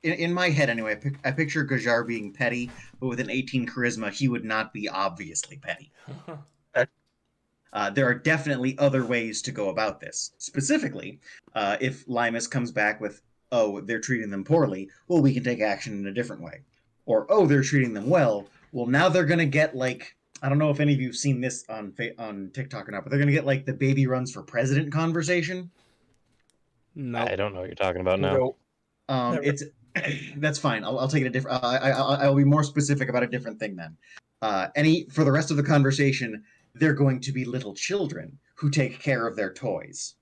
In my head anyway, I picture Gajar being petty, but with an 18 charisma, he would not be obviously petty. There are definitely other ways to go about this. Specifically, if Limus comes back with, oh, they're treating them poorly, well, we can take action in a different way. Or, oh, they're treating them well, well, now they're going to get, like, I don't know if any of you have seen this on TikTok or not, but they're going to get, like, the baby runs for president conversation. No. I don't know what you're talking about now. It's that's fine. I'll take it a different. I'll be more specific about a different thing then. For the rest of the conversation, they're going to be little children who take care of their toys.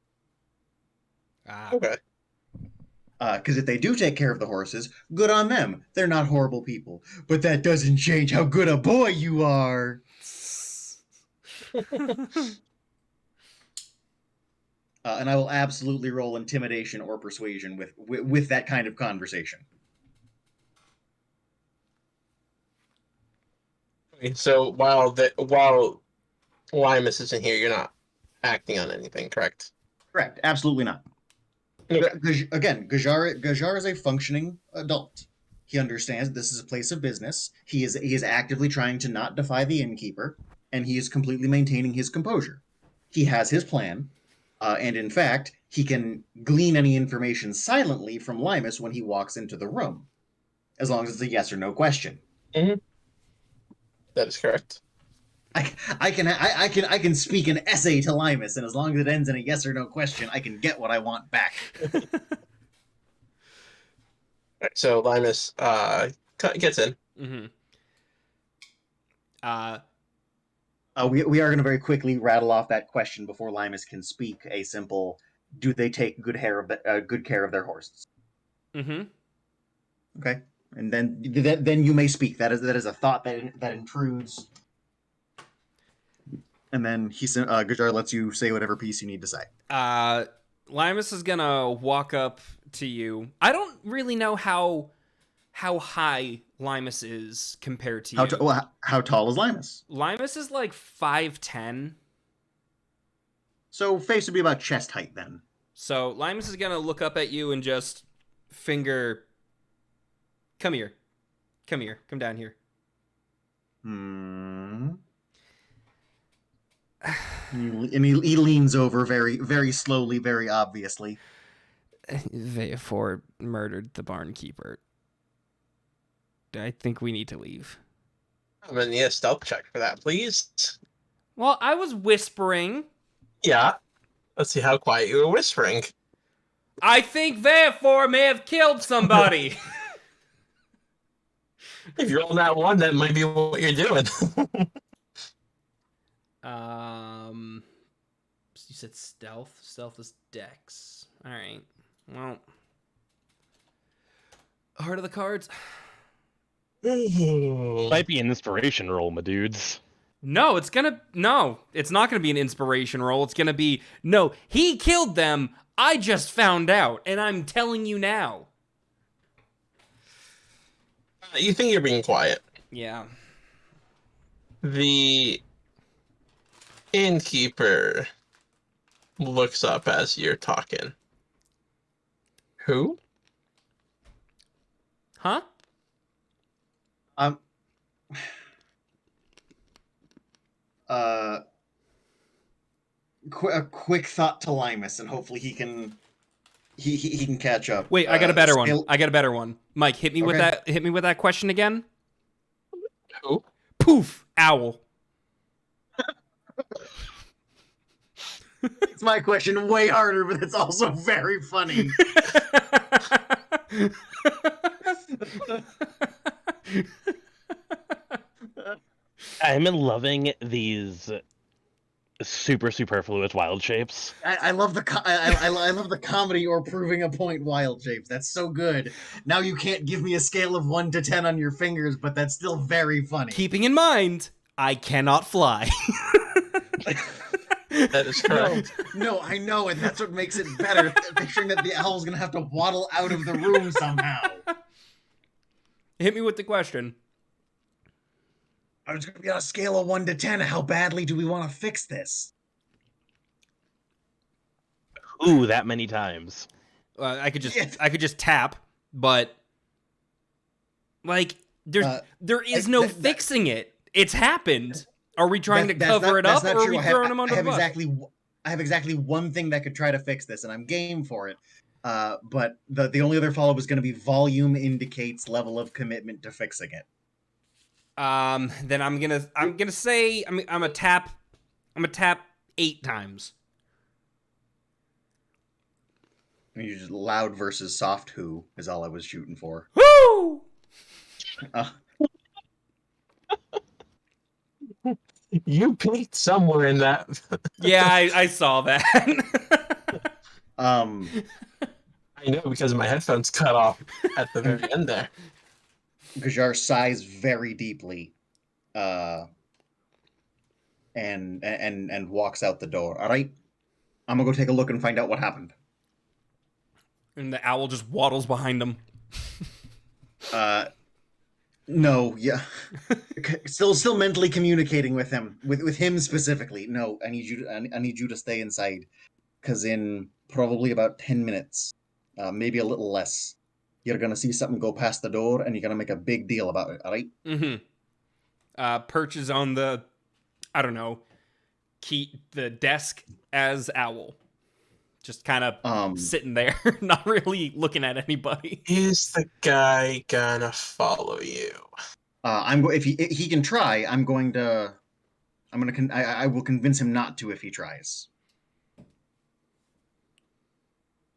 Okay. Because if they do take care of the horses, good on them. They're not horrible people. But that doesn't change how good a boy you are. And I will absolutely roll intimidation or persuasion with that kind of conversation. So while Limus isn't here, you're not acting on anything, correct? Correct. Absolutely not. Again, Gajar is a functioning adult. He understands this is a place of business. He is actively trying to not defy the innkeeper, and he is completely maintaining his composure. He has his plan, and in fact, he can glean any information silently from Limus when he walks into the room, as long as it's a yes or no question. Mm-hmm. That is correct. I can speak an essay to Limus, and as long as it ends in a yes or no question, I can get what I want back. Right, so Limus gets in. Mm-hmm. We are going to very quickly rattle off that question before Limus can speak. A simple: do they take good care of their horses? Mm-hmm. Okay, and then you may speak. That is a thought that intrudes. And then Gajar lets you say whatever piece you need to say. Limus is gonna walk up to you. I don't really know how high Limus is compared to you. How tall is Limus? Limus is like 5'10". So face would be about chest height then. So Limus is gonna look up at you and just finger. Come here. Come down here. And he leans over very, very slowly, very obviously. Veafor murdered the barnkeeper. I think we need to leave. I'm gonna need a stealth check for that, please. Well, I was whispering. Yeah. Let's see how quiet you were whispering. I think Veafor may have killed somebody. If you're on that one, that might be what you're doing. You said stealth. Stealth is dex. All right. Well, heart of the cards. Might be an inspiration roll, my dudes. No, it's not gonna be an inspiration roll. It's gonna be, no, he killed them. I just found out, and I'm telling you now. You think you're being quiet. Yeah. The innkeeper looks up as you're talking. Who? Huh? A quick thought to Limus, and hopefully he can catch up. Wait, I got a better Scale- one. I got a better one. Mike, hit me with Okay. that. Hit me with that question again. Who? Poof, owl. It's my question way harder, but it's also very funny. I'm loving these super superfluous wild shapes. I love I love the comedy or proving a point wild shapes. That's so good. Now you can't give me a scale of 1 to 10 on your fingers, but that's still very funny. Keeping in mind, I cannot fly. That is correct. No, I know, and that's what makes it better. Picturing that the owl's gonna have to waddle out of the room somehow. Hit me with the question. I was gonna be on a scale of 1 to 10. How badly do we want to fix this? Ooh, that many times. I could Yes. just tap, but like there is no fixing it. It's happened. Are we trying to cover it up, or are we throwing him under the bus? I have exactly one thing that could try to fix this, and I'm game for it. But the only other follow-up is going to be volume indicates level of commitment to fixing it. Then I'm gonna say I'm a tap 8 times. I mean, you just loud versus soft who is all I was shooting for. Woo! You peaked somewhere in that. Yeah, I saw that. I know because my headphones cut off at the very end there. Gajar sighs very deeply, and walks out the door. All right, I'm gonna go take a look and find out what happened. And the owl just waddles behind him. No, yeah, still mentally communicating with him, with him specifically. No, I need you to stay inside, because in probably about 10 minutes, maybe a little less, you're gonna see something go past the door, and you're gonna make a big deal about it. All right? Mm-hmm. Perches on the, I don't know, the desk as owl, just kind of sitting there, not really looking at anybody. Is the guy gonna follow you? If he can try, I will convince him not to if he tries.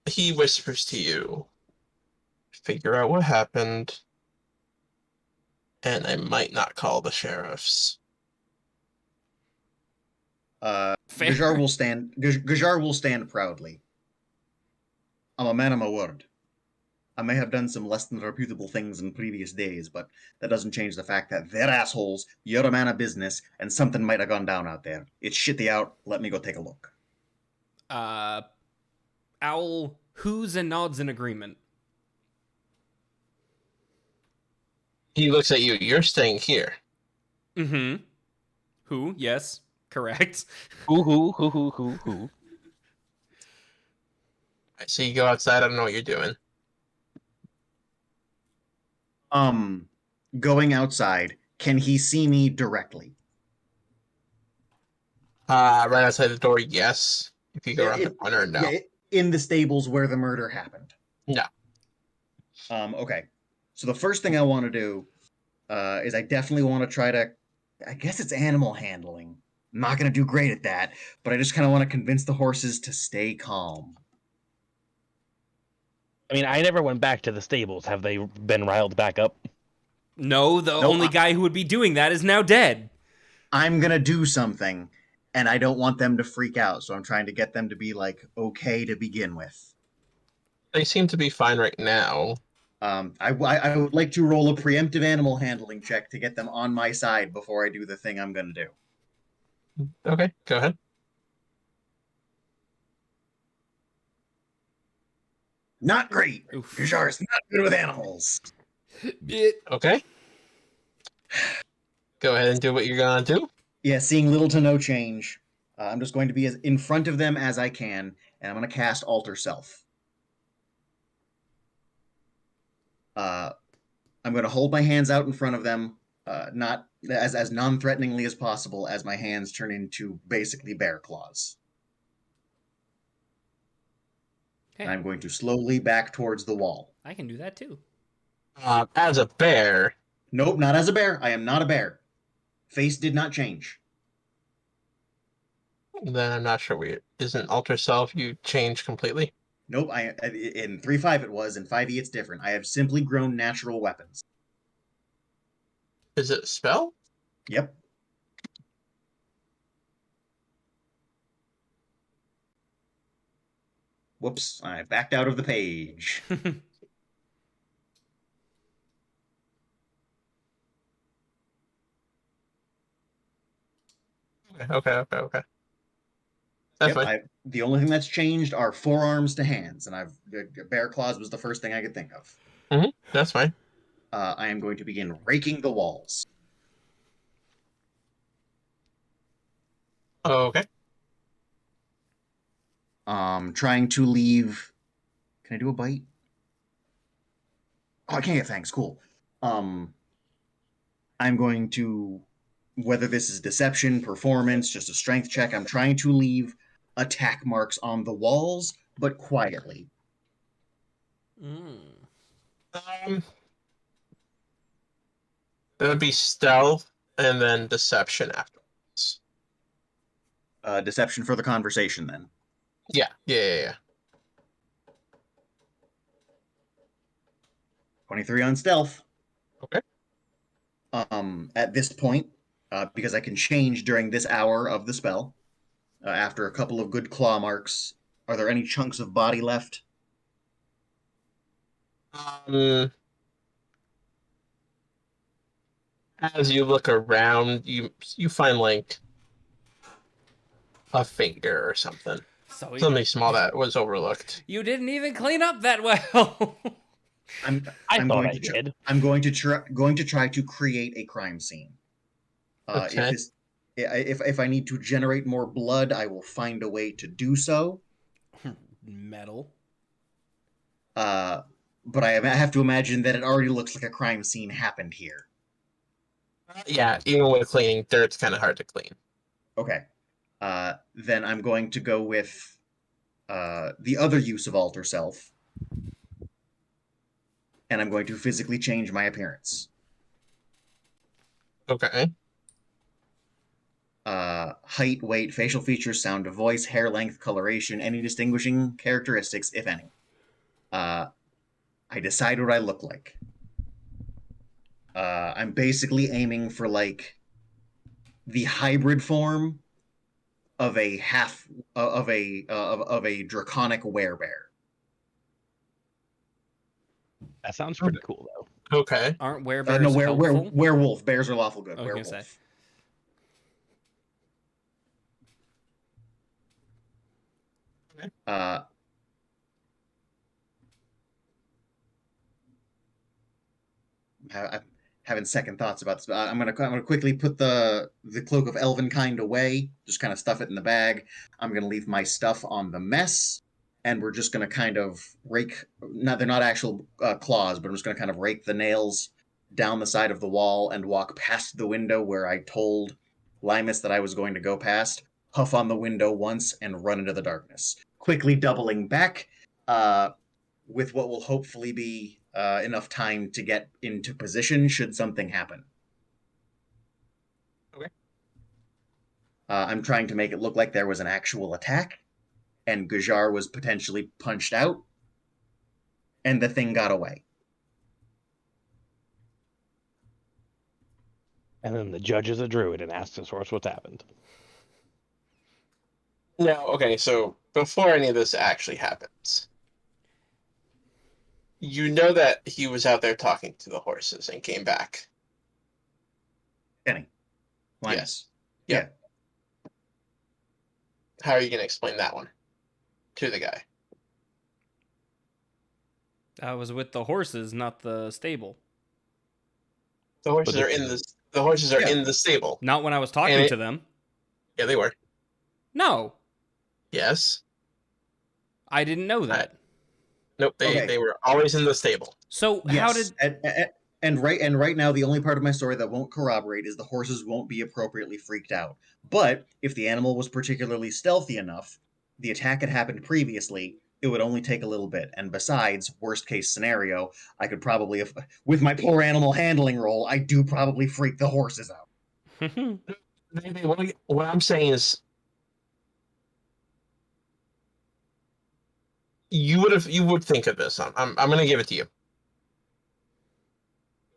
He whispers to you, figure out what happened, and I might not call the sheriffs. Gajar will stand proudly. I'm a man of my word. I may have done some less than reputable things in previous days, but that doesn't change the fact that they're assholes, you're a man of business, and something might have gone down out there. It's shitty out. Let me go take a look. Owl who's and nods in agreement. He looks at you. You're staying here. Mm-hmm. Who? Yes. Correct. Who. I see you go outside. I don't know what you're doing. Going outside, can he see me directly? Right outside the door, yes. If you go around the corner, no. Yeah, in the stables where the murder happened. No. Okay. So the first thing I want to do is I definitely want to try to, I guess it's animal handling. I'm not going to do great at that, but I just kind of want to convince the horses to stay calm. I mean, I never went back to the stables. Have they been riled back up? No, the only guy who would be doing that is now dead. I'm going to do something, and I don't want them to freak out, so I'm trying to get them to be like okay to begin with. They seem to be fine right now. I would like to roll a preemptive animal handling check to get them on my side before I do the thing I'm going to do. Okay, go ahead. Not great. Oof. Gajar's not good with animals. Okay. Go ahead and do what you're gonna do. Yeah, seeing little to no change. I'm just going to be as in front of them as I can, and I'm going to cast Alter Self. I'm going to hold my hands out in front of them, not as non-threateningly as possible, as my hands turn into basically bear claws. Hey, And I'm going to slowly back towards the wall. I can do that too. As a bear. Nope, not as a bear. I am not a bear. Face did not change. Then I'm not sure we isn't alter self. You change completely. Nope, in 3.5 it was, in 5e it's different. I have simply grown natural weapons. Is it a spell? Yep. Whoops, I backed out of the page. Okay. That's fine. The only thing that's changed are forearms to hands, and bear claws was the first thing I could think of. That's fine. I am going to begin raking the walls. Okay. Trying to leave. Can I do a bite? Oh, I can't get fangs. Cool. I'm going to, whether this is deception, performance, just a strength check, I'm trying to leave attack marks on the walls, but quietly. That would be stealth and then deception afterwards. Deception for the conversation, then. Yeah. 23 on stealth. Okay. At this point, because I can change during this hour of the spell, after a couple of good claw marks, are there any chunks of body left? As you look around, you find like a finger or something. Something small that was overlooked. You didn't even clean up that well. I thought I did. I'm going to try to create a crime scene. Okay. If I need to generate more blood, I will find a way to do so. Metal. But I have to imagine that it already looks like a crime scene happened here. Yeah, even with cleaning, dirt's kind of hard to clean. Okay. Then I'm going to go with the other use of Alter Self. And I'm going to physically change my appearance. Okay. Height, weight, facial features, sound of voice, hair length, coloration, any distinguishing characteristics, if any. I decide what I look like. I'm basically aiming for like the hybrid form of a draconic werebear. That sounds pretty cool, though. Okay. Aren't werebears No, helpful? werewolf. Bears are lawful good. I was Werewolf. gonna say. I'm having second thoughts about this. I'm gonna quickly put the cloak of elvenkind away. Just kind of stuff it in the bag. I'm gonna leave my stuff on the mess, and we're just gonna kind of rake. They're not actual claws, but I'm just gonna kind of rake the nails down the side of the wall and walk past the window where I told Limus that I was going to go past. Huff on the window once and run into the darkness. Quickly doubling back, with what will hopefully be enough time to get into position should something happen. Okay. I'm trying to make it look like there was an actual attack, and Gajar was potentially punched out, and the thing got away. And then the judge is a druid and asks his horse what's happened. Now, okay, so before any of this actually happens, you know that he was out there talking to the horses and came back. Kenny. Yes. Linus. Yep. How are you going to explain that one to the guy? I was with the horses, not the stable. The horses But are in the horses are Yeah. in the stable. Not when I was talking And to them. Yeah, they were. No, Yes. I didn't know that. Nope. Okay. They were always in the stable. So Yes. how did... And right now, the only part of my story that won't corroborate is the horses won't be appropriately freaked out. But if the animal was particularly stealthy enough, the attack had happened previously, it would only take a little bit. And besides, worst case scenario, I could probably, with my poor animal handling roll, I do probably freak the horses out. What I'm saying is, you would think of this. I'm going to give it to you.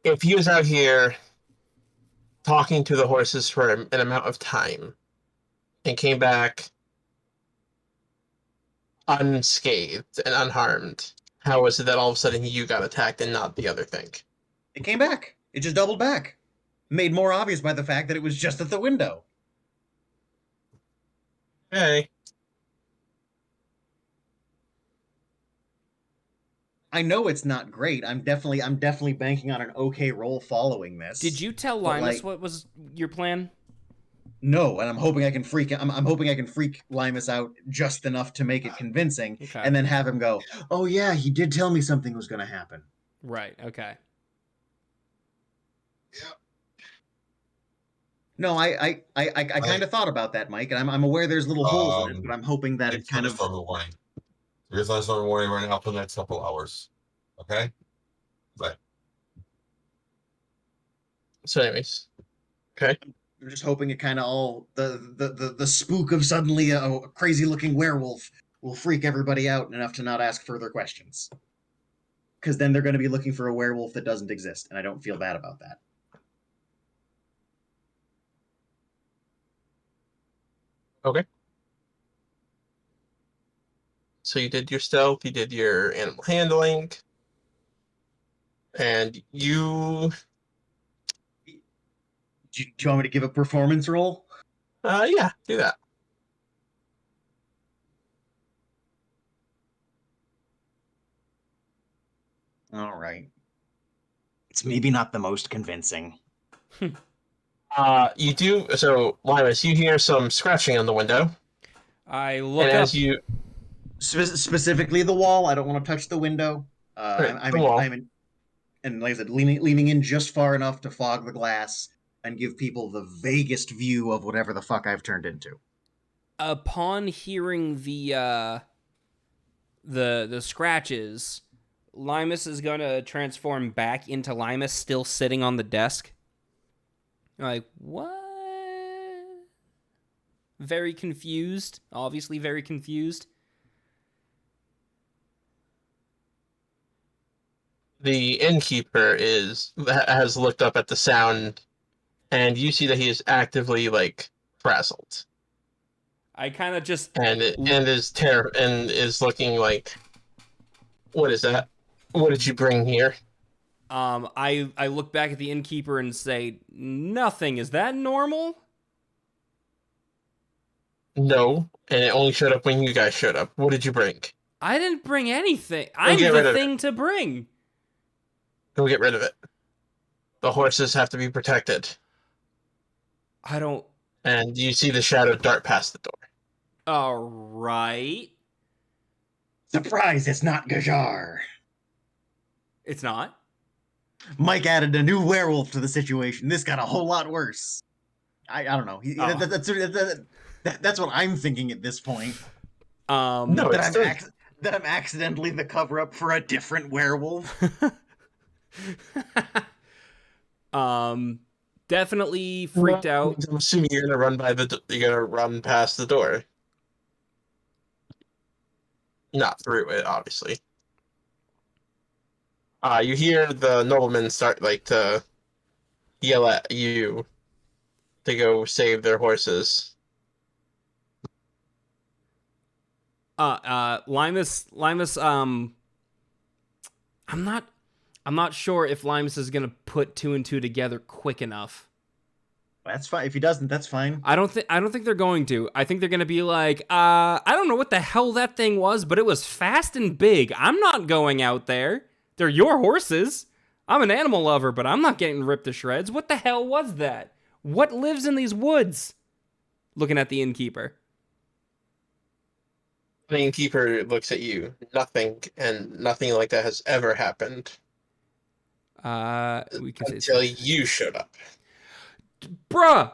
If he was out here talking to the horses for an amount of time and came back unscathed and unharmed, how was it that all of a sudden you got attacked and not the other thing? It came back. It just doubled back. Made more obvious by the fact that it was just at the window. Hey. I know it's not great. I'm definitely banking on an okay roll following this. Did you tell But, Linus like, what was your plan? No, and I'm hoping I can freak. I'm hoping I can freak Limus out just enough to make it convincing, Okay. and then have him go, "Oh yeah, he did tell me something was going to happen." Right, okay. No, I kind of thought about that, Mike, and I'm aware there's little holes in it, but I'm hoping that it kind of. warning. Here's thunderstorm warning right now for the next couple hours. Okay? But So, anyways, okay. I'm just hoping it kind of all the spook of suddenly a crazy looking werewolf will freak everybody out enough to not ask further questions. Because then they're going to be looking for a werewolf that doesn't exist, and I don't feel bad about that. Okay. So you did your stealth, you did your animal handling, and you. Do you want me to give a performance roll? Yeah, do that. All right. It's maybe not the most convincing. You do. So, Linus, you hear some scratching on the window, I look and up. as you. Specifically the wall. I don't want to touch the window. Right, I'm the wall. and like I said, leaning in just far enough to fog the glass and give people the vaguest view of whatever the fuck I've turned into. Upon hearing the scratches, Limus is gonna transform back into Limus, still sitting on the desk. Like, what? Very confused. Obviously very confused. The innkeeper has looked up at the sound, and you see that he is actively frazzled, I kind of just... and is looking like, what is that? What did you bring here? I look back at the innkeeper and say, nothing. Is that normal? No, and it only showed up when you guys showed up. What did you bring? I didn't bring anything. I'm get rid the of thing to bring. Go get rid of it. The horses have to be protected. I don't... And you see the shadow dart past the door. All right. Surprise! It's not Gajar. It's not? Mike added a new werewolf to the situation. This got a whole lot worse. I don't know. That's what I'm thinking at this point. No, that I'm accidentally the cover up for a different werewolf. Definitely freaked out. I'm assuming you're gonna run past the door. Not through it, obviously. You hear the noblemen start to yell at you to go save their horses. Limus, I'm not sure if Limus is gonna put 2 and 2 together quick enough. That's fine. If he doesn't, that's fine. I don't think they're going to. I think they're gonna be like, I don't know what the hell that thing was, but it was fast and big. I'm not going out there. They're your horses. I'm an animal lover, but I'm not getting ripped to shreds. What the hell was that? What lives in these woods? Looking at the innkeeper. The innkeeper looks at you. Nothing, and nothing like that has ever happened We can say until you showed up. bruh.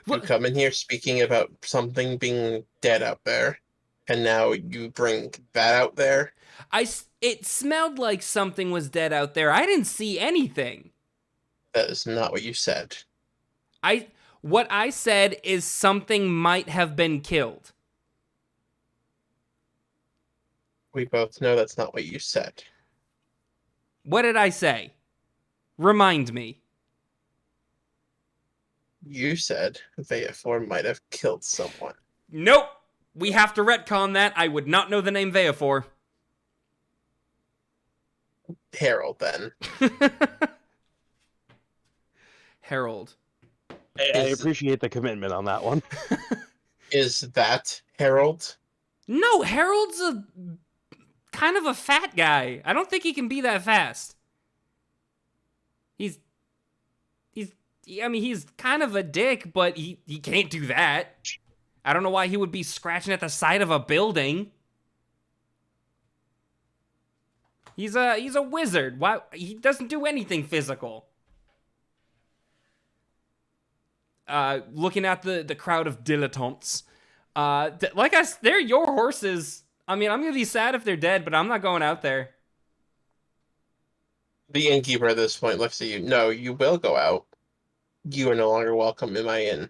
You come in here speaking about something being dead out there, and now you bring that out there. It smelled like something was dead out there. I didn't see anything. That is not what you said. What I said is something might have been killed. We both know that's not what you said. What did I say? Remind me. You said Veafor might have killed someone. Nope. We have to retcon that. I would not know the name Veafor. Harold, then. Harold. I appreciate the commitment on that one. Is that Harold? No, Harold's a kind of a fat guy. I don't think he can be that fast. He's kind of a dick, but he can't do that. I don't know why he would be scratching at the side of a building. He's a wizard. Why he doesn't do anything physical. Looking at the crowd of dilettantes. They're your horses. I mean, I'm gonna be sad if they're dead, but I'm not going out there. The innkeeper at this point looks at you. No, you will go out. You are no longer welcome in my inn.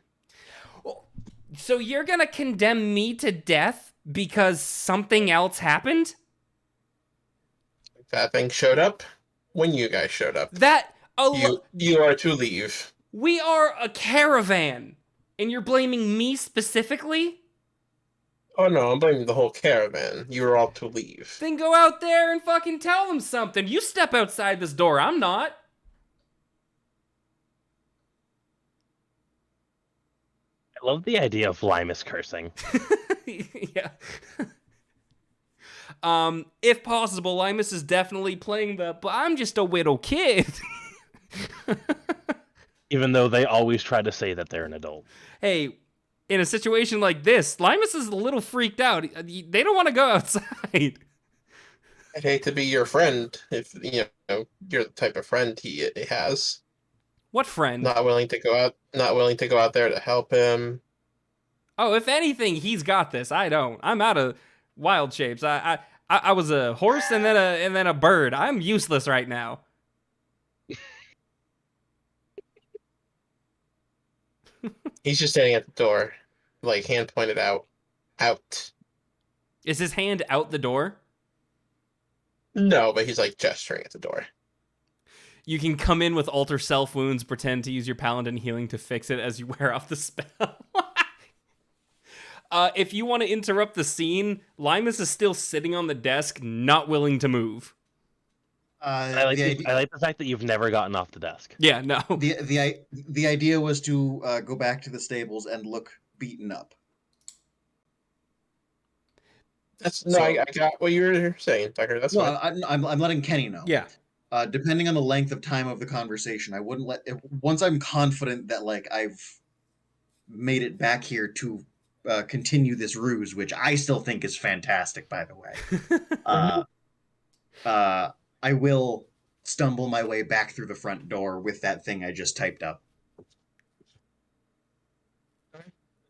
So you're gonna condemn me to death because something else happened? That thing showed up when you guys showed up. You are to leave. We are a caravan, and you're blaming me specifically? Oh no, I'm blaming the whole caravan. You are all to leave. Then go out there and fucking tell them something. You step outside this door. I'm not. I love the idea of Limus cursing. Yeah. If possible, Limus is definitely playing but I'm just a little kid. Even though they always try to say that they're an adult. Hey, in a situation like this, Limus is a little freaked out. They don't want to go outside. I'd hate to be your friend if you're the type of friend he has. What friend? Not willing to go out there to help him. Oh, if anything, he's got this. I don't. I'm out of wild shapes. I was a horse and then a bird. I'm useless right now. He's just standing at the door, like hand pointed out. Out. Is his hand out the door? No, but he's like gesturing at the door. You can come in with alter self wounds, pretend to use your paladin healing to fix it as you wear off the spell. If you want to interrupt the scene, Limus is still sitting on the desk, not willing to move. I like the fact that you've never gotten off the desk. Yeah, no. The idea was to go back to the stables and look beaten up. I got what you were saying, Tucker. That's fine. I'm letting Kenny know. Yeah. Depending on the length of time of the conversation, I wouldn't once I'm confident that like I've made it back here to continue this ruse, which I still think is fantastic, by the way. I will stumble my way back through the front door with that thing I just typed up.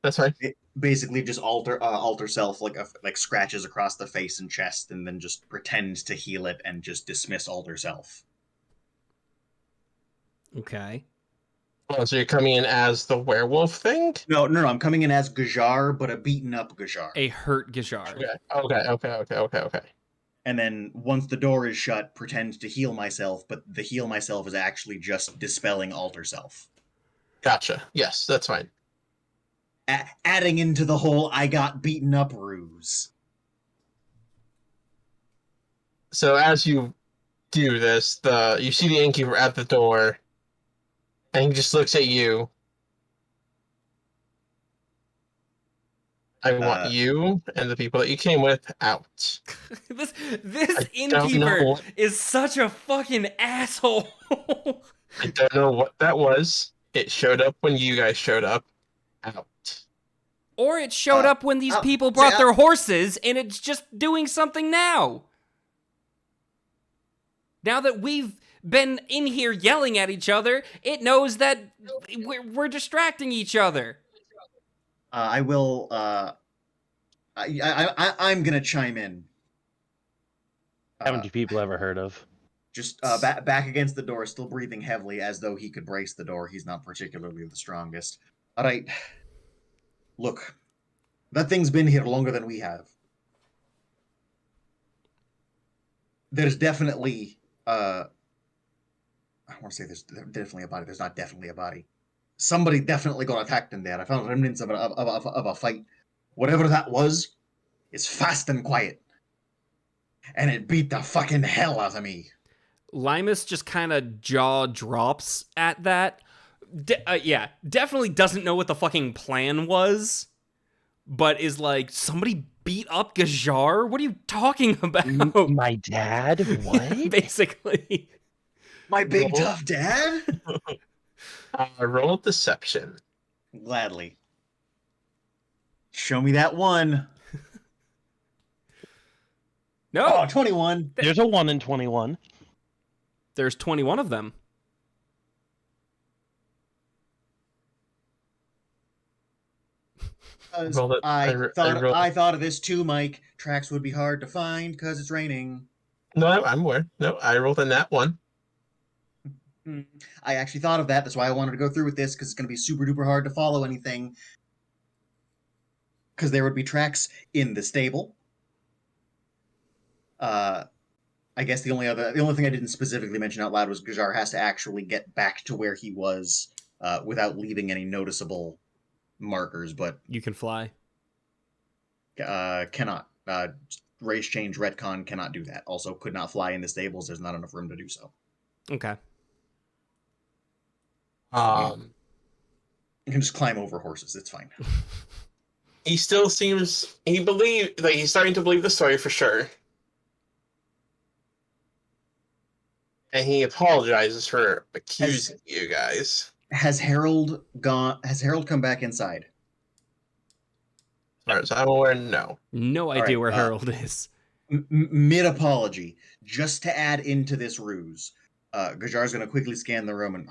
That's fine. It basically just alter self like scratches across the face and chest, and then just pretend to heal it and just dismiss alter self. Okay. Oh, so you're coming in as the werewolf thing? No, I'm coming in as Gajar, but a beaten up Gajar. A hurt Gajar. Okay. And then once the door is shut, pretend to heal myself, but the heal myself is actually just dispelling alter self. Gotcha. Yes, that's fine. adding into the whole "I got beaten up" ruse. So as you do this, you see the innkeeper at the door, and he just looks at you. I want you and the people that you came with out. This I don't innkeeper know. is such a fucking asshole. I don't know what that was. It showed up when you guys showed up. Out. Or it showed up when these people say, brought their horses, and it's just doing something now. Now that we've been in here yelling at each other, it knows that we're distracting each other. I will. I'm gonna chime in. How many people ever heard of? Just back against the door, still breathing heavily as though he could brace the door. He's not particularly the strongest. All right. Look, that thing's been here longer than we have. There's definitely I want to say there's definitely a body. There's not definitely a body. Somebody definitely got attacked in there. I found remnants of a fight. Whatever that was, is fast and quiet. And it beat the fucking hell out of me. Limus just kind of jaw drops at that. Yeah, definitely doesn't know what the fucking plan was, but is like, somebody beat up Gajar? What are you talking about? My dad? What? Basically. My big tough dad? Roll deception. Gladly. Show me that one. No. Oh, 21. There's a 1 in 21. There's 21 of them. I thought of this too, Mike. Tracks would be hard to find because it's raining. No, I'm aware. No, I rolled a nat 1. I actually thought of that. That's why I wanted to go through with this, because it's going to be super duper hard to follow anything. Because there would be tracks in the stable. I guess the only thing I didn't specifically mention out loud was Gajar has to actually get back to where he was without leaving any noticeable markers, but You can fly. cannot. Race change retcon cannot do that. Also, could not fly in the stables. There's not enough room to do so. Okay. You can just climb over horses. It's fine. He still seems he's starting to believe the story for sure. And he apologizes for accusing you guys. Has Harold come back inside? As far as I'm aware, no. No idea where Harold is. Mid apology, just to add into this ruse. Gajar's going to quickly scan the room and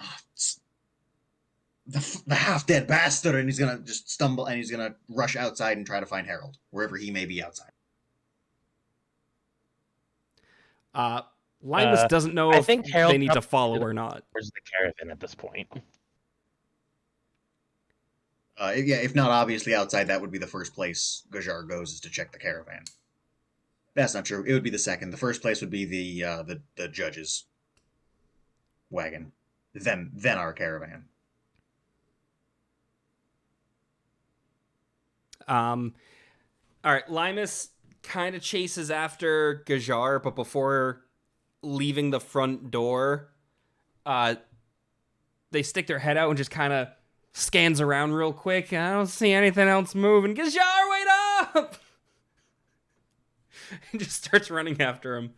the half dead bastard, and he's going to just stumble and he's going to rush outside and try to find Harold wherever he may be outside. Limus doesn't know if they need to follow or not. Where's the caravan at this point? Yeah, if not obviously outside, that would be the first place Gajar goes, is to check the caravan. That's not true. It would be the second. The first place would be the judge's wagon, then our caravan. All right, Limus kind of chases after Gajar, but before leaving the front door, they stick their head out and just kind of scans around real quick. I don't see anything else moving. Gajar, wait up! And just starts running after him.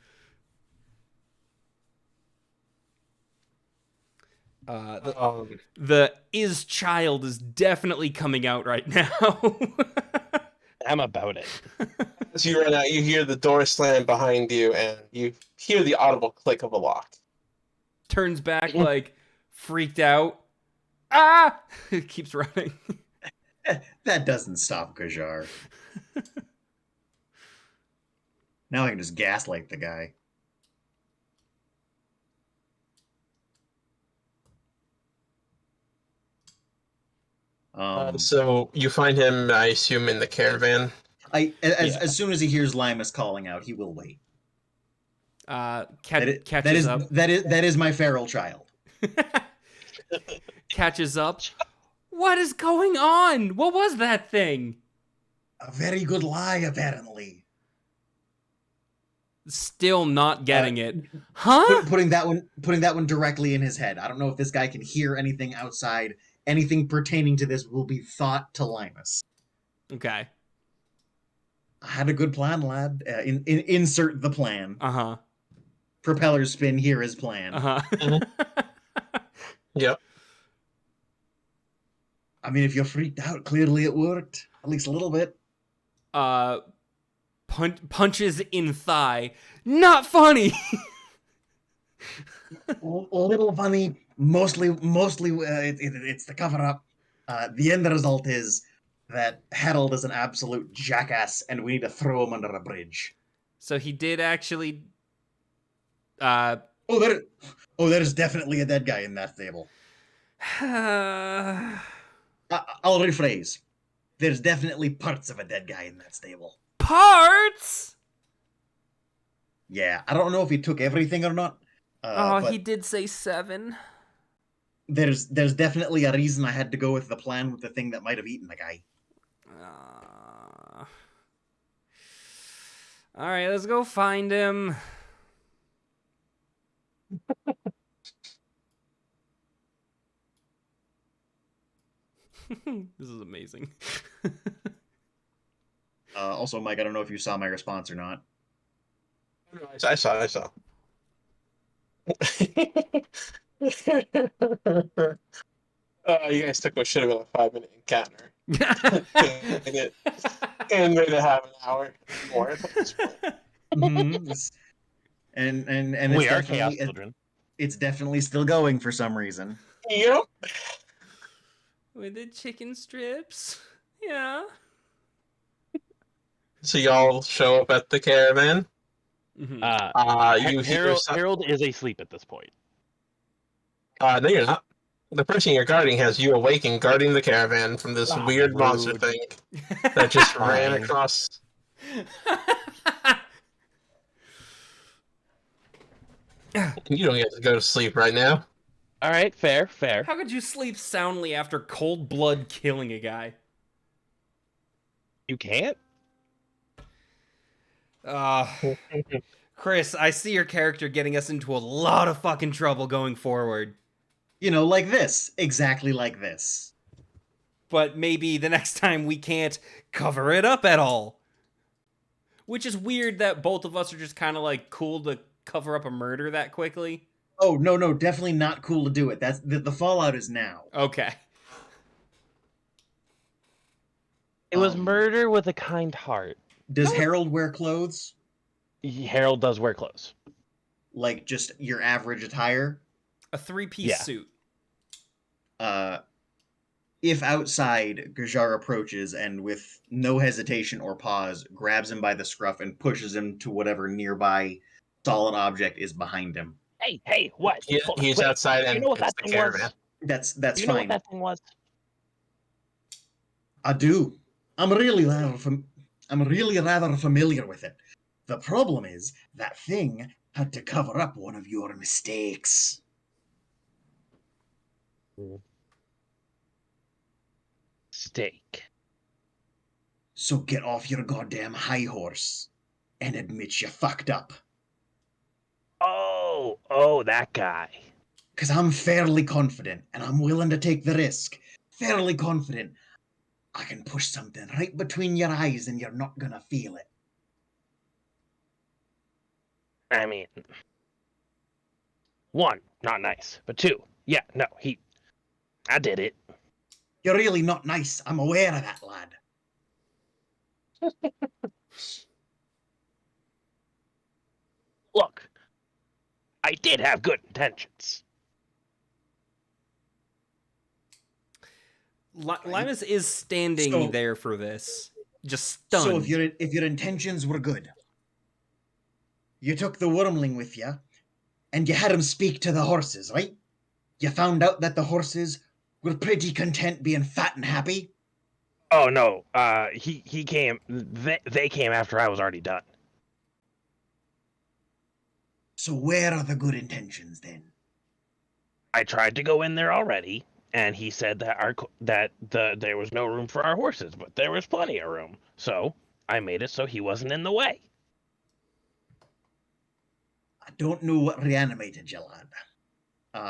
The is child is definitely coming out right now. I'm about it. As you run out, you hear the door slam behind you, and you hear the audible click of a lock. Turns back like freaked out. Ah! Keeps running. That doesn't stop Gajar. Now I can just gaslight the guy. So you find him, I assume, in the caravan. As soon as he hears Limus calling out, he will wait. Catches up. That is my feral child. Catches up. What is going on? What was that thing? A very good lie, apparently. Still not getting it. Huh? Putting that one directly in his head. I don't know if this guy can hear anything outside. Anything pertaining to this will be thought to Linus. Okay. I had a good plan, lad. Insert the plan. Uh-huh. Propeller spin, here is plan. Uh-huh. Yep. I mean, if you're freaked out, clearly it worked. At least a little bit. Punches in thigh. Not funny. A little funny. Mostly, it's the cover up. The end result is that Harold is an absolute jackass, and we need to throw him under a bridge. So he did actually. Oh, there's definitely a dead guy in that stable. I'll rephrase. There's definitely parts of a dead guy in that stable. Parts. Yeah, I don't know if he took everything or not. But He did say 7. there's definitely a reason I had to go with the plan with the thing that might have eaten the guy. All right, let's go find him. This is amazing. Also, Mike, I don't know if you saw my response or not. I saw. You guys took what should have been a 5-minute encounter. And made it have an hour more at this point. Mm-hmm. And it's We are chaos definitely children. it's definitely still going for some reason. Yep. With the chicken strips. Yeah. So y'all show up at the caravan. Mm-hmm. You hear Harold is asleep at this point. no, you're not. The person you're guarding has you awake and guarding the caravan from this weird rude. monster thing that just ran Fine. across. You don't get to go to sleep right now. All right, fair. How could you sleep soundly after cold blood killing a guy? You can't? Chris, I see your character getting us into a lot of fucking trouble going forward. You know, like this. Exactly like this. But maybe the next time we can't cover it up at all. Which is weird that both of us are just kind of like cool to cover up a murder that quickly. Oh, no, definitely not cool to do it. That's the fallout is now. Okay. It was murder with a kind heart. Does Harold wear clothes? Harold does wear clothes. Like just your average attire? A 3-piece suit. If outside, Gajar approaches and with no hesitation or pause, grabs him by the scruff and pushes him to whatever nearby solid object is behind him. Hey, what? He's Wait, outside and you know what it's that the thing caravan. was? That's You know fine. what that thing was? I do. I'm really rather familiar with it. The problem is that thing had to cover up one of your mistakes. Steak. So get off your goddamn high horse and admit you fucked up. Oh, that guy. Because I'm fairly confident, and I'm willing to take the risk. Fairly confident. I can push something right between your eyes and you're not gonna feel it. I mean, 1, not nice, but 2, yeah, no, I did it. You're really not nice. I'm aware of that, lad. Look, I did have good intentions. Linus is standing there for this. Just stunned. So if your intentions were good, you took the wormling with you, and you had him speak to the horses, right? You found out that the horses were pretty content being fat and happy? Oh no, he came. They came after I was already done. So where are the good intentions then? I tried to go in there already, and he said that there was no room for our horses, but there was plenty of room. So I made it so he wasn't in the way. I don't know what reanimated you, lad.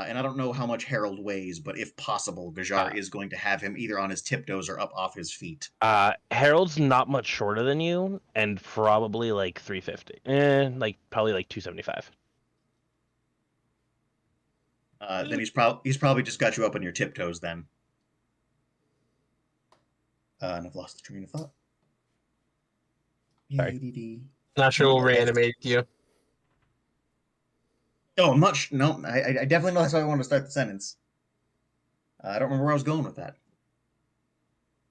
And I don't know how much Harold weighs, but if possible, Gajar is going to have him either on his tiptoes or up off his feet. Harold's not much shorter than you, and probably like 350. Probably like 275. Then he's probably just got you up on your tiptoes then. And I've lost the train of thought. Sorry. Not sure we'll reanimate you. Oh, much. No, I definitely know that's how I wanted to start the sentence. I don't remember where I was going with that.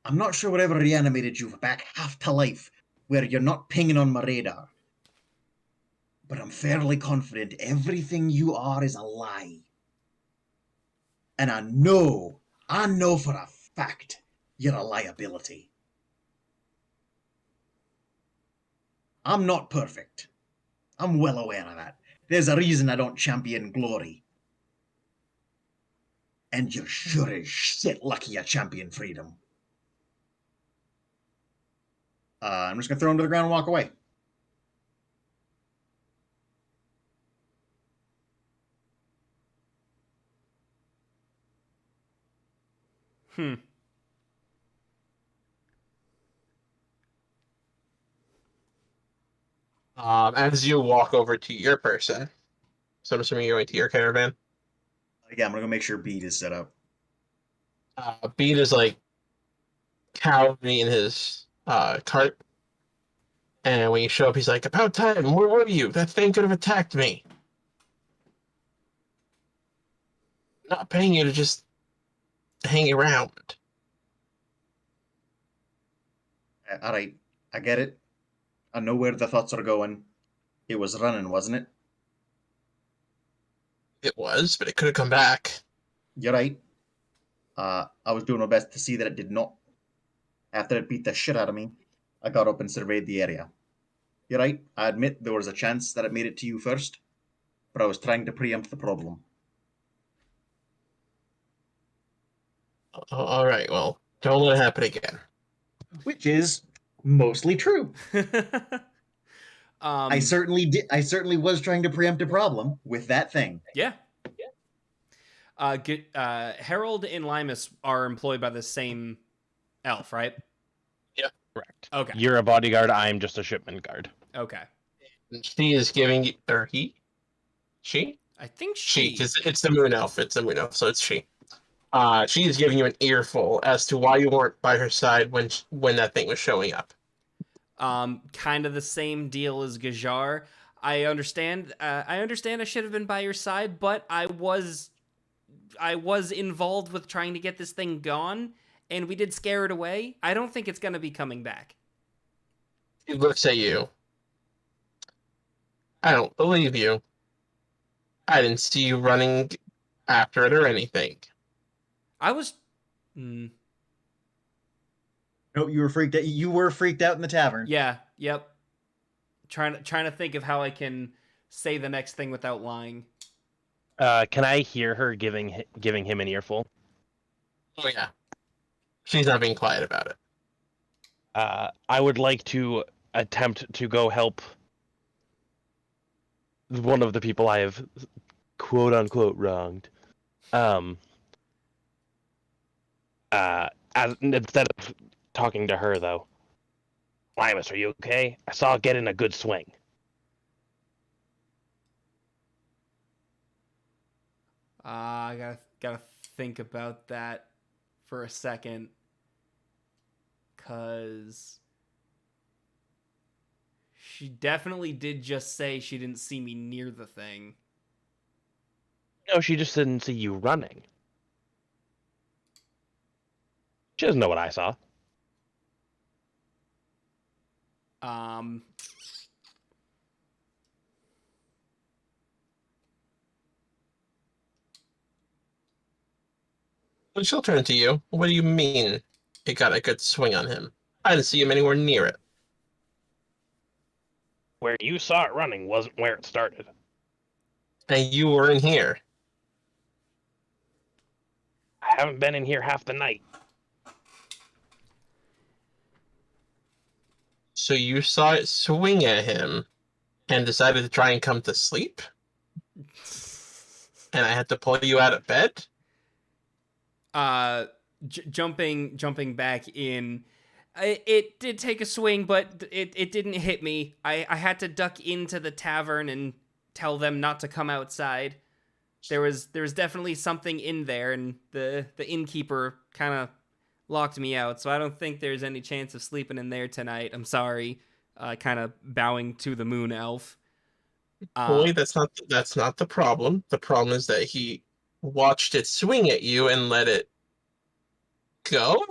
I'm not sure whatever reanimated you back half to life, where you're not pinging on my radar. But I'm fairly confident everything you are is a lie. And I know for a fact you're a liability. I'm not perfect. I'm well aware of that. There's a reason I don't champion glory. And you're sure as shit lucky you champion freedom. I'm just gonna throw him to the ground and walk away. As you walk over to your person, so I'm assuming you're going to your caravan. Yeah, I'm gonna go make sure beat is set up. Beat is like cowering in his cart, and when you show up, he's like, "About time! Where were you? That thing could have attacked me. Not paying you to just hang around." Alright, I get it. I know where the thoughts are going. It was running, wasn't it? It was, but it could have come back. You're right. I was doing my best to see that it did not. After it beat the shit out of me, I got up and surveyed the area. You're right, I admit there was a chance that it made it to you first, but I was trying to preempt the problem. All right, well, don't let it happen again. Which is mostly true. I Um, certainly did. I certainly was trying to preempt a problem with that thing. yeah. Harold and Limus are employed by the same elf, right? Correct. Okay. You're a bodyguard. I'm just a shipment guard. Okay. She is giving you, or he? She? I think She, she. because it's the moon elf. It's the moon elf, so it's she. She is giving you an earful as to why you weren't by her side when that thing was showing up. Kind of the same deal as Gajar. I understand. I should have been by your side, but I was involved with trying to get this thing gone, and we did scare it away. I don't think it's gonna be coming back. He looks at you. I don't believe you. I didn't see you running after it or anything. I was. No, you were freaked out. You were freaked out in the tavern. Yeah. Yep. Trying to think of how I can say the next thing without lying. Can I hear her giving him an earful? Oh yeah. She's not being quiet about it. I would like to attempt to go help one of the people I have quote unquote wronged. Instead of talking to her though. Limus, are you okay? I saw it get in a good swing. I gotta think about that for a second, cause she definitely did just say she didn't see me near the thing. No, she just didn't see you running. She doesn't know what I saw. Um, But she'll turn to you. What do you mean it got a good swing on him? I didn't see him anywhere near it. Where you saw it running wasn't where it started. And you were in here. haven't been in here half the night. So you saw it swing at him and decided to try and come to sleep? And I had to pull you out of bed? Jumping back in. It did take a swing, but it didn't hit me. I had to duck into the tavern and tell them not to come outside. There was definitely something in there, and the innkeeper kind of locked me out, so I don't think there's any chance of sleeping in there tonight. I'm sorry. Kind of bowing to the moon elf. Boy, that's not the problem. The problem is that he watched it swing at you and let it go,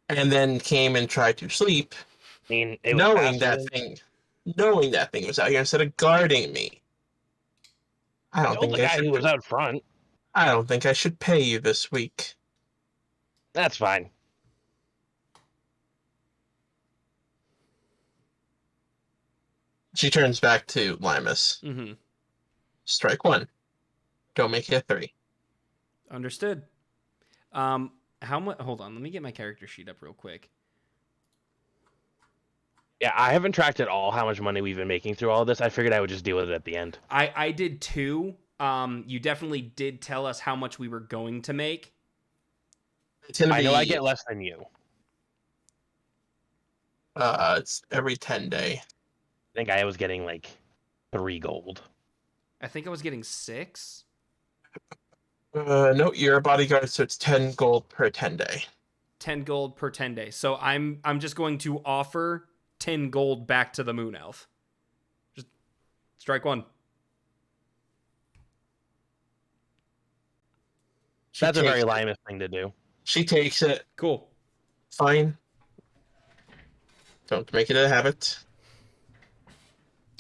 and then came and tried to sleep, I mean, it was knowing passive. that thing was out here instead of guarding me. I don't Told think the I guy should. who was out front. I don't think I should pay you this week. That's fine. She turns back to Limus. Mm-hmm. Strike one. Don't make it a 3. Understood. How much? Hold on, let me get my character sheet up real quick. Yeah, I haven't tracked at all how much money we've been making through all of this. I figured I would just deal with it at the end. I did too. You definitely did tell us how much we were going to make. It's gonna I be. know I get less than you. It's every 10-day. I think I was getting like 3 gold. I think I was getting 6. No, you're a bodyguard, so it's 10 gold per 10-day. 10 gold per 10 days. So I'm just going to offer 10 gold back to the moon elf. Just strike one. That's a very takes it. Limus thing to do. She takes it. Cool. Fine. Don't make it a habit.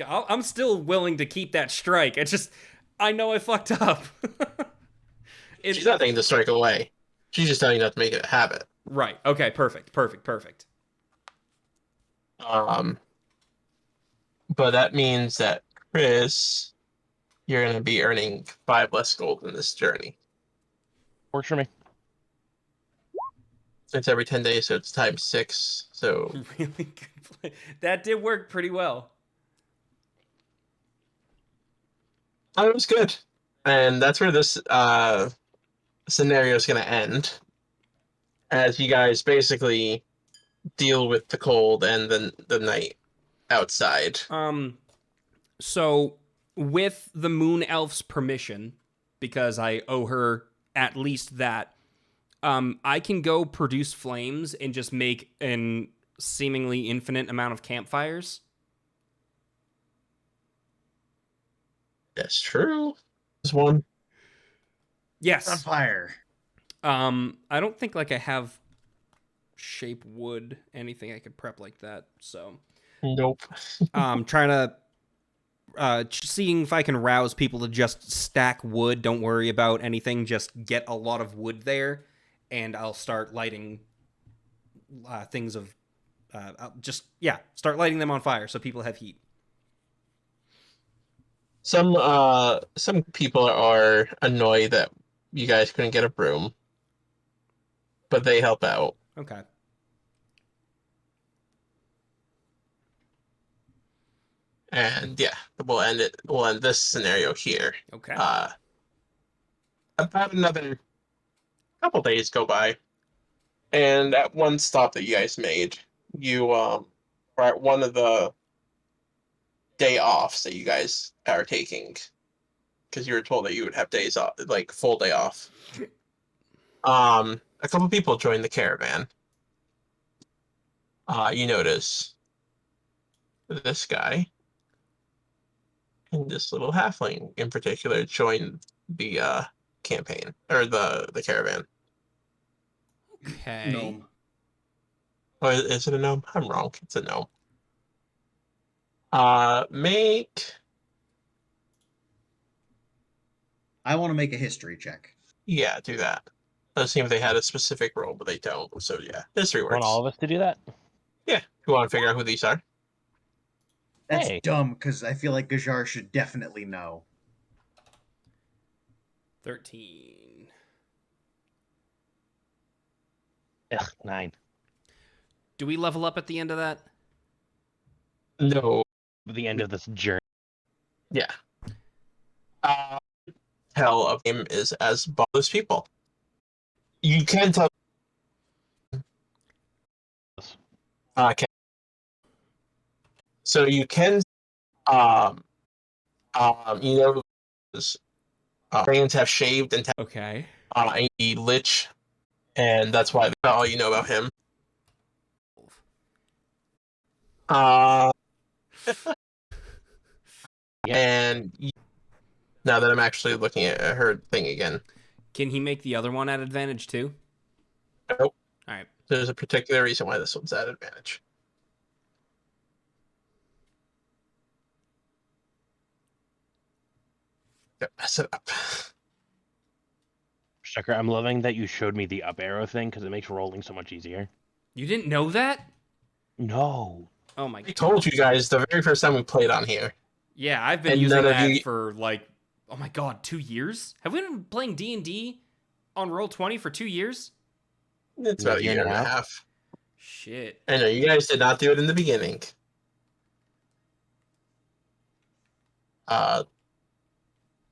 I'm still willing to keep that strike. It's just, I know I fucked up. She's not taking the strike away. She's just telling you not to make it a habit. Right. Okay. Perfect. But that means that Chris, you're gonna be earning 5 less gold in this journey. Works for me. It's every 10 days, so it's times 6. So Really good play. That did work pretty well. it was good. And that's where this scenario is going to end. As you guys basically deal with the cold and the night outside. So with the moon elf's permission, because I owe her at least that, I can go produce flames and just make an seemingly infinite amount of campfires. That's true. There's one. On Yes. fire. I don't think like I have shape wood, anything I could prep like that. So Nope. trying to seeing if I can rouse people to just stack wood. Don't worry about anything. Just get a lot of wood there, and I'll start lighting things of. Start lighting them on fire so people have heat. Some people are annoyed that you guys couldn't get a broom, but they help out. Okay. And yeah, we'll end it. We'll end this scenario here. Okay. About another couple days go by, and at one stop that you guys made, you are at one of the day offs that you guys are taking, because you were told that you would have days off, like full day off. A couple people joined the caravan. You notice this guy and this little halfling in particular joined the campaign or the caravan. Okay. Gnome. Oh, is it a gnome? I'm wrong. It's a gnome. Make. I want to make a history check. Yeah, do that. Doesn't seem they had a specific role, but they don't. So yeah, history works. Want all of us to do that? Yeah, you want to figure out who these are? That's Hey. dumb, because I feel like Gajar should definitely know. 13. Ugh, 9. Do we level up at the end of that? No. The end of this journey. Yeah. Tell of him is as those people. You can tell. Okay. So you can, um, you know, dragons have shaved and Okay. a lich, and that's why that's all you know about him. Uh, Yeah. and now that I'm actually looking at her thing again, Can he make the other one at advantage too? nope. All right. There's a particular reason why this one's at advantage. Yep, mess it up. Sucker, I'm loving that you showed me the up arrow thing because it makes rolling so much easier. You didn't know that? No. Oh my I god. told you guys the very first time we played on here. Yeah, I've been And using none of that you- for like, oh my god, 2 years? Have we been playing D&D on Roll20 for 2 years? It's No, about a year and a half. Shit. I know you guys did not do it in the beginning.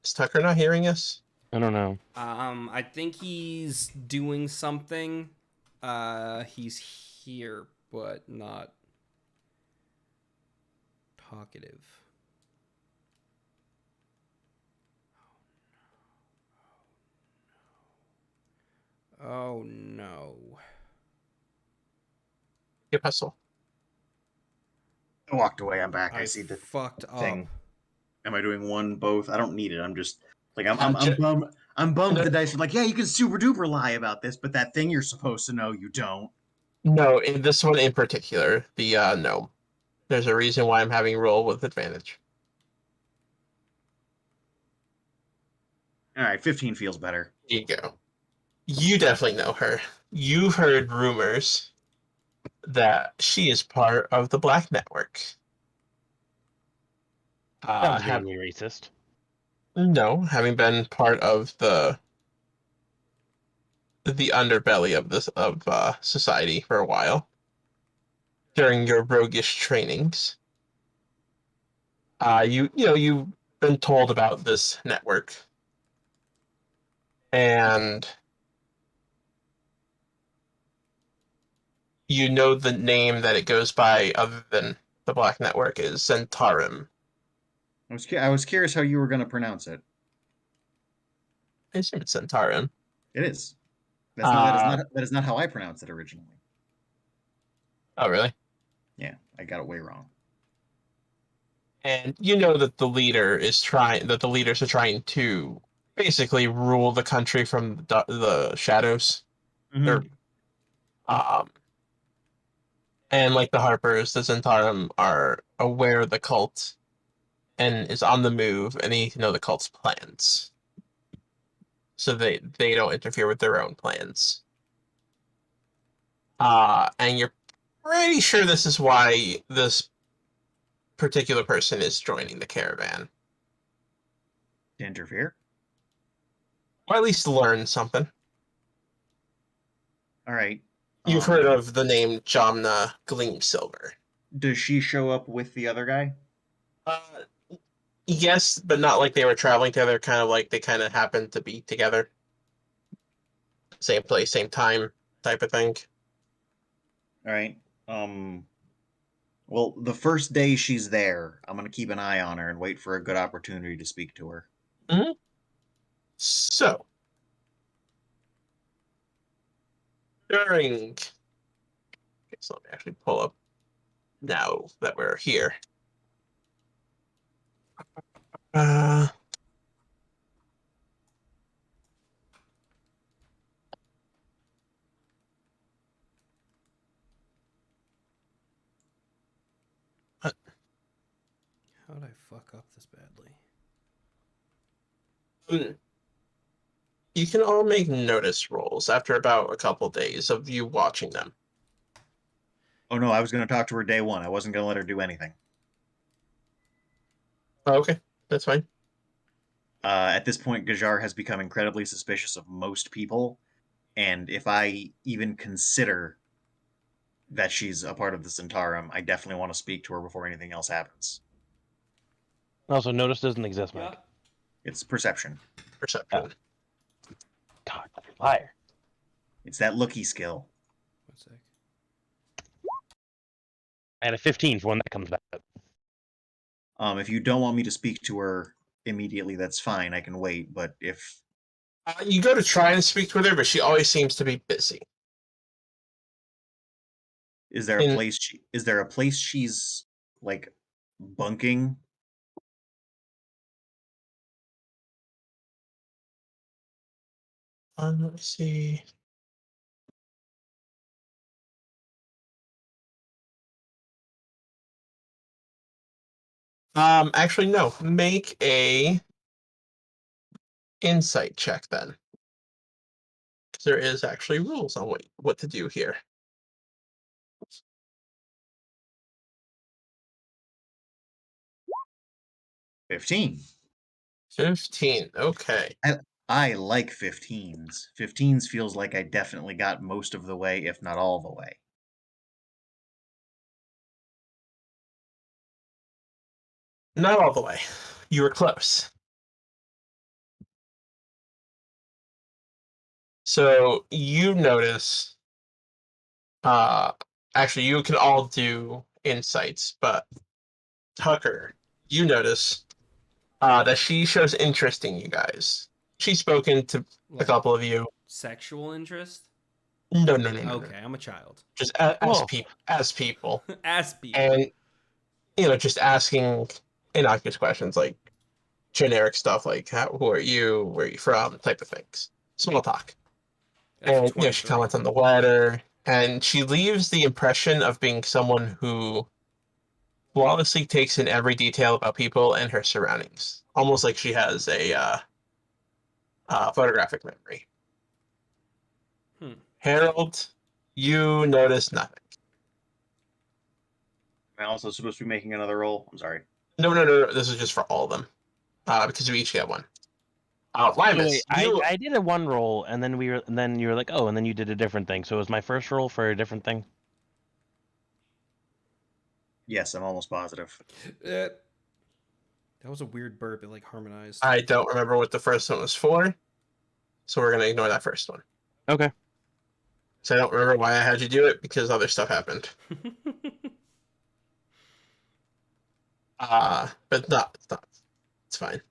Is Tucker not hearing us? I don't know. I think he's doing something. He's here, but not talkative. Oh no. Yep, hustle. I walked away. I'm back. I I see the fucked up. thing. Am I doing one, both? I don't need it. I'm just like I'm Ju- bummed. I'm bummed No. the dice are like, yeah, you can super duper lie about this, but that thing you're supposed to know, you don't. No, in this one in particular, the gnome. There's a reason why I'm having roll with advantage. All right, 15 feels better. Here you go. You definitely know her. You've heard rumors that she is part of the Black Network. Sounds Have vaguely racist. no, having been part of the underbelly of this of society for a while during your roguish trainings. You've been told about this network, and you know the name that it goes by other than the Black Network is Zentarum. I was curious how you were going to pronounce it. I assume it's Zentarum. It is. Uh, That is not how I pronounced it originally. oh, really? Yeah, I got it way wrong. And you know that the leaders are trying to basically rule the country from the shadows. Or, Mm-hmm. um, and like the Harpers, the Zentarum are aware of the cult and is on the move and need to know the cult's plans. So they don't interfere with their own plans. And you're pretty sure this is why this particular person is joining the caravan. To interfere. Or at least learn something. All right. You've heard of the name Jamna Gleamsilver. Does she show up with the other guy? Uh, yes, but not like they were traveling together, kind of like they kind of happened to be together. Same place, same time type of thing. All right. Well, the first day she's there, I'm gonna keep an eye on her and wait for a good opportunity to speak to her. Mm-hmm. So, during... Okay, so let me actually pull up now that we're here. Uh, How'd I fuck up this badly? you can all make notice rolls after about a couple days of you watching them. Oh no, I was gonna talk to her day one. I wasn't gonna let her do anything. Oh, okay, that's fine. At this point, Gajar has become incredibly suspicious of most people, and if I even consider that she's a part of the Centaurum, I definitely want to speak to her before anything else happens. Also, notice doesn't exist, Mike. Yeah. It's perception. Perception. God, liar. It's that looky skill. 1 sec. I had a 15 for when that comes back. If you don't want me to speak to her immediately, that's fine. I can wait. But if You go to try and speak with her, but she always seems to be busy. is there a place she's like bunking? Let's see. Actually, no. Make a insight check then. 'Cause there is actually rules on what to do here. 15. 15. Okay. I like 15s. 15s feels like I definitely got most of the way, if not all the way. Not all the way. You were close. So you notice, actually, you can all do insights, but Tucker, you notice that she shows interest in you guys. She's spoken to a Like couple of you. sexual interest? No. Okay, I'm a child. Just as Whoa. people, As people. and just asking innocuous questions like generic stuff like who are you, where are you from, type of things, small talk. That's And 23. she comments on the weather, and she leaves the impression of being someone who flawlessly takes in every detail about people and her surroundings, almost like she has a photographic memory. Harold, you notice nothing. Am I also supposed to be making another roll? I'm sorry. No. This is just for all of them, because we each get one. So Limus, wait, you. I did a one roll, and then and then you were like, oh, and then you did a different thing. So it was my first roll for a different thing. Yes, I'm almost positive. That was a weird burp. It like harmonized. I don't remember what the first one was for, so we're gonna ignore that first one. Okay. So I don't remember why I had you do it because other stuff happened. But no, it's not. It's fine.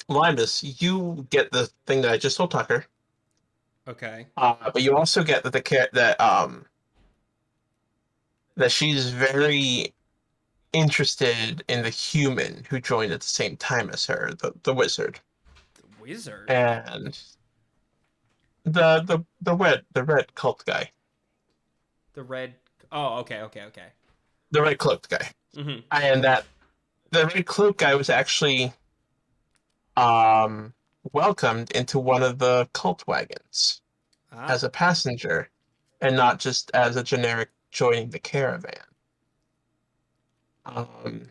Limus, you get the thing that I just told Tucker. Okay. But you also get that that she's very interested in the human who joined at the same time as her, the wizard, The wizard. and the red cult guy, The red. Oh, okay. the red cloaked guy, Mm-hmm. and that the red cloaked guy was actually welcomed into one of the cult wagons as a passenger and not just as a generic joining the caravan.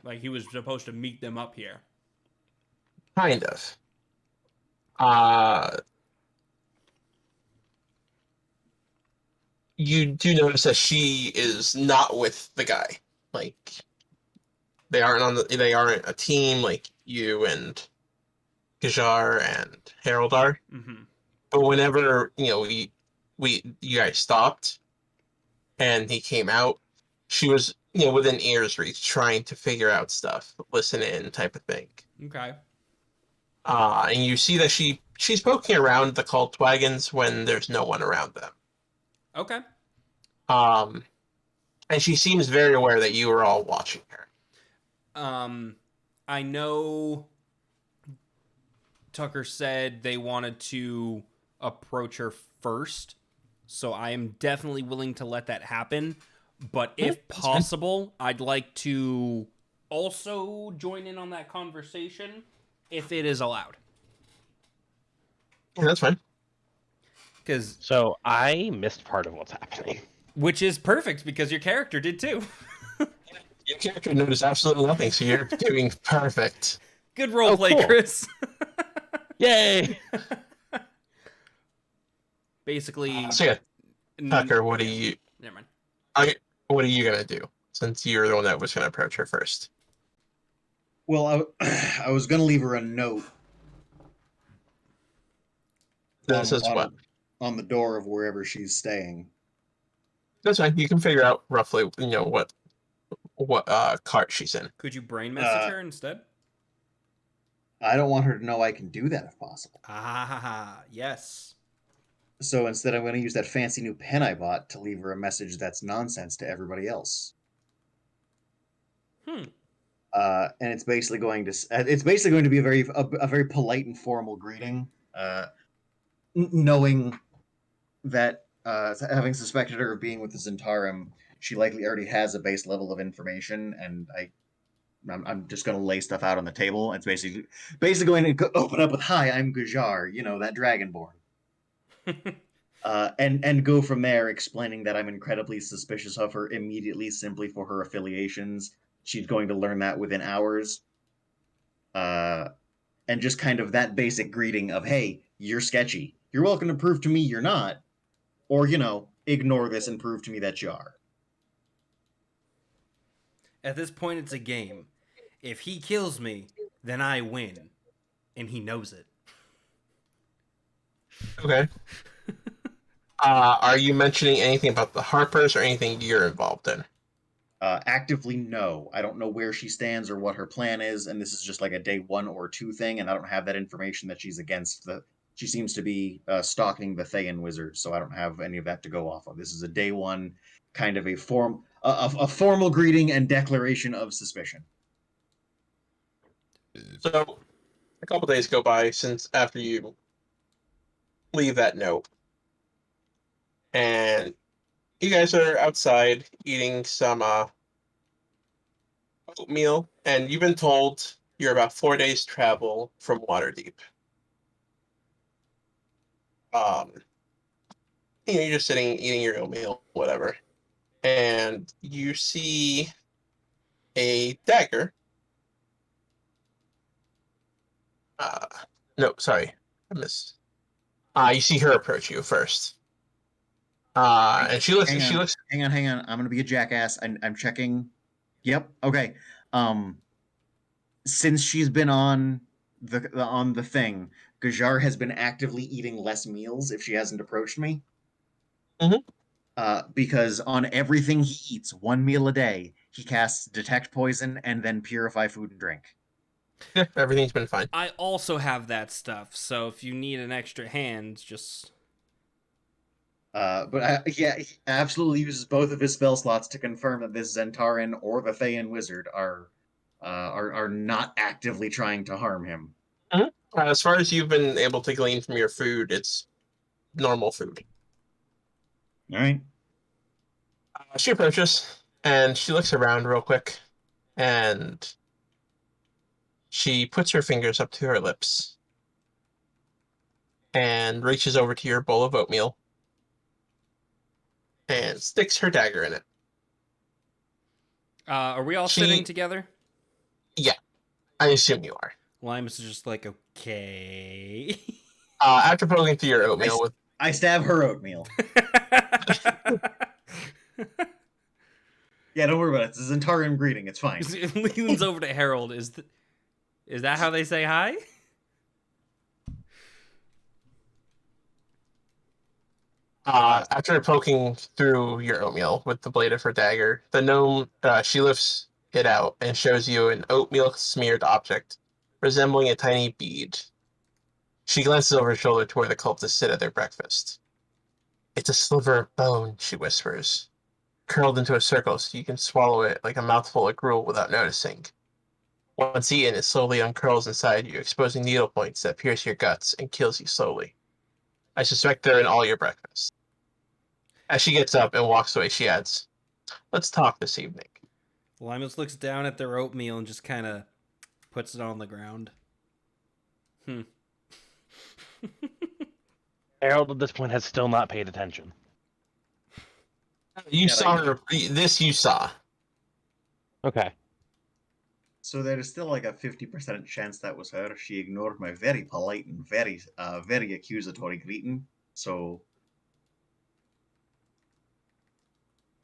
Like he was supposed to meet them up here. Kind of. You do notice that she is not with the guy. Like they aren't a team like you and Gajar and Harold are. Mm-hmm. But whenever you guys stopped and he came out, she was within ear's reach, trying to figure out stuff, listen in, type of thing. Okay. And you see that she's poking around the cult wagons when there's no one around them. Okay. And she seems very aware that you are all watching her. I know Tucker said they wanted to approach her first, so I am definitely willing to let that happen. But if possible, I'd like to also join in on that conversation if it is allowed. Yeah, that's fine. So I missed part of what's happening. Which is perfect because your character did too. Your character noticed absolutely nothing, so you're doing perfect. Good roleplay, cool. Chris. Yay! Basically, So yeah, Tucker, what are yeah, you? never mind. What are you gonna do? Since you're the one that was gonna approach her first. Well, I was gonna leave her a note This is what. on the door of wherever she's staying. That's fine. You can figure out roughly, what cart she's in. Could you brain message Uh, her instead? I don't want her to know I can do that if possible. Ah, yes. So instead, I'm going to use that fancy new pen I bought to leave her a message that's nonsense to everybody else. Hmm. And it's basically going to be a very polite and formal greeting, knowing that having suspected her of being with the Zentarum, she likely already has a base level of information, and I'm just going to lay stuff out on the table. It's basically going to open up with, "Hi, I'm Gujar, that Dragonborn." And go from there, explaining that I'm incredibly suspicious of her immediately, simply for her affiliations. She's going to learn that within hours. And just kind of that basic greeting of, "Hey, you're sketchy. You're welcome to prove to me you're not, or ignore this and prove to me that you are." At this point, it's a game. If he kills me, then I win, and he knows it. Okay. Are you mentioning anything about the Harpers or anything you're involved in? Actively, no. I don't know where she stands or what her plan is, and this is just like a day 1 or 2 thing, and I don't have that information that she's against the. She seems to be stalking the Thayan wizard, so I don't have any of that to go off of. This is a day 1 kind of a formal greeting and declaration of suspicion. So, a couple days go by since after you leave that note, and you guys are outside eating some oatmeal, and you've been told you're about 4 days travel from Waterdeep. Um, you're just sitting eating your oatmeal, whatever, and you see a dagger. Uh, no, sorry, I missed. You see her approach you first. And she looks. Hang She on, looks. hang on, hang on. I'm gonna be a jackass. I'm checking. Yep. Okay. Since she's been on the thing, Gajar has been actively eating less meals if she hasn't approached me. Mhm. Because on everything he eats, 1 meal a day, he casts Detect Poison and then Purify Food and Drink. Yeah, everything's been fine. I also have that stuff, so if you need an extra hand, just... But he absolutely uses both of his spell slots to confirm that this Zentaran or the Thayan wizard are not actively trying to harm him. Mhm. As far as you've been able to glean from your food, it's normal food. All right. She approaches and she looks around real quick, and she puts her fingers up to her lips and reaches over to your bowl of oatmeal and sticks her dagger in it. Are we all sitting together? Yeah, I assume you are. Limus is just like, okay. After poking through your oatmeal with I stab her oatmeal. Yeah, don't worry about it. It's a Zentaran greeting. It's fine. Leans over to Harold. Is that how they say hi? After poking through your oatmeal with the blade of her dagger, the gnome she lifts it out and shows you an oatmeal smeared object resembling a tiny bead. She glances over her shoulder to where the cultists sit at their breakfast. "It's a sliver of bone," she whispers, "curled into a circle so you can swallow it like a mouthful of gruel without noticing. Once eaten, it slowly uncurls inside you, exposing needle points that pierce your guts and kills you slowly. I suspect they're in all your breakfast." As she gets up and walks away, she adds, "Let's talk this evening." Limus looks down at their oatmeal and just kind of puts it on the ground. Harold at this point has still not paid attention. You saw her. This you saw. Okay. So there is still like a 50% chance that was her. She ignored my very polite and very accusatory greeting. So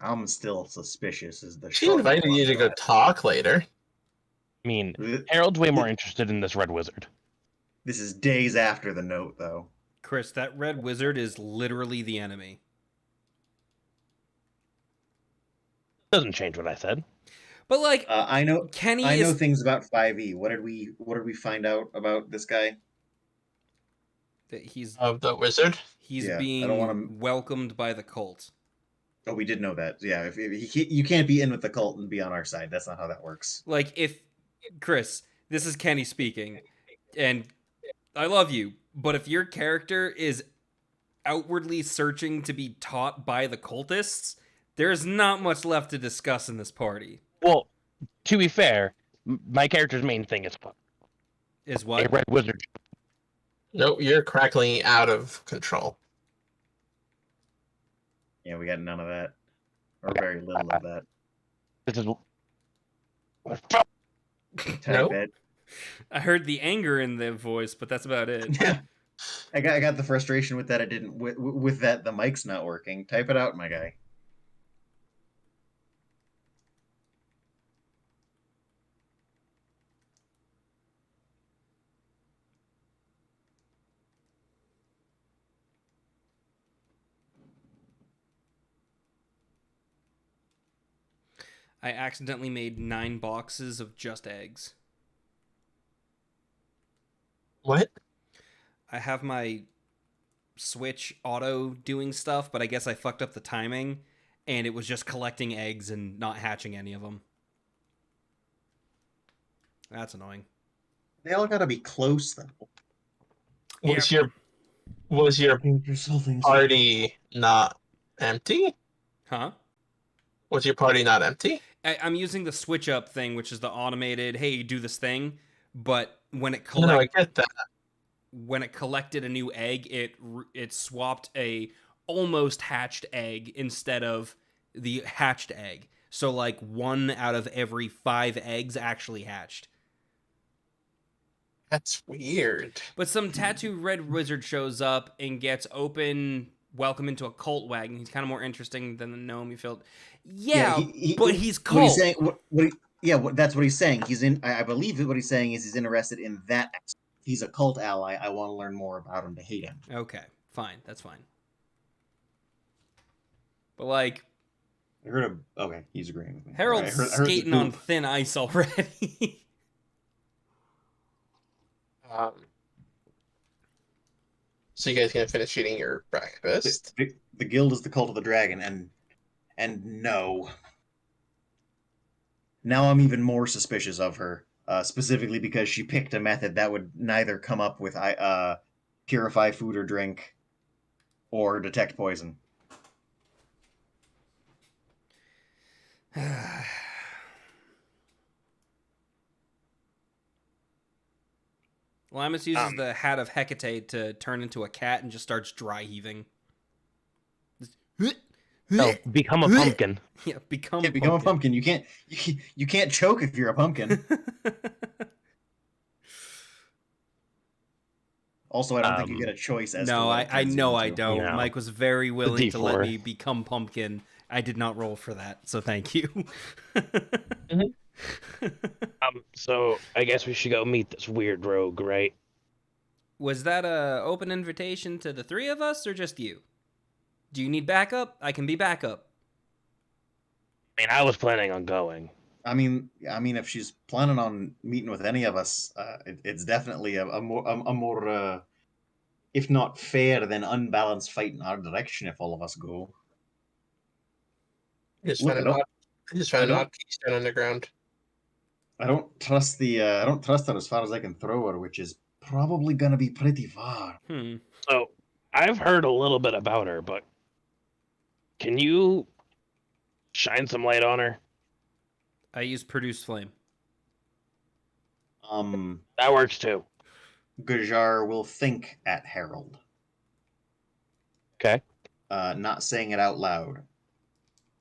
I'm still suspicious. Is the She short invited answer you to to go that. talk later. I mean, Th- Harold's way more th- interested in this red wizard. This is days after the note, though. Chris, that red wizard is literally the enemy. Doesn't change what I said. But like, I know Kenny I know is things about 5e. What did we find out about this guy? that Of the wizard? he's Yeah, I being don't wanna- welcomed by the cult. Oh, we did know that. Yeah, you can't be in with the cult and be on our side. That's not how that works. Like, if Chris, this is Kenny speaking, and I love you, but if your character is outwardly searching to be taught by the cultists, there's not much left to discuss in this party. Well, to be fair, my character's main thing is Is a what? red wizard. Nope, you're crackling out of control. Yeah, we got none of that, or very little of that. This is Tiny Nope. bit. I heard the anger in the voice, but that's about it. Yeah. I got the frustration with that. It didn't with that the mic's not working. Type it out, my guy. I accidentally made 9 boxes of just eggs. What? I have my Switch auto doing stuff, but I guess I fucked up the timing, and it was just collecting eggs and not hatching any of them. That's annoying. They all gotta be close though. Was your Yourself party not empty? Huh? Was your party not empty? I'm using the switch up thing, which is the automated, hey, do this thing, but when it No, I get that. when it collected a new egg, it swapped a almost hatched egg instead of the hatched egg. So like 1 out of every 5 eggs actually hatched. That's weird. But some tattoo red wizard shows up and gets open welcome into a cult wagon. He's kind of more interesting than the gnome you felt. Yeah, but he's cult. What he's saying, that's what he's saying. He's in. I believe what he's saying is he's interested in that. He's a cult ally. I want to learn more about him to hate him. Okay, fine, that's fine. But like, I heard him. Okay, he's agreeing with me. Harold's I heard the skating on poop. thin ice already. So you guys gonna finish eating your breakfast? The guild is the cult of the dragon, and no. Now I'm even more suspicious of her, specifically because she picked a method that would neither come up with purify food or drink, or detect poison. Lamus uses the hat of Hecate to turn into a cat and just starts dry heaving. oh, become a pumpkin. Yeah, become A pumpkin. You can't choke if you're a pumpkin. Also, I don't think you get a choice as to No, what it I turns you know I into. don't. No. Mike was very willing to let D4. me become pumpkin. I did not roll for that, so thank you. So I guess we should go meet this weird rogue, right? Was that a open invitation to the 3 of us or just you? Do you need backup? I can be backup. I mean, I was planning on going. I mean, if she's planning on meeting with any of us, it's definitely a more, if not fair, then unbalanced fight in our direction if all of us go. I just Look, found an odd keystone on the ground. I don't trust her as far as I can throw her, which is probably gonna be pretty far. So I've heard a little bit about her, but can you shine some light on her? I use produce flame. That works too. Gajar will think at Harold. Okay. Not saying it out loud.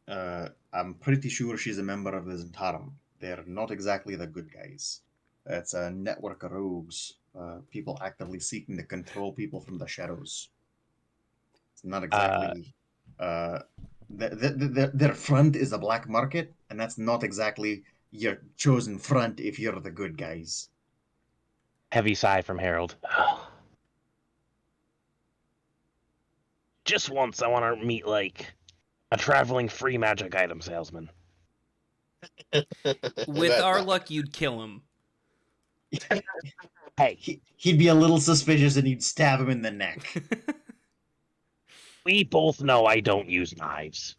I'm pretty sure she's a member of the Zentarum. They're not exactly the good guys. It's a network of rogues, people actively seeking to control people from the shadows. It's not exactly. Their front is a black market, and that's not exactly your chosen front if you're the good guys. Heavy sigh from Harold. Just once, I want to meet like a traveling free magic item salesman. With our That- luck, you'd kill him. Hey, He'd be a little suspicious, and you'd stab him in the neck. we both know I don't use knives.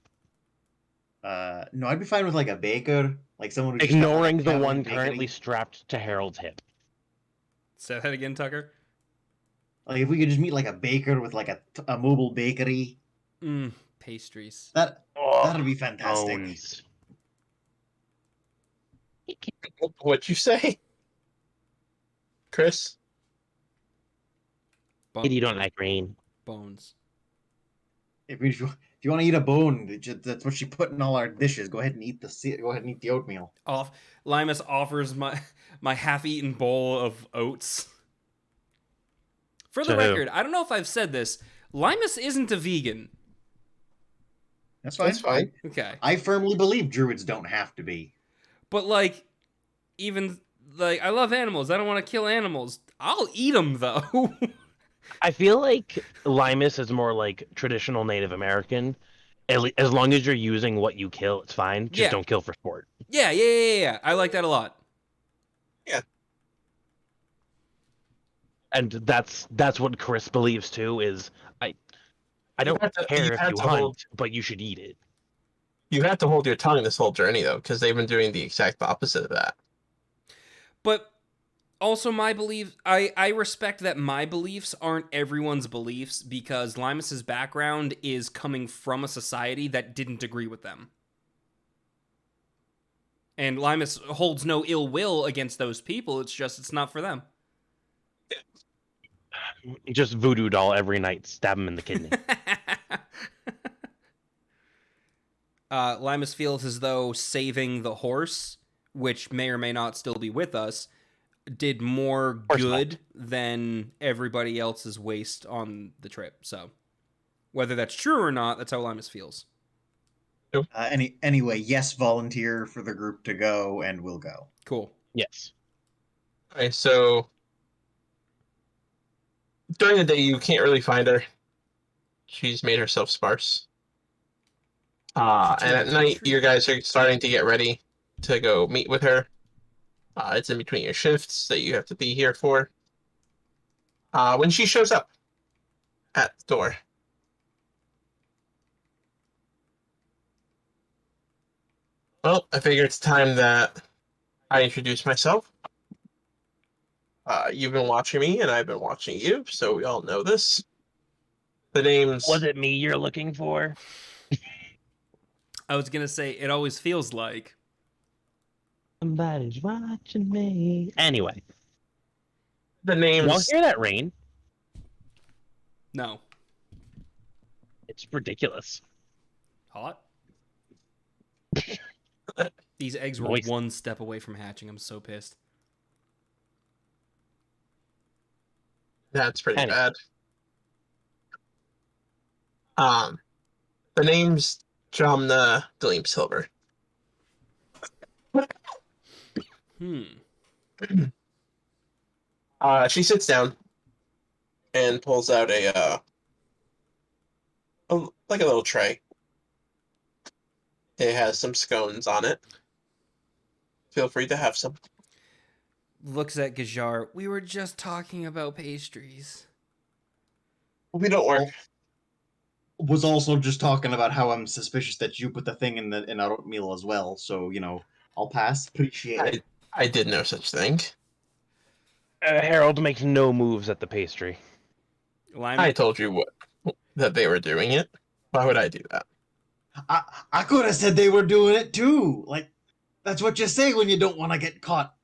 No, I'd be fine with like a baker, like someone who's just got, like, a Ignoring the cavalry one bakery. currently strapped to Harold's hip. Say that again, Tucker. Like if we could just meet like a baker with like a mobile bakery, Pastries. that'd be fantastic. Bones. What'd you say, Chris? You don't like rain. Bones. If you want to eat a bone, that's what you put in all our dishes. Go ahead and eat the oatmeal. Limus offers my half-eaten bowl of oats. For the To who? record, I don't know if I've said this. Limus isn't a vegan. That's fine. That's fine. Okay. I firmly believe druids don't have to be. But like, even like, I love animals. I don't want to kill animals. I'll eat them though. I feel like Limus is more like traditional Native American. As long as you're using what you kill, it's fine. Just Yeah. don't kill for sport. Yeah. I like that a lot. And that's what Chris believes too. Is I don't have to- care you if have you to hunt, hold- but you should eat it. You have to hold your tongue this whole journey, though, because they've been doing the exact opposite of that. But also my belief, I respect that my beliefs aren't everyone's beliefs because Limus's background is coming from a society that didn't agree with them. And Limus holds no ill will against those people. It's just, it's not for them. Just voodoo doll every night, stab him in the kidney. Limus feels as though saving the horse, which may or may not still be with us, did more Horse good than everybody else's waste on the trip. So, whether that's true or not, that's how Limus feels. Anyway, yes, volunteer for the group to go, and we'll go. Cool. Yes. Okay, so during the day, you can't really find her. She's made herself sparse. And at night, you guys are starting to get ready to go meet with her. It's in between your shifts that you have to be here for. When she shows up at the door. Well, I figure it's time that I introduce myself. You've been watching me, and I've been watching you, so we all know this. The name's... Was it me you're looking for? I was gonna say it always feels like. Somebody's watching me. Anyway, The y'all name's... hear that rain? No. It's ridiculous. Hot? These eggs were Moist. one step away from hatching. I'm so pissed. That's pretty Anyway. bad. The name's Jamna Gleam Silver. She sits down and pulls out like a little tray. It has some scones on it. Feel free to have some. Looks at Gajar. We were just talking about pastries. We don't work. Was also just talking about how I'm suspicious that you put the thing in our oatmeal as well. So I'll pass. Appreciate it. I did no such thing. Harold makes no moves at the pastry. I told you that they were doing it. Why would I do that? I could have said they were doing it too. Like, that's what you say when you don't want to get caught.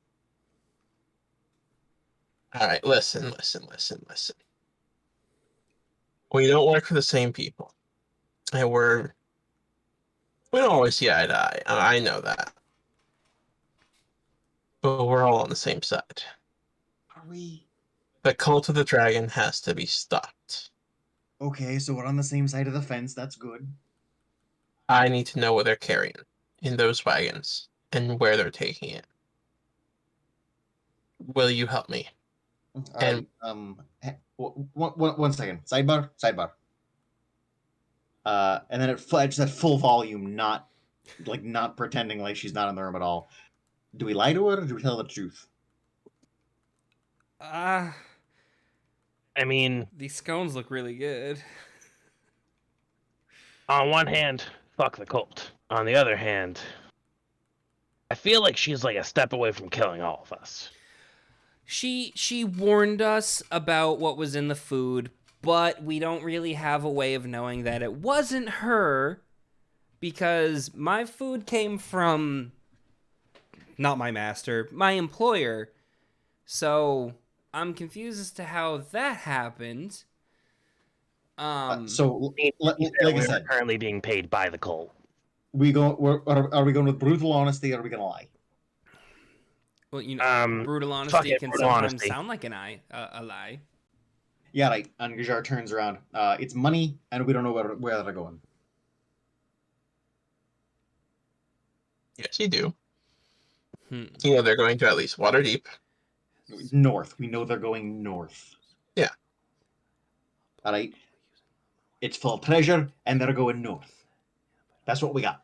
All right, listen. We don't work for the same people, and we don't always see eye to eye. I know that. But we're all on the same side. Are we? The cult of the dragon has to be stopped. Okay, so we're on the same side of the fence. That's good. I need to know what they're carrying in those wagons and where they're taking it. Will you help me? All And- right. One second. Sidebar. And then it just at full volume, not pretending like she's not in the room at all. Do we lie to her or do we tell her the truth? Ah, I mean, these scones look really good. on one hand, fuck the cult. On the other hand, I feel like she's like a step away from killing all of us. She warned us about what was in the food, but we don't really have a way of knowing that it wasn't her, because my food came from not my master, my employer. So I'm confused as to how that happened. So, I mean, like I we're said, currently being paid by the cult. are we going with brutal honesty or are we going to lie? Well, you know, brutal fuck honesty it, can brutal sometimes honesty. sound like a lie. Yeah, right. And Gajar turns around. It's money, and we don't know where they're going. Yes, you do. Hmm. You know they're going to at least Waterdeep. North. We know they're going north. Yeah. All right. It's full of treasure, and they're going north. That's what we got.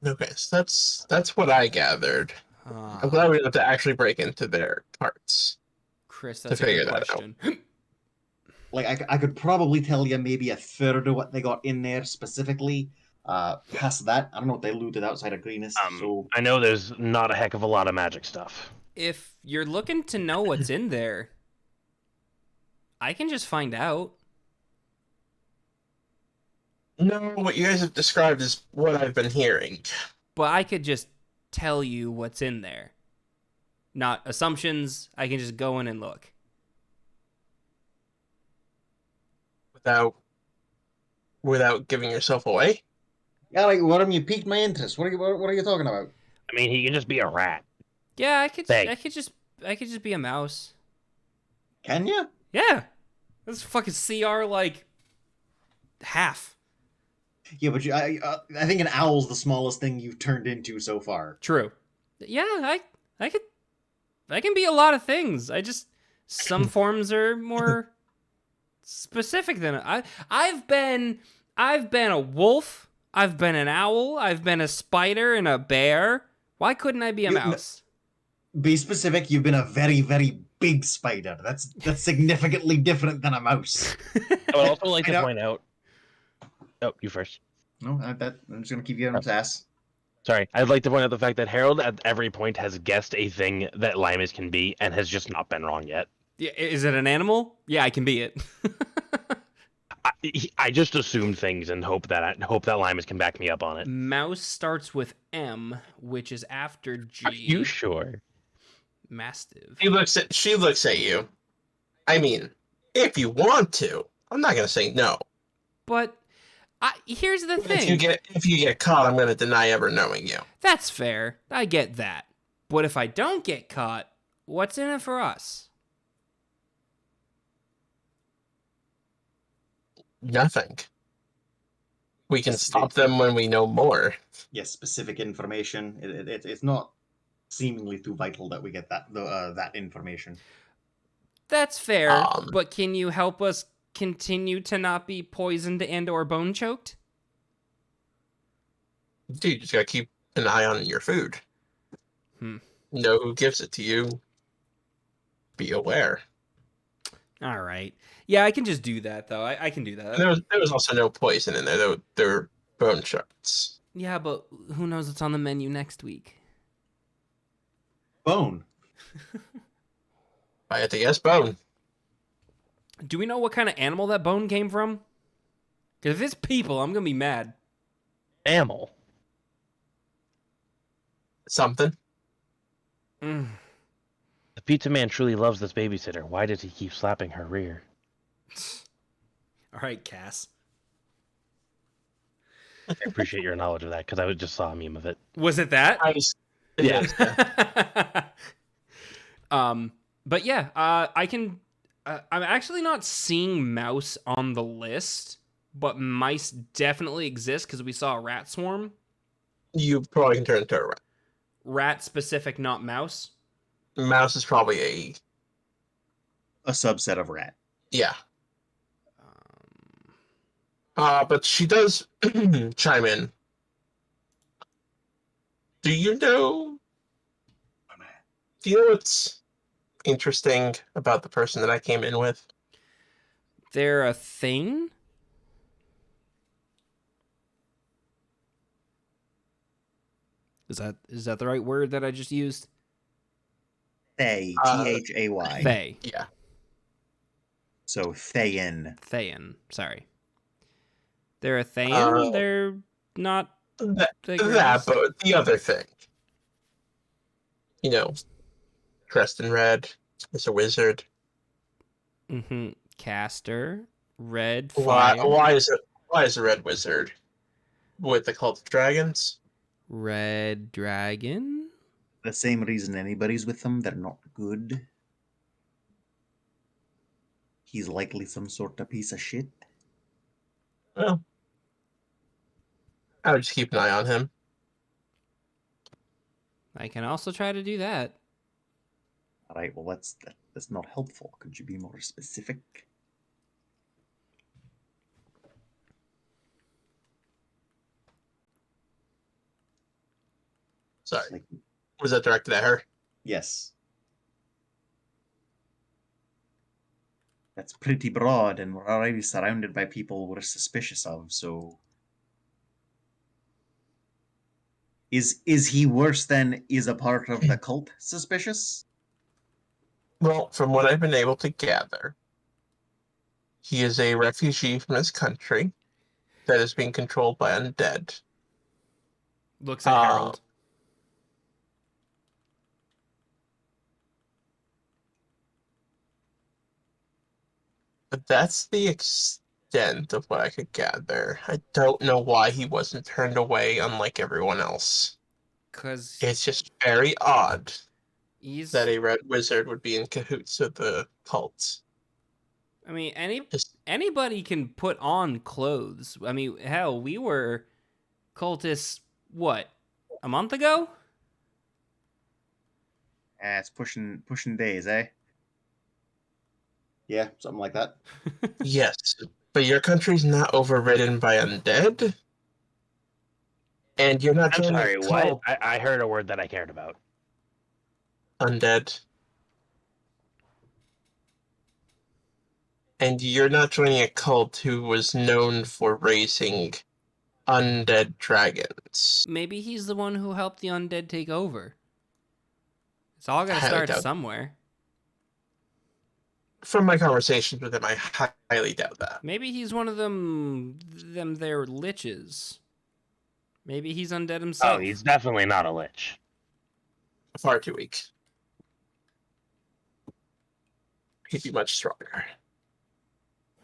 Okay, so that's what I gathered. I'm glad we don't have to actually break into their carts. Chris, to that's a figure good that out. question. Like I could probably tell you maybe a third of what they got in there specifically. Past that, I don't know what they looted outside of Greenest. So I know there's not a heck of a lot of magic stuff. If you're looking to know what's in there, I can just find out. No, what you guys have described is what I've been hearing. But I could just tell you what's in there. Not assumptions. I can just go in and look. Without giving yourself away. yeah, like what? You piqued my interest. What are you talking about? I mean, he can just be a rat. Yeah, I could Thanks. I could just be a mouse. Can you? Yeah. That's fucking CR like half. Yeah, but I think an owl's the smallest thing you've turned into so far. True. Yeah, I can be a lot of things. I just some forms are more specific than I've been a wolf, I've been an owl, I've been a spider and a bear. Why couldn't I be a mouse? Be specific. You've been a very, very big spider. That's significantly different than a mouse. I would also like I to know. point out. Oh, you first. No, I'm just gonna keep you on his ass. Sorry, I'd like to point out the fact that Harold at every point has guessed a thing that Limas can be and has just not been wrong yet. Yeah, is it an animal? Yeah, I can be it. I just assumed things and hope that Limas can back me up on it. Mouse starts with M, which is after G. Are you sure? Mastiff. She looks at you. I mean, if you want to, I'm not gonna say no. But here's the thing. If you get caught, I'm gonna deny ever knowing you. That's fair. I get that. But if I don't get caught, what's in it for us? Nothing. We can stop them when we know more. Yes, specific information. It's not seemingly too vital that we get that information. That's fair, Um, but can you help us continue to not be poisoned and or bone choked? Dude, you just gotta keep an eye on your food. Know who gives it to you. Be aware. All right. Yeah, I can just do that, though. I can do that. And there was also no poison in there. There were bone shards. Yeah, but who knows what's on the menu next week? Bone. I had to guess bone. Do we know what kind of animal that bone came from? Because if it's people, I'm going to be mad. Amel. Something. Mm. The pizza man truly loves this babysitter. Why does he keep slapping her rear? All right, Cass. I appreciate your knowledge of that because I just saw a meme of it. Was it that? I was. Yeah. But yeah, I can. I'm actually not seeing mouse on the list, but mice definitely exist because we saw a rat swarm. You probably can turn into a rat. Rat specific, not mouse. Mouse is probably A subset of rat. yeah. Um, But she does chime in. Do you know? Do you know what's interesting about the person that I came in with? they're a thing. Is that the right word that I just used? Thay, Thay. Thay. Yeah. So Thayan. Thayan. Sorry. They're a Thayan? Uh, They're not that, the that, greatest? but the other thing. You know, dressed in red is a wizard. Mm-hmm. Caster. Red Why? fire. Why is a red wizard with the cult of dragons? Red dragon. The same reason anybody's with them, they're not good. He's likely some sort of piece of shit. Well, I would just keep an eye on him. I can also try to do that. Alright, well that's not helpful. Could you be more specific? Sorry, Like, was that directed at her? yes. That's pretty broad, and we're already surrounded by people we're suspicious of, so. Is he worse than is a part of the cult suspicious? Well, from what I've been able to gather, he is a refugee from his country that is being controlled by undead. Looks at Harold. But that's the extent of what I could gather. I don't know why he wasn't turned away, unlike everyone else. Because It's just very odd he's. that a red wizard would be in cahoots with the cult. I mean, Just anybody can put on clothes. I mean, hell, we were cultists, what, a month ago? It's pushing days, eh? Yeah, something like that. yes, but your country's not overridden by undead, and you're not I'm joining sorry, a what? cult. I heard a word that I cared about. Undead. And you're not joining a cult who was known for raising undead dragons. Maybe he's the one who helped the undead take over. It's all gotta I highly start doubt. somewhere. From my conversations with him, I highly doubt that. Maybe he's one of them there liches. Maybe he's undead himself. Oh, he's definitely not a lich. Far too weak. He'd be much stronger.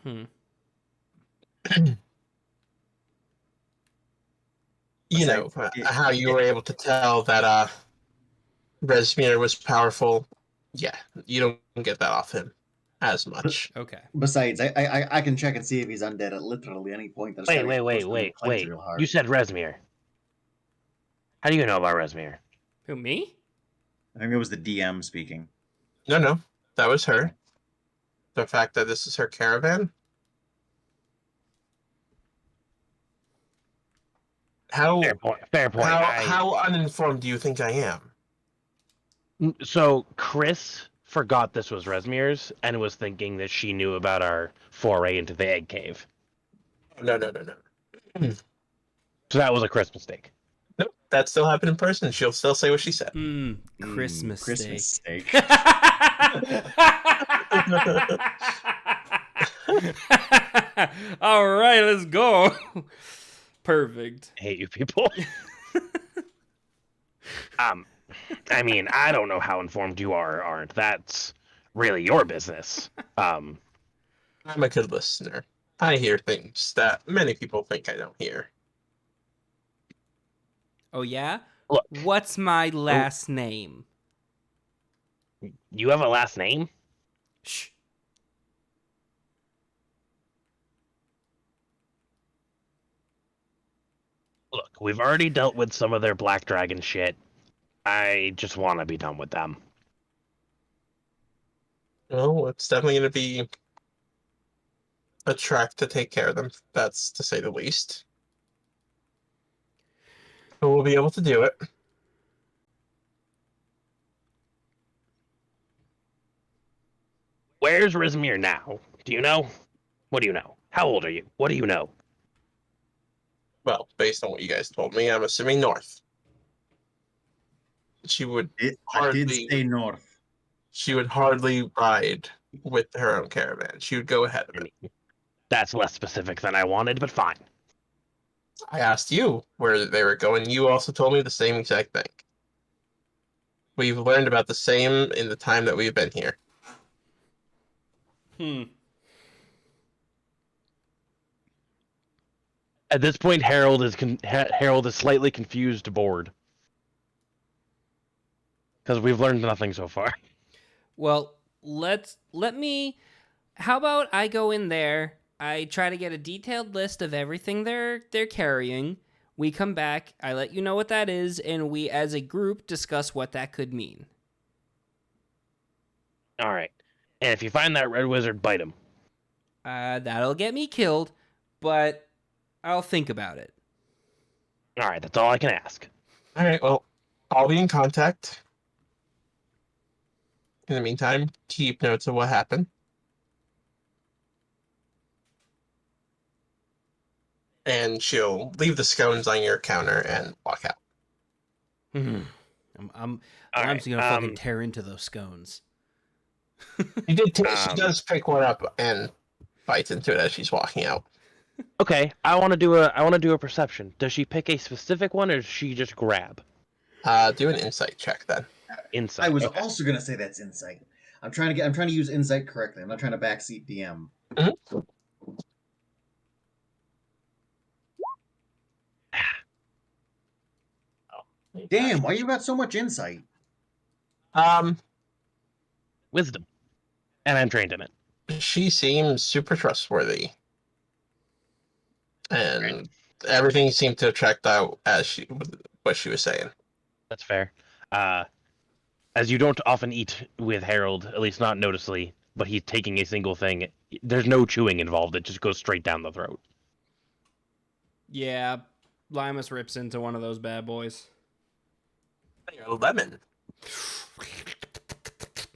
Hmm. You know, how you were able to tell that Resmir was powerful. Yeah, you don't get that off him as much. Okay. Besides, I can check and see if he's undead at literally any point. That's Wait. real hard. You said Resmir. How do you know about Resmir? Who, me? I think it was the DM speaking. No, that was her. The fact that this is her caravan. How Fair point. how uninformed do you think I am? So Chris forgot this was Resmir's and was thinking that she knew about our foray into the egg cave. No. So that was a Chris mistake. Nope, that still happened in person. She'll still say what she said. Christmas steak. steak. All right, let's go. Perfect. I hate you people. I mean, I don't know how informed you are or aren't. That's really your business. I'm a good listener. I hear things that many people think I don't hear. Oh yeah? Look. What's my last name? You have a last name? Shh. Look, we've already dealt with some of their black dragon shit. I just want to be done with them. Well, it's definitely going to be a trek to take care of them. That's to say the least. But we'll be able to do it. Where's Rizmir now? Do you know? What do you know? How old are you? What do you know? Well, based on what you guys told me, I'm assuming north. She would I did hardly say north. she would hardly ride with her own caravan. She would go ahead of I it. mean, that's less specific than I wanted, but fine. I asked you where they were going. You also told me the same exact thing. We've learned about the same in the time that we've been here. At this point, Harold is slightly confused, bored, because we've learned nothing so far. Well, let me. How about I go in there? I try to get a detailed list of everything they're carrying. We come back. I let you know what that is, and we, as a group, discuss what that could mean. All right, and if you find that red wizard, bite him. That'll get me killed, but I'll think about it. All right, that's all I can ask. All right, well, I'll be in contact. In the meantime, keep notes of what happened. And she'll leave the scones on your counter and walk out. I'm All Lime's right, gonna fucking tear into those scones. She does pick one up and bites into it as she's walking out. Okay, I want to do a perception. Does she pick a specific one, or does she just grab? Do an insight check then. Insight. I was Okay. also gonna say that's insight. I'm trying to use insight correctly. I'm not trying to backseat DM. Damn, why you got so much insight? Wisdom, and I'm trained in it. She seems super trustworthy, and everything seemed to check out as what she was saying. That's fair. As you don't often eat with Harold, at least not noticeably, but he's taking a single thing. There's no chewing involved. It just goes straight down the throat. Yeah, Limus rips into one of those bad boys. They are lemon,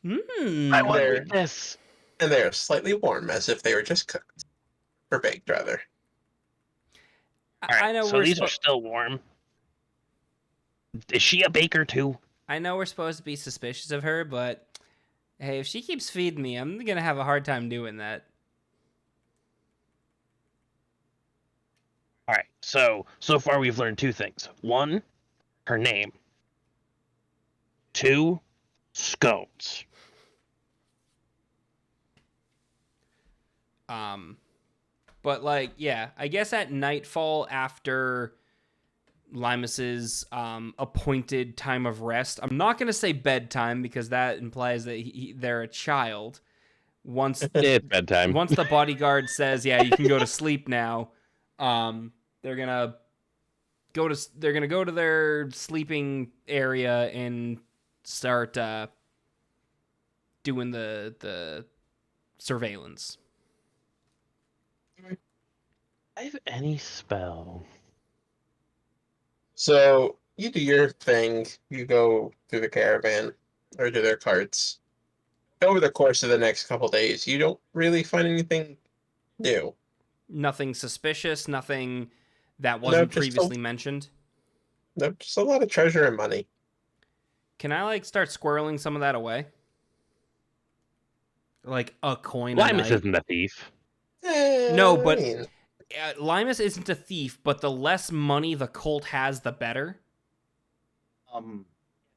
I want There. this. and they are slightly warm, as if they were just cooked or baked, rather. All right, I know so we're these are still warm. Is she a baker too? I know we're supposed to be suspicious of her, but hey, if she keeps feeding me, I'm gonna have a hard time doing that. All right. So far we've learned two things. One, her name. Two, scones. But like, yeah, I guess at nightfall after Limus's appointed time of rest, I'm not gonna say bedtime because that implies that they're a child. Once It's bedtime. once the bodyguard says, "Yeah, you can go to sleep now," they're gonna go to their sleeping area and start doing the surveillance. I have any spell. So you do your thing. You go through the caravan or to their carts. Over the course of the next couple days, you don't really find anything new. Nothing suspicious, nothing that wasn't just previously mentioned. No, just a lot of treasure and money. Can I like start squirreling some of that away? Like a coin a Limus night? isn't a thief. No, I but mean, Limus isn't a thief, but the less money the cult has, the better.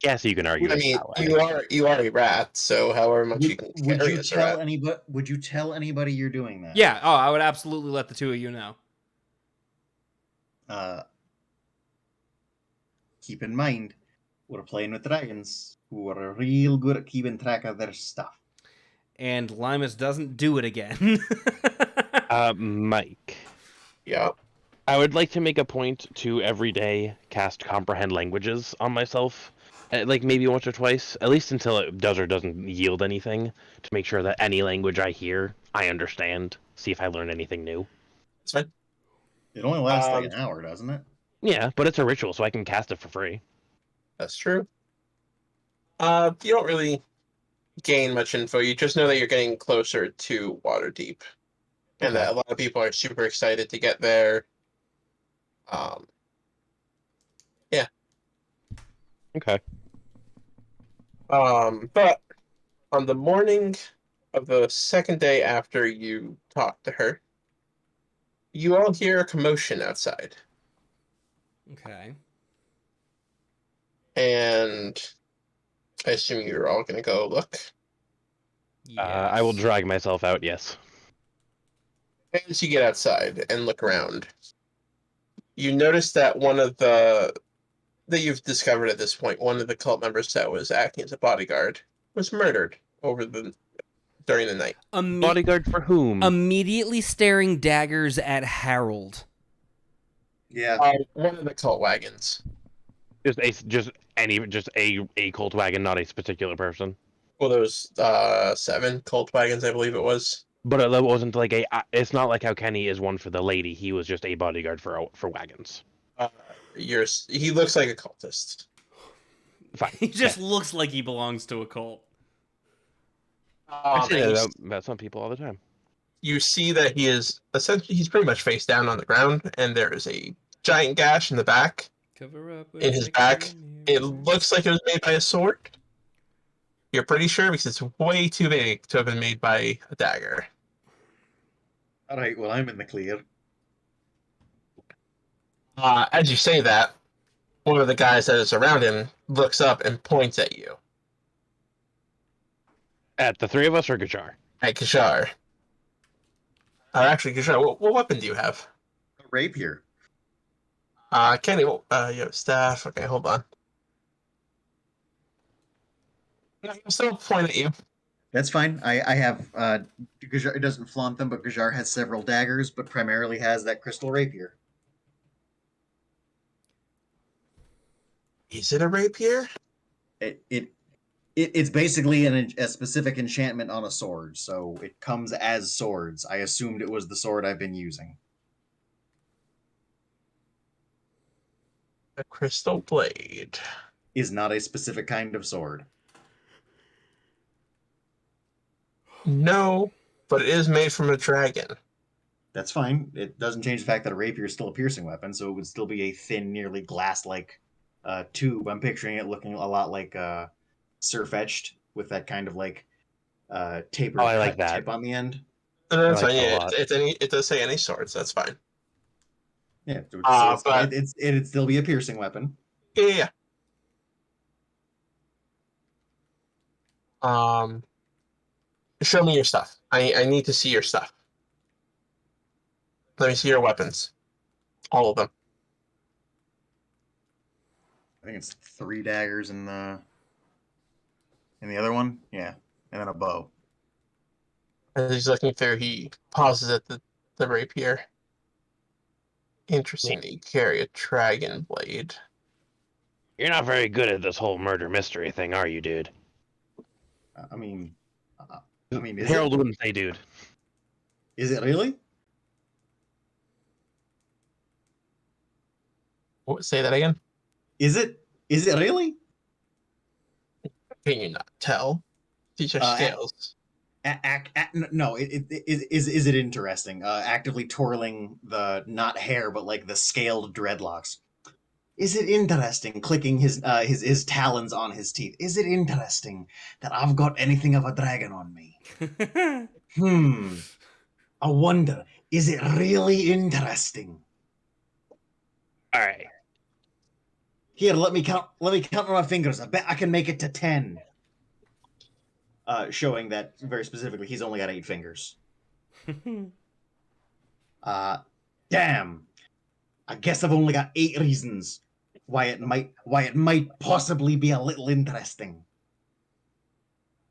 Yes, you can argue I it mean, that way. you are a rat, so however much you can Would carry you as a tell rat. anybody? Would you tell anybody you're doing that? Yeah. Oh, I would absolutely let the two of you know. Keep in mind, We're playing with dragons who are real good at keeping track of their stuff. And Limus doesn't do it again. Mike, Yeah. I would like to make a point to every day cast comprehend languages on myself, like maybe once or twice, at least until it does or doesn't yield anything, to make sure that any language I hear, I understand. See if I learn anything new. It's fine. It only lasts like Um, an hour, doesn't it? Yeah, but it's a ritual, so I can cast it for free. That's true. You don't really gain much info. You just know that you're getting closer to Waterdeep, and that a lot of people are super excited to get there. Yeah. Okay. But on the morning of the second day after you talk to her, you all hear a commotion outside, Okay. and I assume you're all gonna go look. I will Yes. drag myself out, yes. As you get outside and look around, you notice that that you've discovered at this point, one of the cult members that was acting as a bodyguard was murdered during the night. Bodyguard for whom? Immediately staring daggers at Harold. Yeah. One of the cult wagons. just a cult wagon, not a particular person. Well, there was 7 cult wagons, I believe it was. But that wasn't like a. It's not like how Kenny is one for the lady. He was just a bodyguard for wagons. He looks like a cultist. Fine. He just looks like he belongs to a cult. I say And that about some people all the time. you see that he's pretty much face down on the ground, and there is a giant gash in the back. Cover up In his back. It looks like it was made by a sword. You're pretty sure because it's way too big to have been made by a dagger. All right. Well, I'm in the clear. As you say that, one of the guys that is around him looks up and points at you. At the three of us or Gachar? At Kishar. Actually, Kishar, what weapon do you have? A rapier. Kenny, you have staff. Okay, hold on. No, he'll still point at you. That's fine. I have Gajar, it doesn't flaunt them, but Gajar has several daggers, but primarily has that crystal rapier. Is it a rapier? It's basically a specific enchantment on a sword, so it comes as swords. I assumed it was the sword I've been using. A crystal blade. Is not a specific kind of sword. No, but it is made from a dragon. That's fine. It doesn't change the fact that a rapier is still a piercing weapon, so it would still be a thin, nearly glass-like tube. I'm picturing it looking a lot like Surfetched, with that kind of like tapered I like that. tip on the end. No, that's I like fine. that a Yeah, lot. it does say any swords. That's fine. Yeah, so But- it'd still be a piercing weapon. Yeah. Show me your stuff. I need to see your stuff. Let me see your weapons. All of them. I think it's 3 daggers in the other one. Yeah, and then a bow. As he's looking through, he pauses at the rapier. Interesting that you carry a dragon blade. You're not very good at this whole murder mystery thing, are you, dude? I mean, is Harold it? wouldn't say, dude. Is it really? Say that again? Is it? Is it really? Can you not tell? These are scales. No. Is it interesting? Actively twirling the not hair, but like the scaled dreadlocks. Is it interesting clicking his talons on his teeth? Is it interesting that I've got anything of a dragon on me? I wonder, is it really interesting? All right. Here, let me count on my fingers. I bet I can make it to 10. Showing that very specifically he's only got 8 fingers. Damn. I guess I've only got 8 reasons why it might possibly be a little interesting.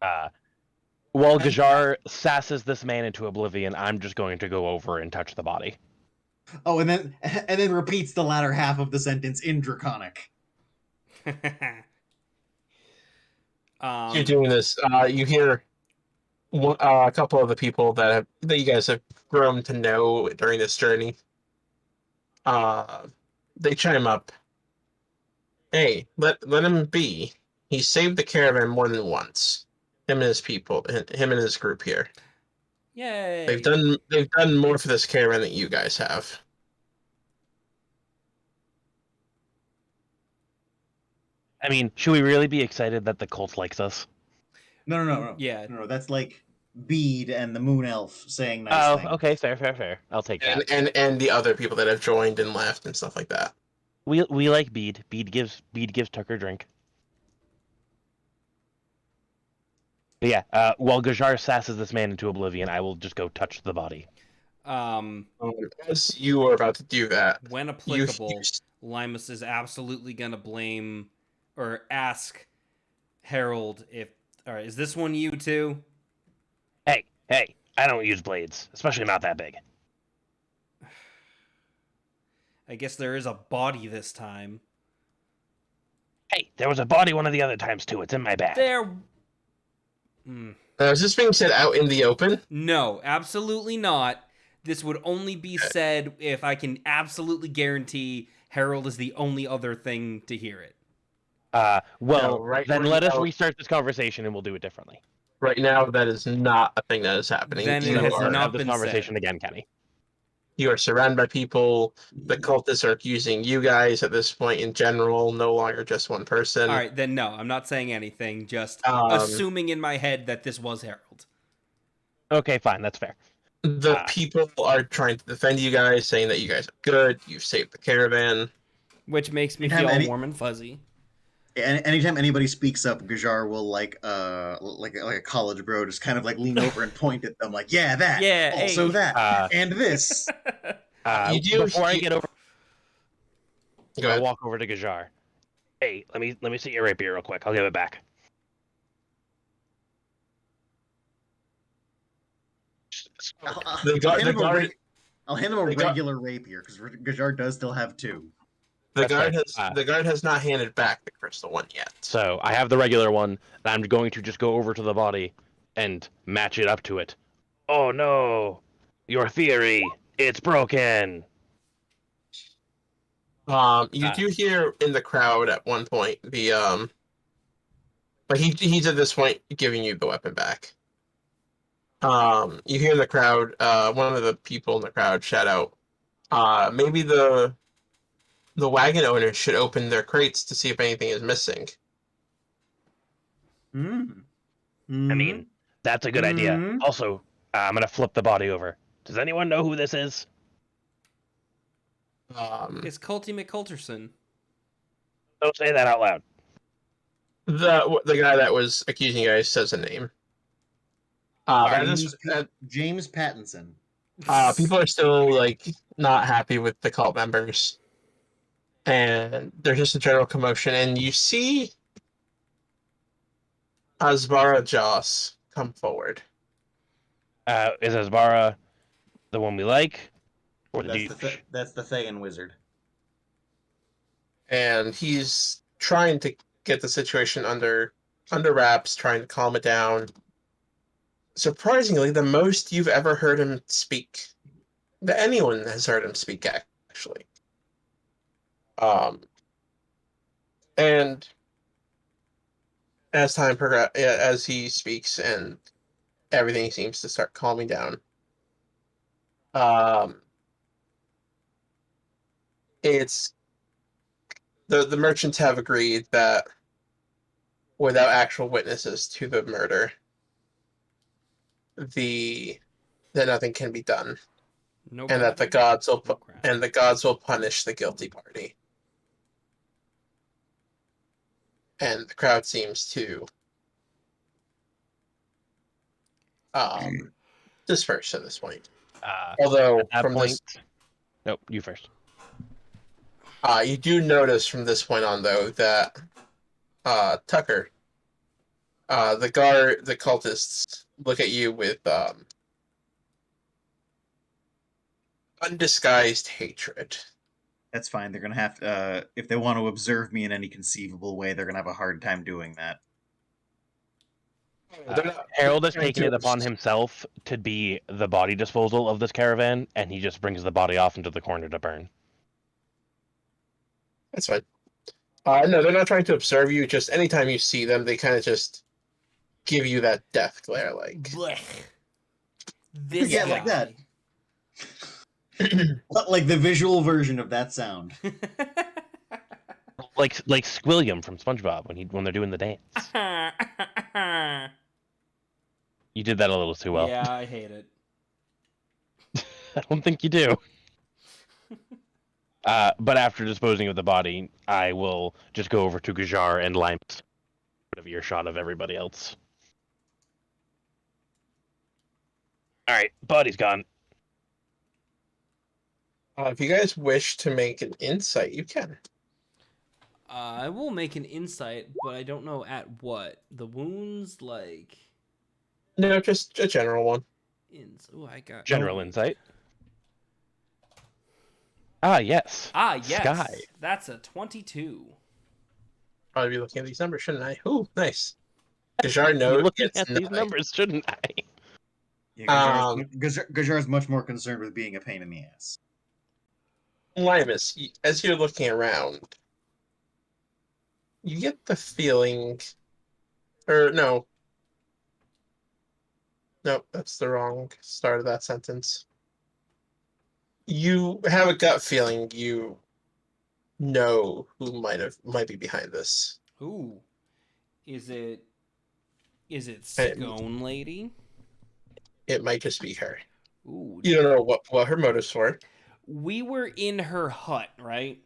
While And- Gajar sasses this man into oblivion, I'm just going to go over and touch the body. Oh, and then repeats the latter half of the sentence in Draconic. You're doing this. You hear a couple of the people that you guys have grown to know during this journey. They chime up. Hey, let him be. He saved the caravan more than once. Him and his people, him and his group here. Yay! They've done more for this caravan than you guys have. I mean, should we really be excited that the cult likes us? No. Yeah. No. That's like Bede and the Moon Elf saying nice Oh, things. okay, fair. I'll take that. And the other people that have joined and left and stuff like that. We like Bede. Bede gives Tucker drink. But yeah, while Gajar sasses this man into oblivion, I will just go touch the body. As you are about to do that, When you applicable, Limus is absolutely gonna blame or ask Harold if. All right, is this one you too? Hey, I don't use blades, especially not that big. I guess there is a body this time. Hey, there was a body one of the other times too. It's in my bag. There. is this being said out in the open? No, absolutely not. This would only be said if I can absolutely guarantee Harold is the only other thing to hear it. Well, No, right- then right let us now- restart this conversation and we'll do it differently. Right now, that is not a thing that is happening. Then it you has are not have this been conversation said. again, Kenny. you are surrounded by people. The cultists are accusing you guys at this point in general, no longer just one person. All right, then no, I'm not saying anything. Just Um, assuming in my head that this was Harold. Okay, fine, that's fair. The people are trying to defend you guys, saying that you guys are good. You've saved the caravan. Which makes me Anytime feel any- warm and fuzzy. Anytime anybody speaks up, Gajar will like a college bro just kind of like lean over and point at them like, yeah, that, Yeah, also hey. that, and this. You do- Before I you- get over, Go I'll ahead. walk over to Gajar. Hey, let me see your rapier real quick. I'll give it back. The guard- the guard- I'll hand him a the guard- regular rapier because Gajar does still have two. The That's guard fair. has the guard has not handed back the crystal one yet. So I have the regular one, and I'm going to just go over to the body and match it up to it. Oh no! Your theory, it's broken. You do hear in the crowd at one point but he's at this point giving you the weapon back. You hear in the crowd, one of the people in the crowd shout out, maybe the wagon owners should open their crates to see if anything is missing. Mm. I mean, that's a good idea. Mhm. Also, I'm gonna flip the body over. Does anyone know who this is? It's Culty McCulterson. Don't say that out loud. The guy that was accusing you guys says a name. James Pattinson. People are still like not happy with the cult members, and there's just a general commotion. And you see Asvara Joss come forward. Is Asbara the one we like, or the douche? That's the Thayan wizard. And he's trying to get the situation under wraps, trying to calm it down. Surprisingly, the most you've ever heard him speak, that anyone has heard him speak, actually. And as time progresses, as he speaks, and everything seems to start calming down, it's the merchants have agreed that without actual witnesses to the murder, that nothing can be done, No and that the body, gods will no crime. and the gods will punish the guilty party. And the crowd seems to disperse at this point. Although At that from point, this, nope. You first. You do notice from this point on, though, that Tucker, the cultists look at you with undisguised hatred. That's fine. They're gonna have to, if they want to observe me in any conceivable way, they're gonna have a hard time doing that. They're not Harold has trying taken to it upon himself to be the body disposal of this caravan, and he just brings the body off into the corner to burn. That's fine. No, they're not trying to observe you. Just anytime you see them, they kind of just give you that death glare, like. Blech. This Yeah, guy. like that. Like the visual version of that sound. Like Squilliam from SpongeBob when they're doing the dance. You did that a little too well. Yeah, I hate it. I don't think you do. But after disposing of the body, I will just go over to Gajar and Lime of earshot of everybody else. All right, body's gone. If you guys wish to make an insight, you can. I will make an insight, but I don't know at what. The wounds, like... No, just a general one. Oh, I got... General insight. Ah, yes. Ah, yes. Sky. That's a 22. Probably be looking at these numbers, shouldn't I? Ooh, nice. Gajar Be knows looking it's at these 9. numbers, shouldn't I? Yeah, Gajar's much more concerned with being a pain in the ass. Limus, as you're looking around, you get the feeling, or no, nope, that's the wrong start of that sentence. You have a gut feeling you know who might be behind this. Ooh. Is it Hey. Scone Lady? It might just be her. Ooh. You don't know what her motives were. We were in her hut, right?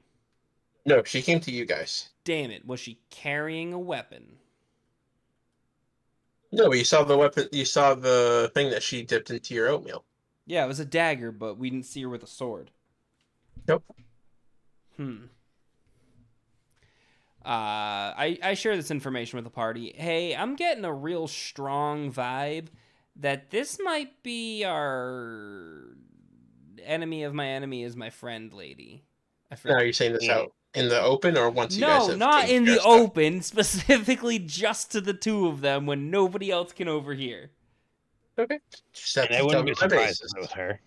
No, she came to you guys. Damn it. Was she carrying a weapon? No, but you saw the weapon. You saw the thing that she dipped into your oatmeal. Yeah, it was a dagger, but we didn't see her with a sword. Nope. I share this information with the party. Hey, I'm getting a real strong vibe that this might be our enemy of my enemy is my friend lady. Now, are you saying this out in the open or once you guys No, have not taken in care the of stuff? open, specifically just to the two of them when nobody else can overhear. Okay. Just have And I to wouldn't tell be me my surprised basis. if it was her.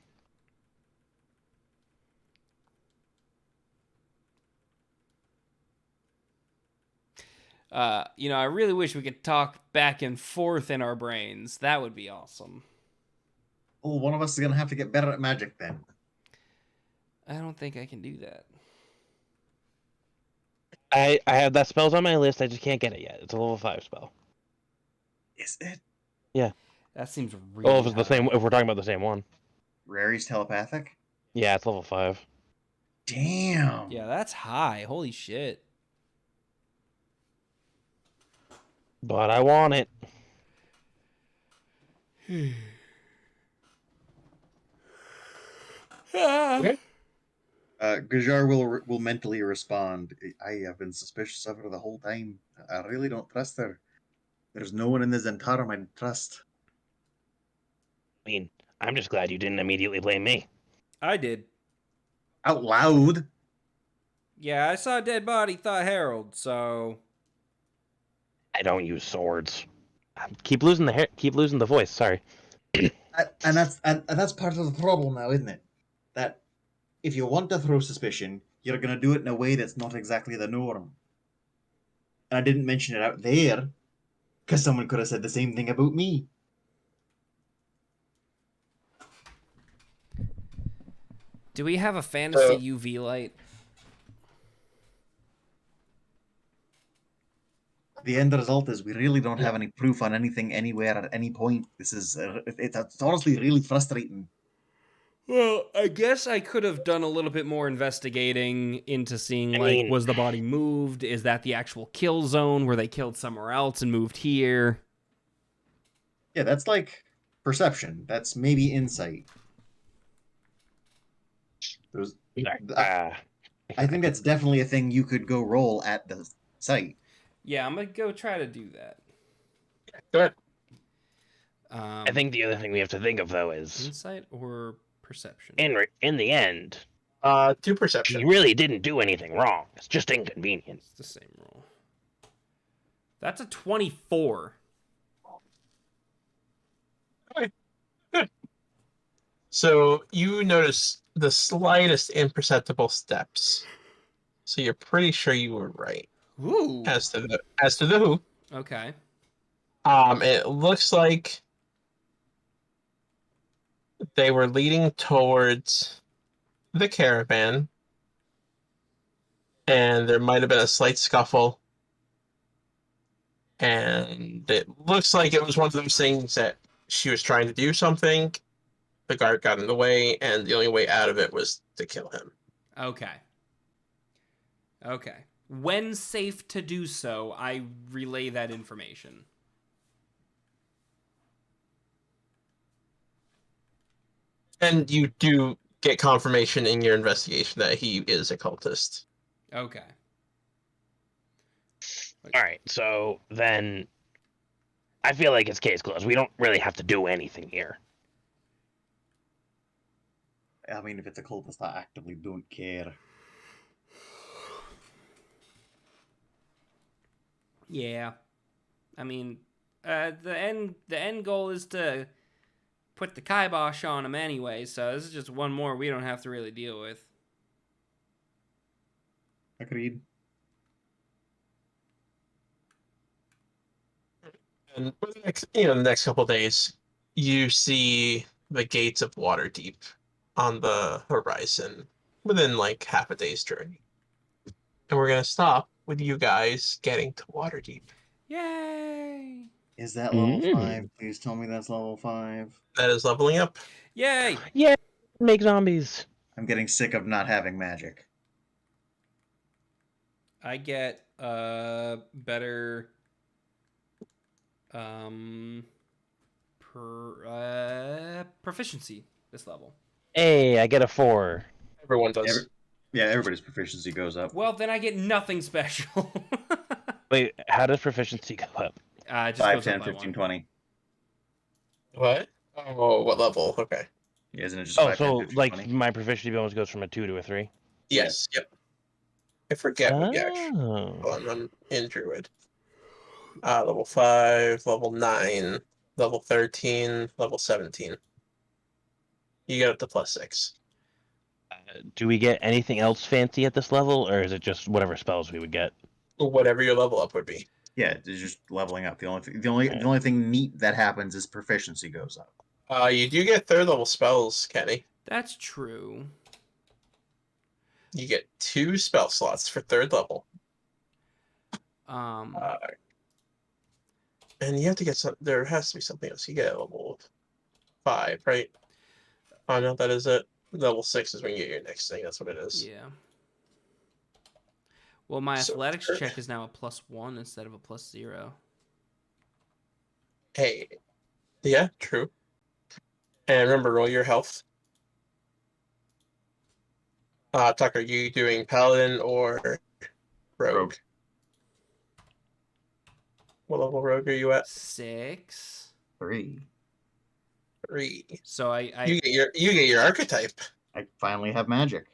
I really wish we could talk back and forth in our brains. That would be awesome. Oh, one of us is gonna have to get better at magic then. I don't think I can do that. I have that spell's on my list. I just can't get it yet. It's a level 5 spell. Is it? Yeah. That seems really Well, if it's the high. same, if we're talking about the same one. Rary's telepathic? Yeah, it's level 5. Damn. Yeah, that's high. Holy shit. But I want it. Okay. Gajar will mentally respond. I have been suspicious of her the whole time. I really don't trust her. There's no one in the Zentarum I trust. I mean, I'm just glad you didn't immediately blame me. I did. Out loud? Yeah, I saw a dead body, thought Harold, so... I don't use swords. Keep losing the hair. Keep losing the voice. Sorry. And that's part of the problem now, isn't it? That if you want to throw suspicion, you're gonna do it in a way that's not exactly the norm. And I didn't mention it out there, because someone could have said the same thing about me. Do we have a fantasy UV light? The end result is we really don't have any proof on anything anywhere at any point. This is it's honestly really frustrating. Well, I guess I could have done a little bit more investigating into seeing, was the body moved? Is that the actual kill zone where they killed somewhere else and moved here? Yeah, that's like perception. That's maybe insight. There's I think that's definitely a thing you could go roll at the site. Yeah, I'm gonna go try to do that. Go ahead. I think the other thing we have to think of though is Insight or perception? in the end, Do he perception. really didn't do anything wrong. It's just inconvenient. It's the same roll. That's a 24. So you notice the slightest imperceptible steps. So you're pretty sure you were right Ooh. as to the who. Okay. It looks like they were leading towards the caravan, and there might have been a slight scuffle. And it looks like it was one of those things that she was trying to do something. The guard got in the way, and the only way out of it was to kill him. Okay. Okay. When safe to do so, I relay that information. And you do get confirmation in your investigation that he is a cultist. Okay. All right, so then I feel like it's case closed. We don't really have to do anything here. I mean, if it's a cultist, I actively don't care. Yeah. I mean, the end goal is to put the kibosh on him anyway, so this is just one more we don't have to really deal with. Agreed. And for the next couple of days, you see the gates of Waterdeep on the horizon within like half a day's journey. And we're gonna stop with you guys getting to Waterdeep. Yay! Is that level Mm. 5? Please tell me that's level 5. That is leveling up. Yay! Yeah, make zombies. I'm getting sick of not having magic. I get better proficiency this level. Hey, I get a 4. Everyone does. Everybody's proficiency goes up. Well, then I get nothing special. Wait, how does proficiency go up? It just 5, goes 10, up by 15, one. 20. What? Oh, what level? Okay. Yeah, isn't it just Oh, 5, 10, so 15, like 20? my proficiency bonus goes from a 2 to a 3. Yes. Yep. I forget what you actually. Oh. I'm in Druid. Level 5, level 9, level 13, level 17. You get up to +6. Do we get anything else fancy at this level, or is it just whatever spells we would get? Whatever your level up would be. Yeah, it's just leveling up. The only thing neat that happens is proficiency goes up. You do get 3rd level spells, Kenny. That's true. You get 2 spell slots for 3rd level. Um, And you have to get some. There has to be something else. You get a level 5, right? Oh no, that is it. Level 6 is when you get your next thing. That's what it is. yeah. Well, my So athletics third. check is now a +1 instead of a +0. Hey, yeah, true. And remember, roll your health. Tucker, you doing paladin or rogue? What level rogue are you at? 6. 3. 3. So You get your archetype. I finally have magic.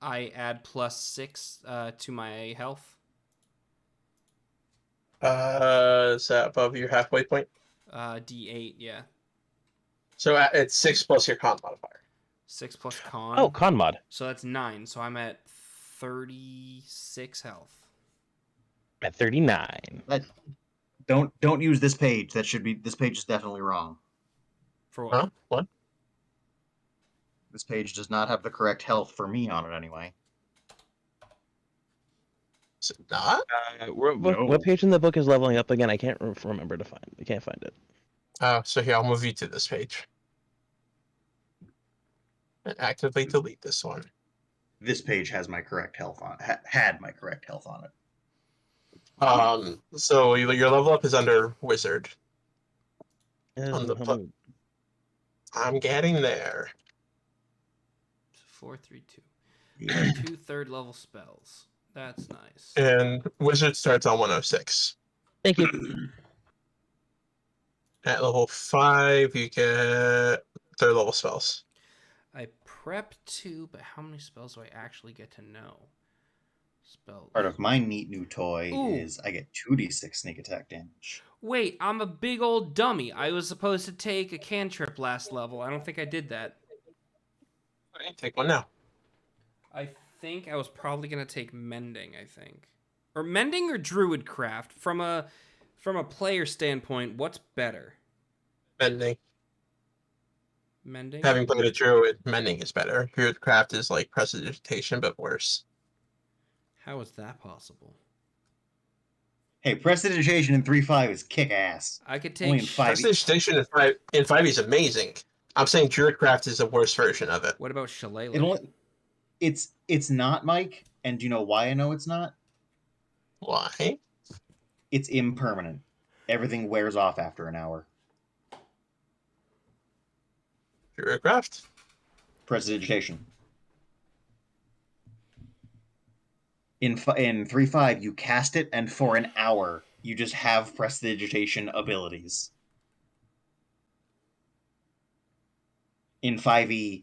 I add +6 to my health. Is that above your halfway point? D8, yeah. So it's 6 plus your con modifier. 6 plus con. Oh, con mod. So that's 9. So I'm at 36 health. At 39. Don't use this page. This page is definitely wrong. For what? Huh? What? This page does not have the correct health for me on it anyway. Is it not? What page in the book is leveling up again? I can't remember to find. I can't find it. So here, I'll move you to this page. And actively delete this one. This page has my correct health on. Had my correct health on it. So your level up is under wizard. On the I'm getting there. 4, 3, 2. Yeah. 2 third-level spells. That's nice. And wizard starts on 106. Thank you. At level 5, you get third level spells. I prep 2, but how many spells do I actually get to know? Spells. Part of my neat new toy Ooh. is I get 2d6 sneak attack damage. Wait, I'm a big old dummy. I was supposed to take a cantrip last level. I don't think I did that. Alright, take one now. I think I was probably gonna take mending. I think, or mending or druidcraft. From a player standpoint, what's better? Mending. Mending. Having played a druid, mending is better. Druidcraft is like prestidigitation, but worse. How is that possible? Hey, prestidigitation in 3.5 is kick ass. I could Only take. in 5. Prestidigitation in 5 is amazing. I'm saying druidcraft is the worst version of it. What about shillelagh? It only, it's not, Mike, and do you know why I know it's not? Why? It's impermanent. Everything wears off after an hour. Druidcraft? Prestidigitation. In 3.5, you cast it, and for an hour, you just have prestidigitation abilities. In 5e,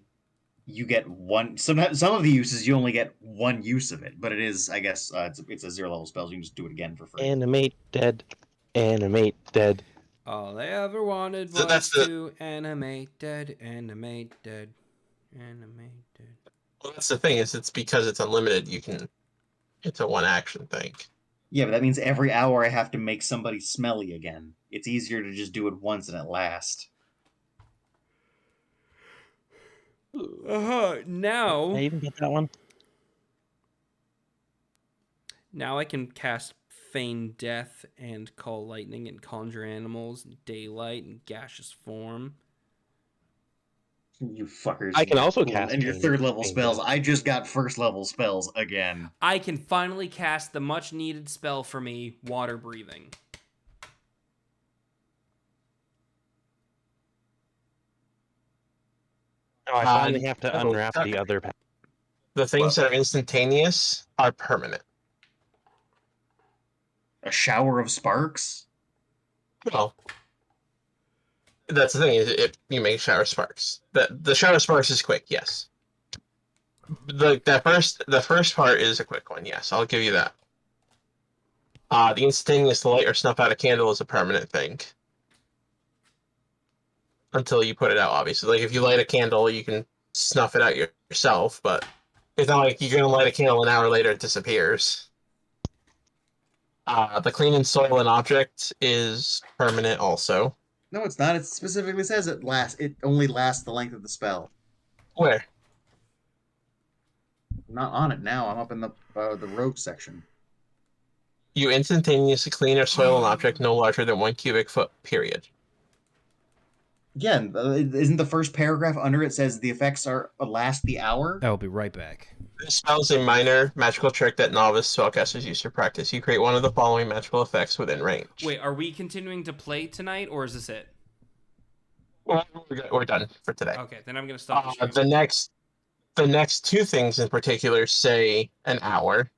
you get one. Some of the uses you only get one use of it, but it is, I guess, it's a 0 level spell. So you can just do it again for free. Animate dead. Animate dead. All I ever wanted So was that's the- to animate dead, animate dead, animate dead. Well, that's the thing, is it's because it's unlimited, you can... It's a one action thing. Yeah, but that means every hour I have to make somebody smelly again. It's easier to just do it once and it lasts. Now. I even get that one. Now I can cast Feign Death and Call Lightning and Conjure Animals and Daylight and Gaseous Form. You fuckers. I can also Cool. cast And your Feign- third level Feign spells. Death. I just got first level spells again. I can finally cast the much needed spell for me, Water Breathing. Oh, I finally have to oh, unwrap the other pack. The things that are instantaneous are permanent. A shower of sparks? Well, that's the thing, is you make shower sparks. The shower sparks is quick, yes. The first part is a quick one, yes, I'll give you that. The instantaneous light or snuff out a candle is a permanent thing. Until you put it out, obviously. Like, if you light a candle, you can snuff it out yourself, but it's not like you're gonna light a candle an hour later, it disappears. The clean and soil an object is permanent also. No, it's not. It specifically says it only lasts the length of the spell. Where? I'm not on it now. I'm up in the rogue section. You instantaneously clean or soil an object no larger than 1 cubic foot, period. Again, isn't the first paragraph under it says the effects are last the hour? I'll be right back. This spell is a minor magical trick that novice spellcasters use to practice. You create one of the following magical effects within range. Wait, are we continuing to play tonight, or is this it? Well, we're done for today. Okay, then I'm gonna stop the stream. The next two things in particular say an hour,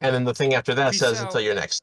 and then the thing after that Peace says out. until your next